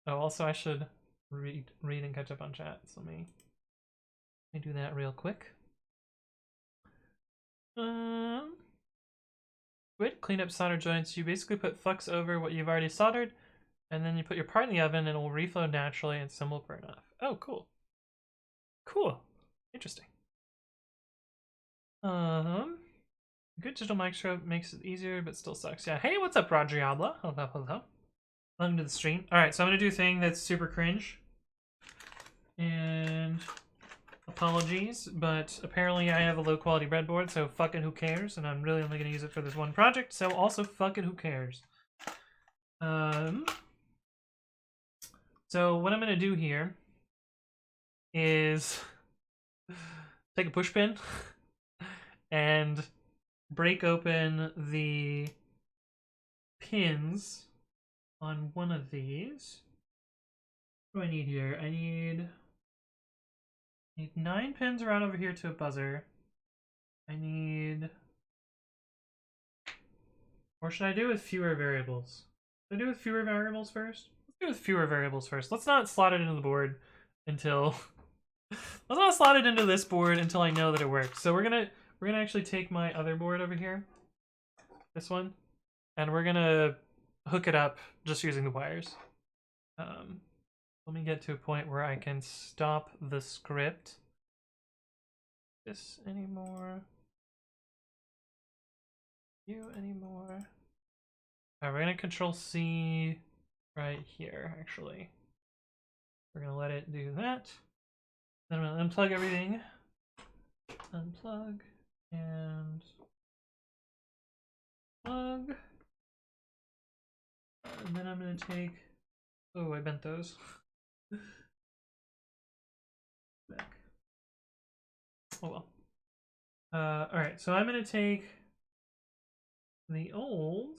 Oh, also I should read and catch up on chat. So let me do that real quick. Good. Clean up solder joints. You basically put flux over what you've already soldered, and then you put your part in the oven and it will reflow naturally and some will burn off. Oh, cool. Cool. Interesting. Good digital microscope makes it easier, but still sucks. Yeah. Hey, what's up, Rodriabla? Hello, hello. Welcome to the stream. Alright, so I'm gonna do a thing that's super cringe. And apologies, but apparently I have a low quality breadboard, so fucking who cares? And I'm really only gonna use it for this one project, so also fucking who cares? So what I'm gonna do here is take a push pin and break open the pins on one of these. What do I need here? I need 9 pins around over here to a buzzer. I need... Or should I do it with fewer variables? Should I do it with fewer variables first? Let's do it with fewer variables first. Let's not slot it into the board until... Let's not slot it into this board until I know that it works. So we're gonna actually take my other board over here, this one, and we're gonna hook it up just using the wires. Let me get to a point where I can stop the script. This anymore. You anymore. Alright, we're gonna control C right here, actually. We're gonna let it do that. Then I'm gonna unplug everything. Unplug and plug. And then I'm gonna take... Oh, I bent those. Back. Oh well. Alright, so I'm gonna take the old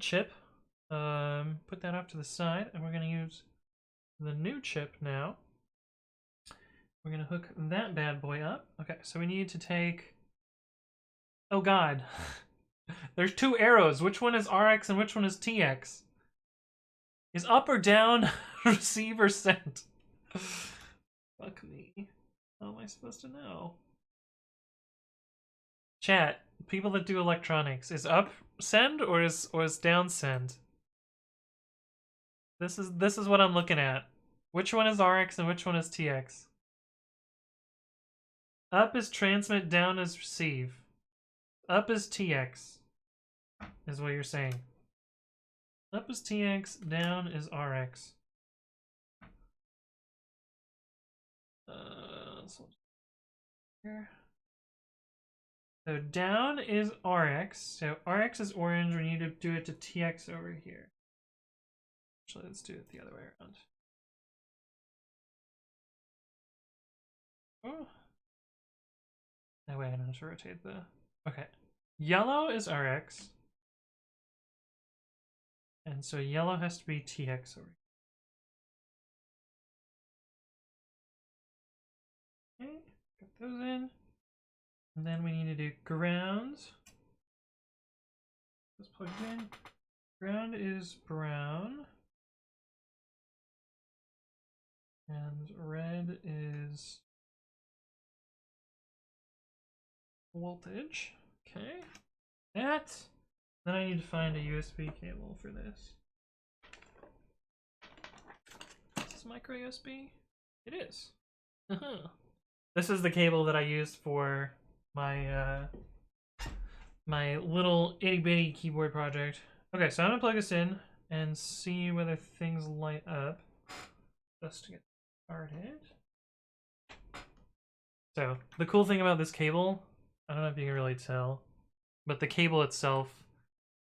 chip, put that off to the side, and we're gonna use the new chip now. We're gonna hook that bad boy up. Okay, so we need to take... Oh god. There's 2 arrows. Which one is RX and which one is TX? Is up or down receive or send? Fuck me. How am I supposed to know? Chat, people that do electronics, is up send or is down send? This is what I'm looking at. Which one is RX and which one is TX? Up is transmit, down is receive. Up is TX, is what you're saying. Up is TX, down is RX. So down is RX. So RX is orange. We need to do it to TX over here. Actually, let's do it the other way around. Oh. That way I don't have to rotate the... Okay. Yellow is RX. And so yellow has to be TX over here. Okay, got those in. And then we need to do ground. Let's plug it in. Ground is brown. And red is voltage. Okay. That. Then I need to find a USB cable for this. this micro USB? It is. This is the cable that I used for my my little itty bitty keyboard project. Okay, so I'm gonna plug this in and see whether things light up just to get started. So the cool thing about this cable, I don't know if you can really tell, but the cable itself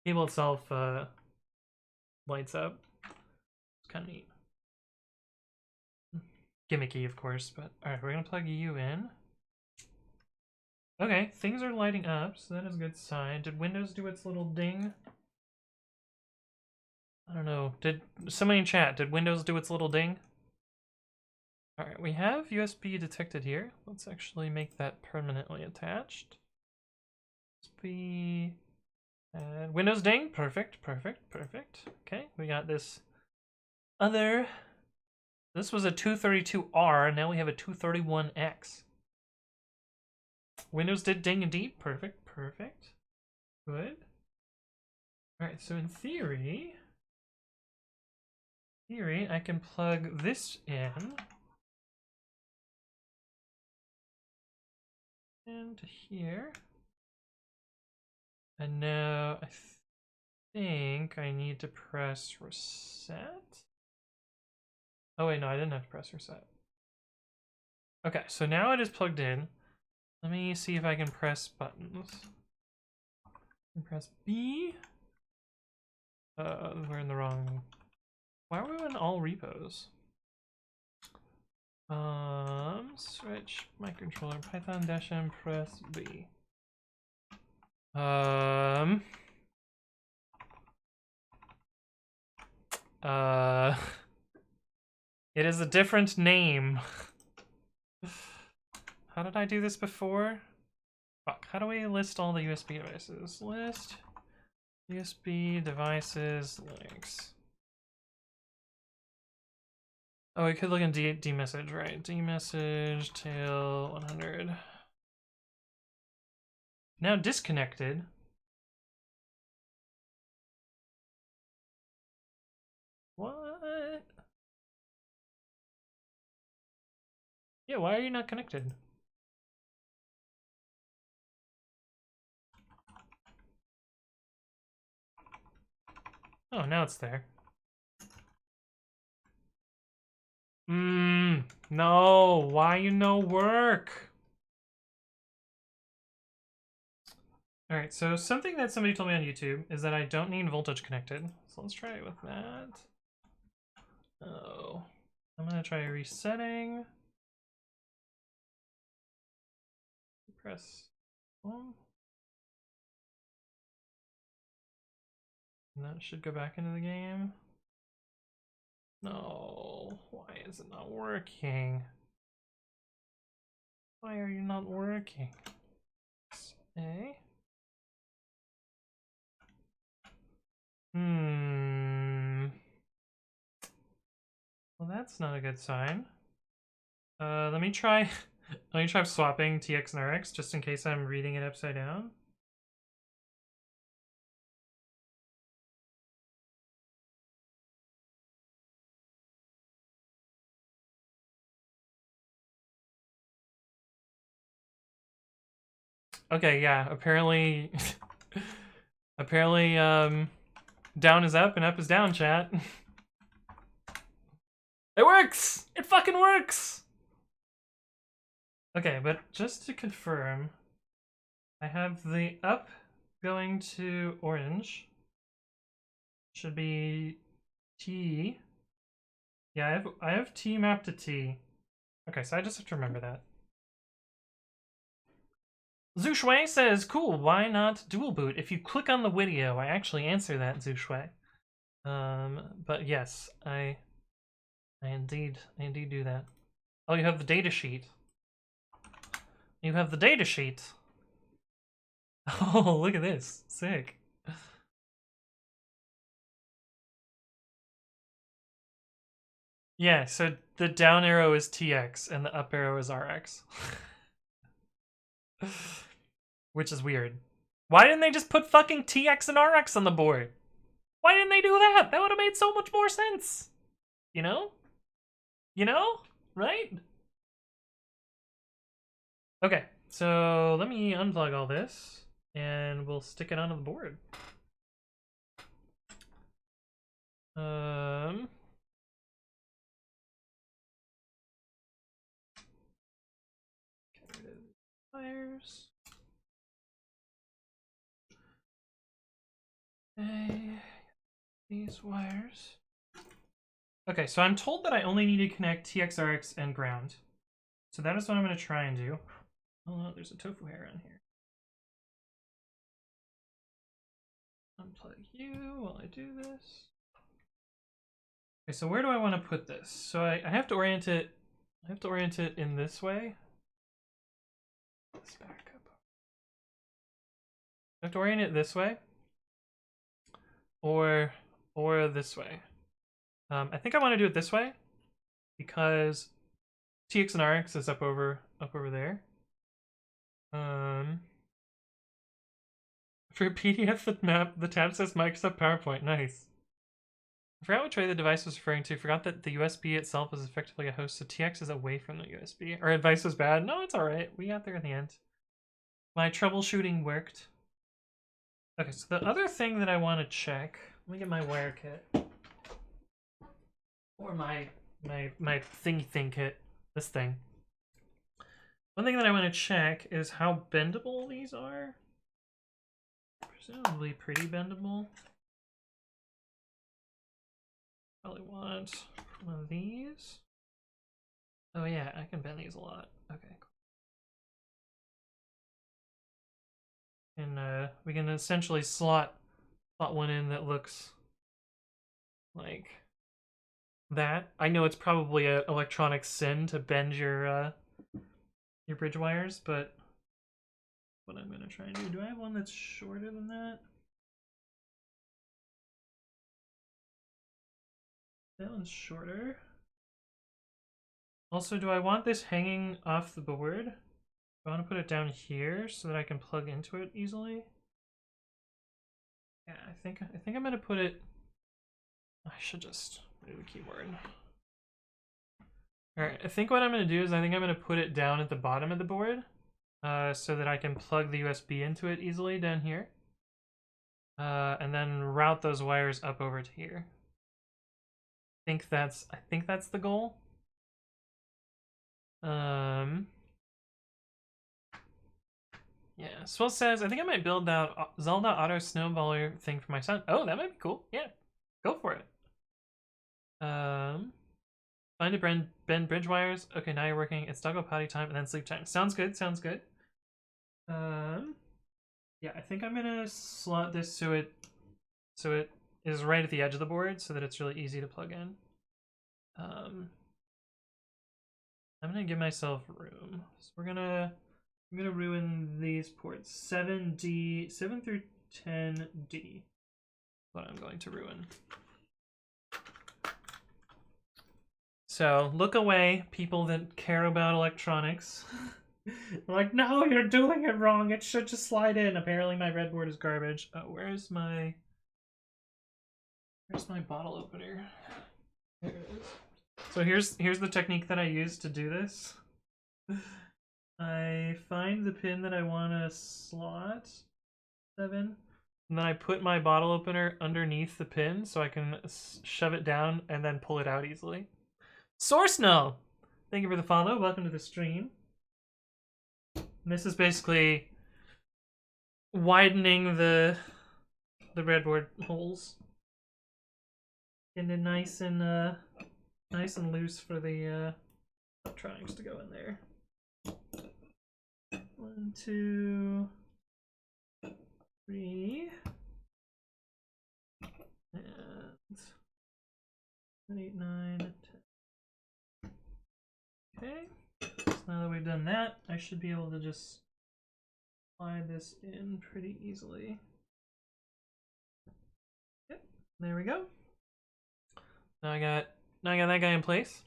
lights up. It's kind of neat. Gimmicky, of course, but alright, we're gonna plug you in. Okay, things are lighting up, so that is a good sign. Did Windows do its little ding? I don't know. Did somebody in chat, did Windows do its little ding? Alright, we have USB detected here. Let's actually make that permanently attached. USB and Windows ding. Perfect, perfect, perfect. Okay, we got this other. This was a 232R, now we have a 231X. Windows did ding indeed. Perfect, perfect. Good. Alright, so in theory, I can plug this in. And here. And now I think I need to press reset. Oh wait, no, I didn't have to press reset. Okay, so now it is plugged in. Let me see if I can press buttons. Press B. We're in the wrong. Why are we in all repos? Switch microcontroller Python -m press B. It is a different name. How did I do this before? Fuck, how do we list all the USB devices? List USB devices links. Oh, we could look in dmessage, right? Dmessage tail 100. Now disconnected. What? Yeah, why are you not connected? Oh, now it's there. No, why you no work? Alright, so something that somebody told me on YouTube is that I don't need voltage connected. So let's try it with that. Oh, I'm gonna try resetting. Press home. And that should go back into the game. No, why is it not working? Why are you not working? A. Well, that's not a good sign. Let me try swapping TX and RX just in case I'm reading it upside down. Okay, yeah, apparently down is up and up is down, chat. It works! It fucking works! Okay, but just to confirm, I have the up going to orange. Should be T. Yeah, I have T mapped to T. Okay, so I just have to remember that. Zushui says, cool, why not dual boot? If you click on the video, I actually answer that, Zushui. But yes, I indeed do that. Oh, you have the data sheet. You have the data sheet. Oh, look at this. Sick. Yeah, so the down arrow is TX and the up arrow is RX. Which is weird. Why didn't they just put fucking TX and RX on the board? Why didn't they do that? That would have made so much more sense. You know? You know? Right? Okay, so let me unplug all this and we'll stick it onto the board. Get rid of the wires. Okay, these wires. Okay, so I'm told that I only need to connect TXRX and ground. So that is what I'm going to try and do. Oh no, there's a tofu hair on here. Unplug you while I do this. Okay, so where do I want to put this? So I have to orient it. I have to orient it in this way. Let's back up. I have to orient it this way, or this way. I think I want to do it this way because TX and RX is up over there. For PDF, the tab says Microsoft PowerPoint. Nice. I forgot which way the device was referring to. Forgot that the USB itself is effectively a host, so TX is away from the USB. Our advice was bad. No, it's alright. We got there in the end. My troubleshooting worked. Okay, so the other thing that I want to check... Let me get my wire kit. Or my thingy thing kit. This thing. One thing that I want to check is how bendable these are. Presumably pretty bendable. Probably want one of these. Oh yeah, I can bend these a lot. Okay, cool. And we can essentially slot one in that looks like that. I know it's probably an electronic sin to bend your bridge wires, but what I'm gonna try and do. Do I have one that's shorter than that? That one's shorter. Also, do I want this hanging off the board? I want to put it down here so that I can plug into it easily. Yeah, I think I'm gonna put it. I should just move the keyboard. All right, I think what I'm gonna do is I'm gonna put it down at the bottom of the board, so that I can plug the USB into it easily down here, and then route those wires up over to here. I think that's the goal. Yeah, Swell says, I think I might build that Zelda Auto Snowballer thing for my son. Oh, that might be cool. Yeah, go for it. Find a bend bridge wires. Okay, now you're working. It's doggo potty time and then sleep time. Sounds good, sounds good. Yeah, I think I'm gonna slot this so it is right at the edge of the board so that it's really easy to plug in. I'm gonna give myself room. So I'm gonna ruin these ports. 7 through 10D. What I'm going to ruin. So look away, people that care about electronics. Like, no, you're doing it wrong. It should just slide in. Apparently my breadboard is garbage. Oh, where's my bottle opener? There it is. So here's the technique that I use to do this. I find the pin that I want to slot 7, and then I put my bottle opener underneath the pin so I can shove it down and then pull it out easily. Source Null! Thank you for the follow. Welcome to the stream. And this is basically widening the breadboard holes. Getting it nice and loose for the electronics to go in there. 1, 2, 3, and 8, 9, 10. Okay, so now that we've done that, I should be able to just slide this in pretty easily. Yep, there we go. Now I got that guy in place.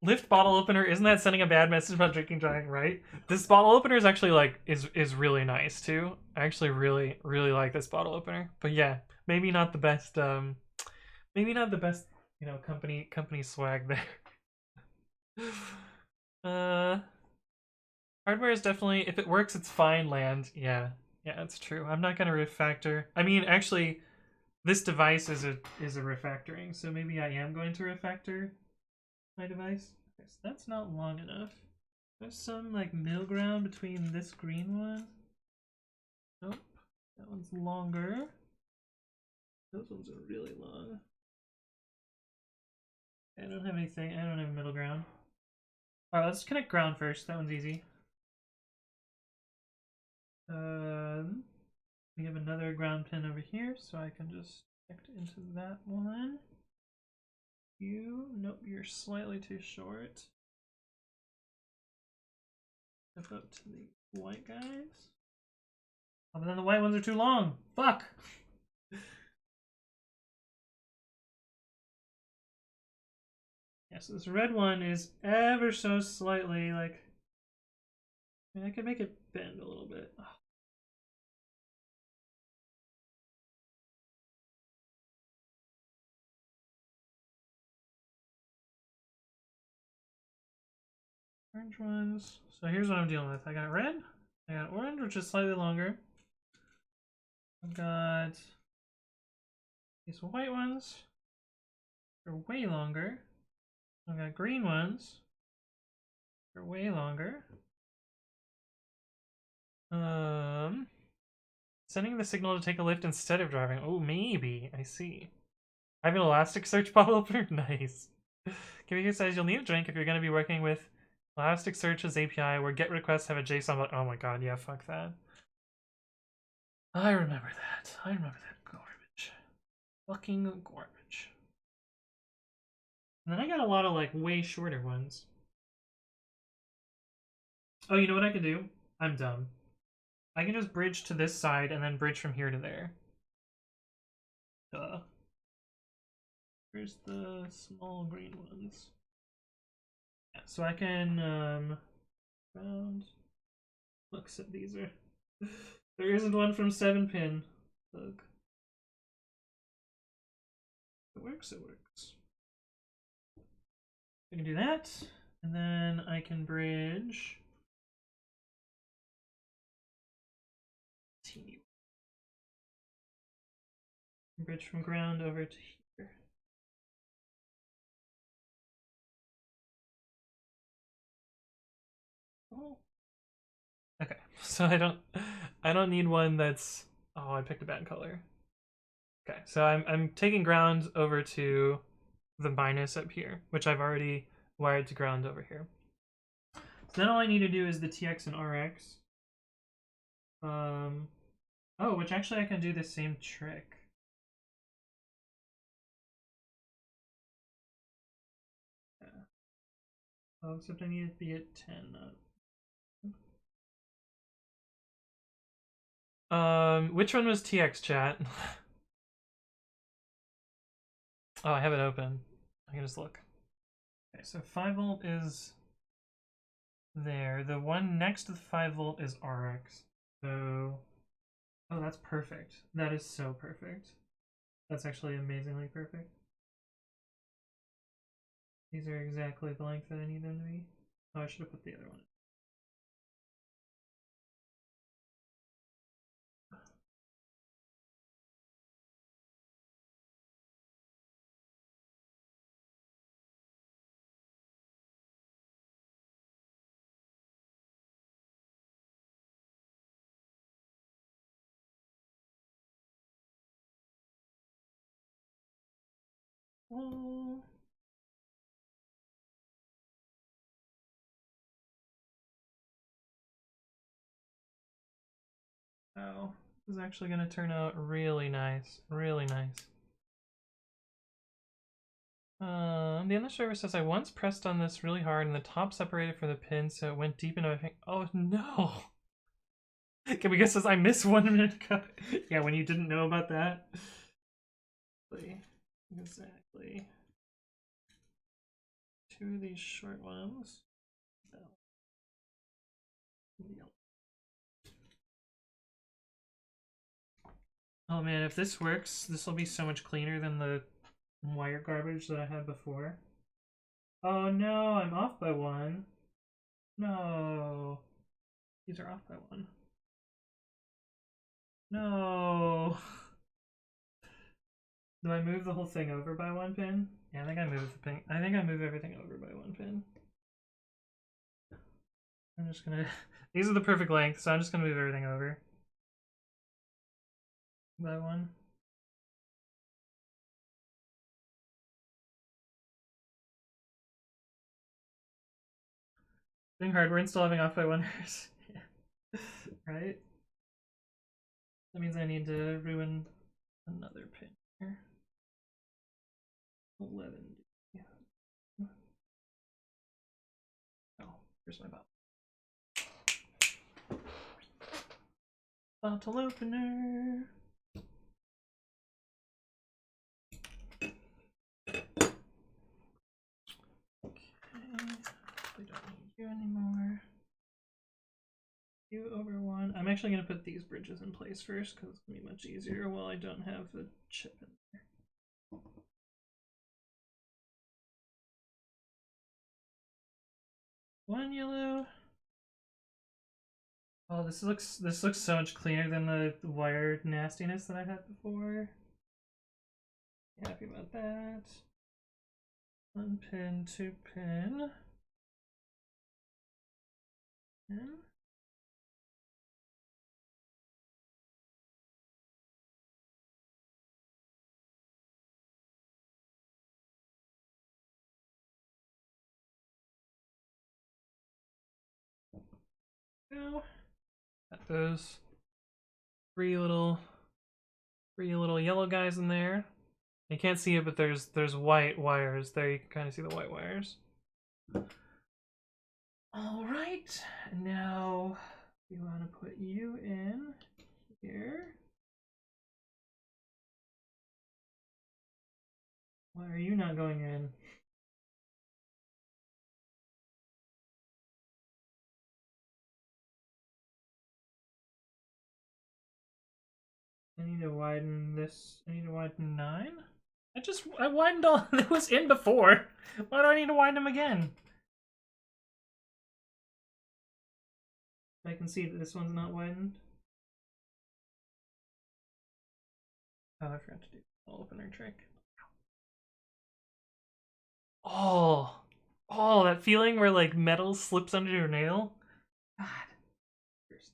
Lift bottle opener, isn't that sending a bad message about drinking giant, right? This bottle opener is actually like is really nice too. I actually really like this bottle opener. But yeah, maybe not the best You know, company swag there. uh, hardware is definitely, if it works, it's fine. Land, yeah, it's true. I'm not gonna refactor. I mean, actually, this device is a refactoring, so maybe I am going to refactor my device. Okay, so that's not long enough. There's some like middle ground between this green one. Nope, that one's longer. Those ones are really long. I don't have anything. I don't have a middle ground. Alright, let's connect ground first. That one's easy. We have another ground pin over here, so I can just connect into that one. Nope, you're slightly too short. Step up to the white guys. Oh, but then the white ones are too long. Fuck! Yeah, so this red one is ever so slightly like. I mean, I could make it bend a little bit. Oh. Orange ones. So here's what I'm dealing with. I got red, I got orange, which is slightly longer. I've got these white ones. They're way longer. I've got green ones. They're way longer. Sending the signal to take a lift instead of driving. Oh, maybe. I see. I have an Elasticsearch bottle opener. Nice. Computer says you'll need a drink if you're going to be working with Elasticsearch's API where GET requests have a JSON. But oh my god, yeah, fuck that. I remember that. I remember that garbage. Fucking garbage. And then I got a lot of like way shorter ones. Oh, you know what I can do? I'm dumb. I can just bridge to this side and then bridge from here to there. Duh. Where's the small green ones? Yeah, so I can round. Look, so these are. There isn't one from 7-pin. Look. It works, it works. I can do that, and then I can bridge. Teeny. Bridge from ground over to here. Oh. Okay, so I don't need one that's. Oh, I picked a bad color. Okay, so I'm taking ground over to the minus up here, which I've already wired to ground over here. So then all I need to do is the TX and RX. Oh, which actually I can do the same trick. Yeah. Oh, except I need to be at 10. Which one was TX chat? Oh, I have it open. I can just look. Okay, so 5 volt is there. The one next to the 5 volt is RX. So, oh, that's perfect. That is so perfect. That's actually amazingly perfect. These are exactly the length that I need them to be. Oh, I should have put the other one. Oh. Oh, this is actually going to turn out really nice. Really nice. The other server says I once pressed on this really hard and the top separated from the pin, so it went deep into my finger. Oh no! Can we guess this? I missed 1 minute cut. Yeah, when you didn't know about that. Exactly. 2 of these short ones. Oh man, if this works, this will be so much cleaner than the wire garbage that I had before. Oh no, I'm off by one. No. These are off by one. No. Do I move the whole thing over by one pin? Yeah, I think I move the pin. I think I move everything over by one pin. I'm just gonna. These are the perfect length, so I'm just gonna move everything over by one. Doing hardware and still having off by one. Yeah. Right? That means I need to ruin another pin here. 11. Oh, here's my bottle. Bottle opener. Okay. We don't need you anymore. You over one. I'm actually going to put these bridges in place first because it's going to be much easier while I don't have the chip in there. One yellow. Oh, this looks so much cleaner than the wire nastiness that I had before. Happy about that. 1 pin, 2 pin. Pin. Go. Got those three little yellow guys in there. You can't see it, but there's white wires there. You can kind of see the white wires. All right, now we want to put you in here. Why are you not going in? I need to widen this. I need to widen 9. I widened all that was in before. Why do I need to widen them again? I can see that this one's not widened. Oh, I forgot to do the opener trick. Oh, that feeling where like metal slips under your nail. God. First.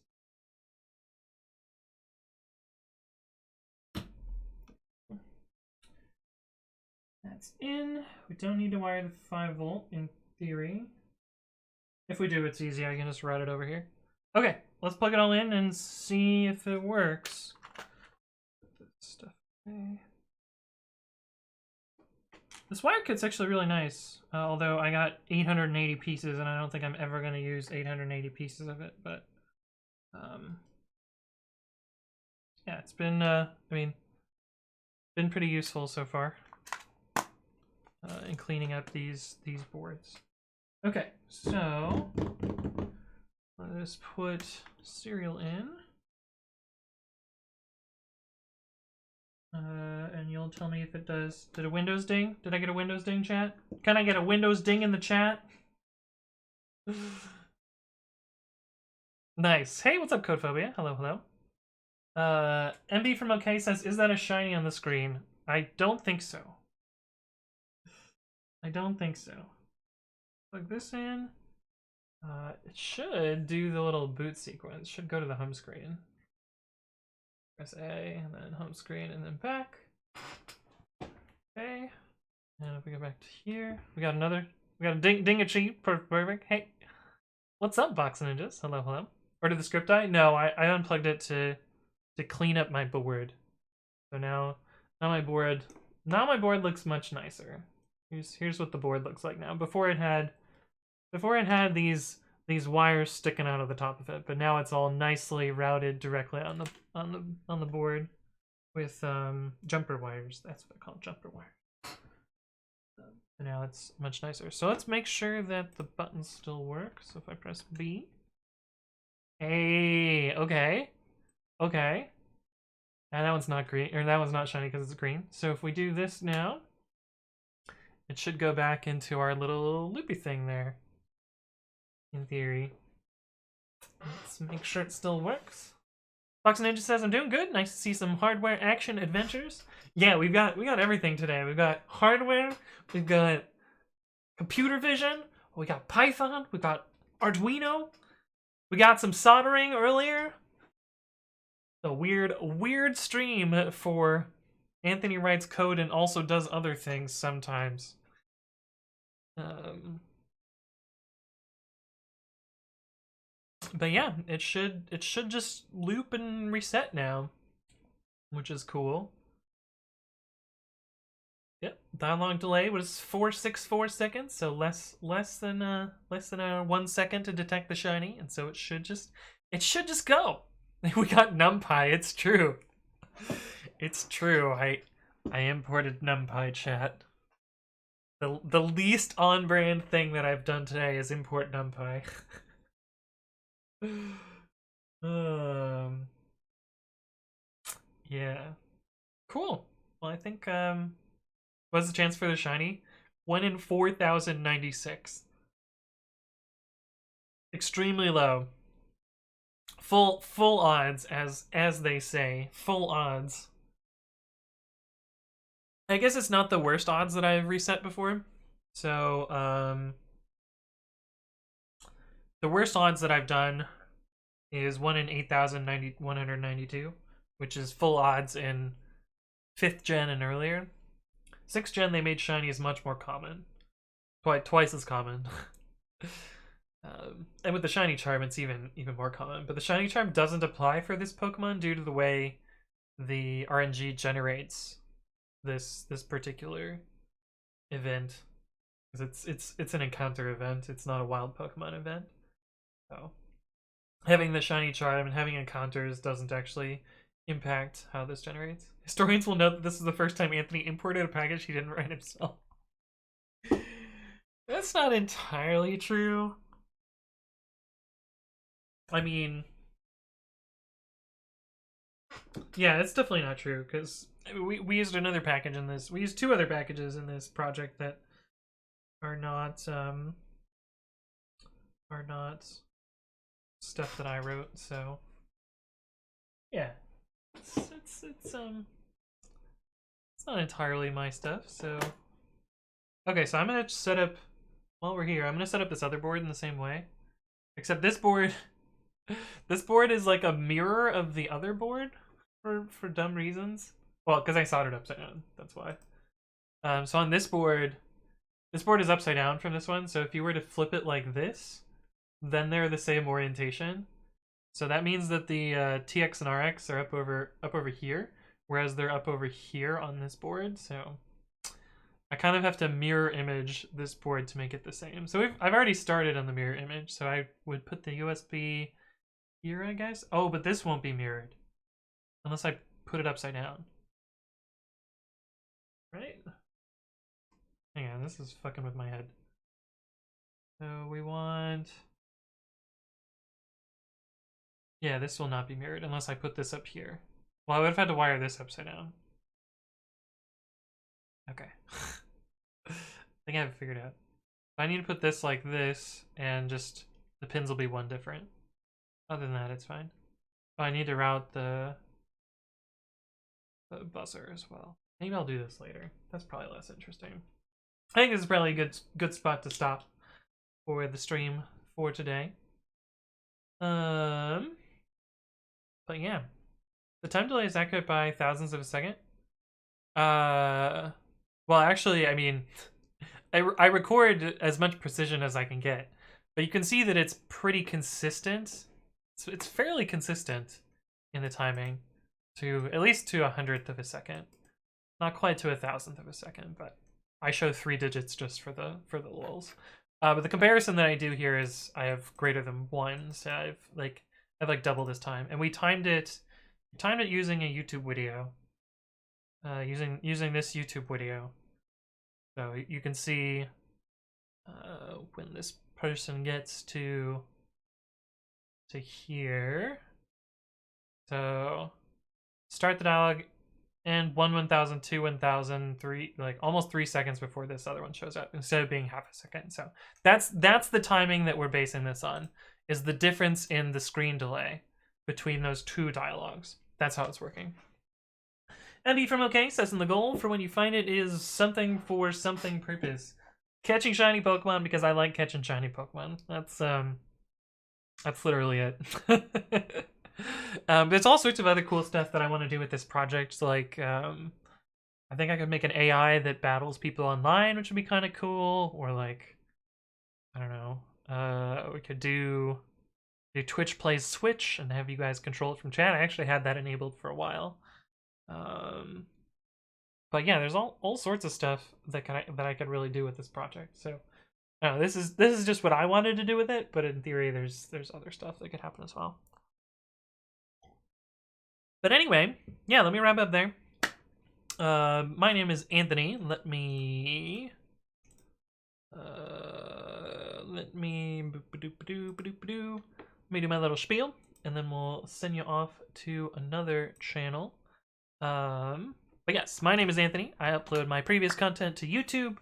That's in. We don't need to wire the 5-volt in theory. If we do, it's easy. I can just route it over here. Okay, let's plug it all in and see if it works. Stuff. Okay. This wire kit's actually really nice, although I got 880 pieces, and I don't think I'm ever going to use 880 pieces of it, but yeah, it's been, been pretty useful so far in cleaning up these boards. Okay, so let's put serial in. And you'll tell me if it does. Did a Windows ding? Did I get a Windows ding, chat? Can I get a Windows ding in the chat? Nice. Hey, what's up, Codephobia? Hello, hello. MB from OK says, is that a shiny on the screen? I don't think so. I don't think so. Plug this in. It should do the little boot sequence. Should go to the home screen. Press A, and then home screen, and then back. Okay. And if we go back to here, we got a ding-a-chee, perfect. Hey, what's up, Box Ninjas? Hello, hello. Or did the script die? No, I unplugged it to clean up my board. So now my board looks much nicer. Here's what the board looks like now. Before it had these wires sticking out of the top of it, but now it's all nicely routed directly on the board with jumper wires. That's what I call jumper wire. And now it's much nicer. So let's make sure that the buttons still work. So if I press B, hey, okay. And that one's not green, or that one's not shiny because it's green. So if we do this now, it should go back into our little loopy thing there. In theory. Let's make sure it still works. Fox Ninja says, I'm doing good. Nice to see some hardware action adventures. Yeah, we got everything today. We've got hardware, we've got computer vision, we got Python, we got Arduino, we got some soldering earlier. A weird stream for Anthony writes code and also does other things sometimes. But yeah, it should just loop and reset now, which is cool. Yep, dialogue delay was 464 seconds, so less than 1 second to detect the shiny, and so it should just go. We got NumPy. It's true. It's true. I imported NumPy, chat. The least on-brand thing that I've done today is import NumPy. Yeah. Cool. Well, I think what's the chance for the shiny? 1 in 4,096. Extremely low. Full odds, as they say. Full odds. I guess it's not the worst odds that I've reset before. So, the worst odds that I've done is 1 in 8,192, which is full odds in 5th gen and earlier. 6th gen, they made shinies much more common. Twice as common. And with the shiny charm, it's even more common. But the shiny charm doesn't apply for this Pokemon due to the way the RNG generates this particular event. Because it's an encounter event. It's not a wild Pokemon event. So having the shiny charm and having encounters doesn't actually impact how this generates. Historians will note that this is the first time Anthony imported a package he didn't write himself. That's not entirely true. I mean, yeah, it's definitely not true, because we used another package in this. We used 2 other packages in this project that are not stuff that I wrote. So yeah, it's not entirely my stuff. So okay, so I'm gonna set up, while we're here, I'm gonna set up this other board in the same way, except this board is like a mirror of the other board for dumb reasons. Well, because I soldered upside down, that's why. So on this board is upside down from this one, so if you were to flip it like this, then they're the same orientation. So that means that the TX and RX are up over here, whereas they're up over here on this board. So I kind of have to mirror image this board to make it the same. So I've already started on the mirror image, so I would put the USB here, I guess. Oh, but this won't be mirrored unless I put it upside down. Right? Hang on, this is fucking with my head. So we want... Yeah, this will not be mirrored unless I put this up here. Well, I would have had to wire this upside down. Okay. I think I have it figured out. I need to put this like this, and just the pins will be 1 different. Other than that, it's fine. Oh, I need to route the buzzer as well. Maybe I'll do this later. That's probably less interesting. I think this is probably a good spot to stop for the stream for today. But yeah, the time delay is accurate by thousandths of a second. Well, actually, I mean, I record as much precision as I can get, but you can see that it's pretty consistent. So it's fairly consistent in the timing, to at least to 100th of a second. Not quite to 1,000th of a second, but I show 3 digits just for the lulz. But the comparison that I do here is I have greater than 1, so I've like double this time, and we timed it using a YouTube video. Using this YouTube video, so you can see when this person gets to here. So start the dialogue and 1/1000, 2/1000, 3, like almost 3 seconds before this other one shows up instead of being half a second. So that's the timing that we're basing this on, is the difference in the screen delay between those two dialogues. That's how it's working. Andy from OK says, and the goal for when you find it is something for something purpose. Catching shiny Pokemon because I like catching shiny Pokemon. That's literally it. There's all sorts of other cool stuff that I want to do with this project. Like, I think I could make an AI that battles people online, which would be kind of cool. Or like, I don't know. We could do Twitch plays Switch and have you guys control it from chat. I actually had that enabled for a while. But yeah, there's all sorts of stuff that I could really do with this project. So, this is just what I wanted to do with it. But in theory, there's other stuff that could happen as well. But anyway, yeah, let me wrap up there. My name is Anthony. Let me do my little spiel, and then we'll send you off to another channel. But yes, my name is Anthony. I upload my previous content to YouTube,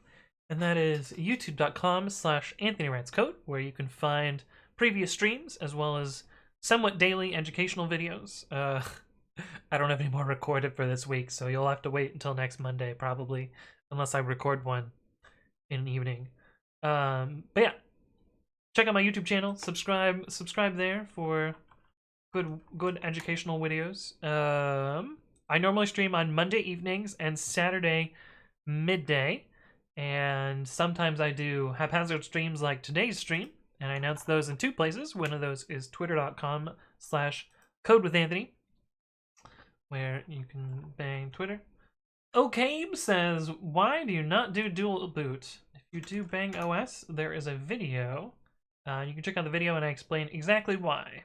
and that is youtube.com/AnthonyWrites Code, where you can find previous streams as well as somewhat daily educational videos. I don't have any more recorded for this week, so you'll have to wait until next Monday, probably, unless I record one in the evening. But yeah, check out my YouTube channel. Subscribe there for good educational videos. I normally stream on Monday evenings and Saturday midday, and sometimes I do haphazard streams like today's stream, and I announce those in 2 places. One of those is twitter.com/codewithanthony, where you can bang Twitter. Okabe says, why do you not do dual boot? If you do bang OS, there is a video. You can check out the video and I explain exactly why.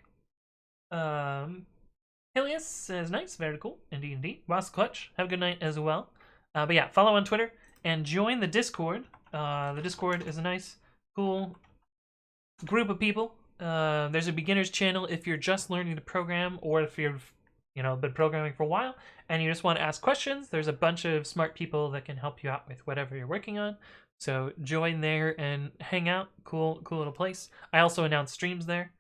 Helios says, nice, very cool. Indeed. Boss Clutch, have a good night as well. But yeah, follow on Twitter and join the Discord. The Discord is a nice, cool group of people. There's a beginner's channel if you're just learning to program, or if you've been programming for a while and you just want to ask questions. There's a bunch of smart people that can help you out with whatever you're working on. So join there and hang out. Cool little place. I also announce streams there.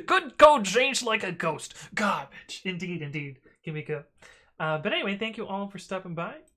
Good code changed like a ghost. Garbage. Indeed. Give me go. But anyway, thank you all for stopping by.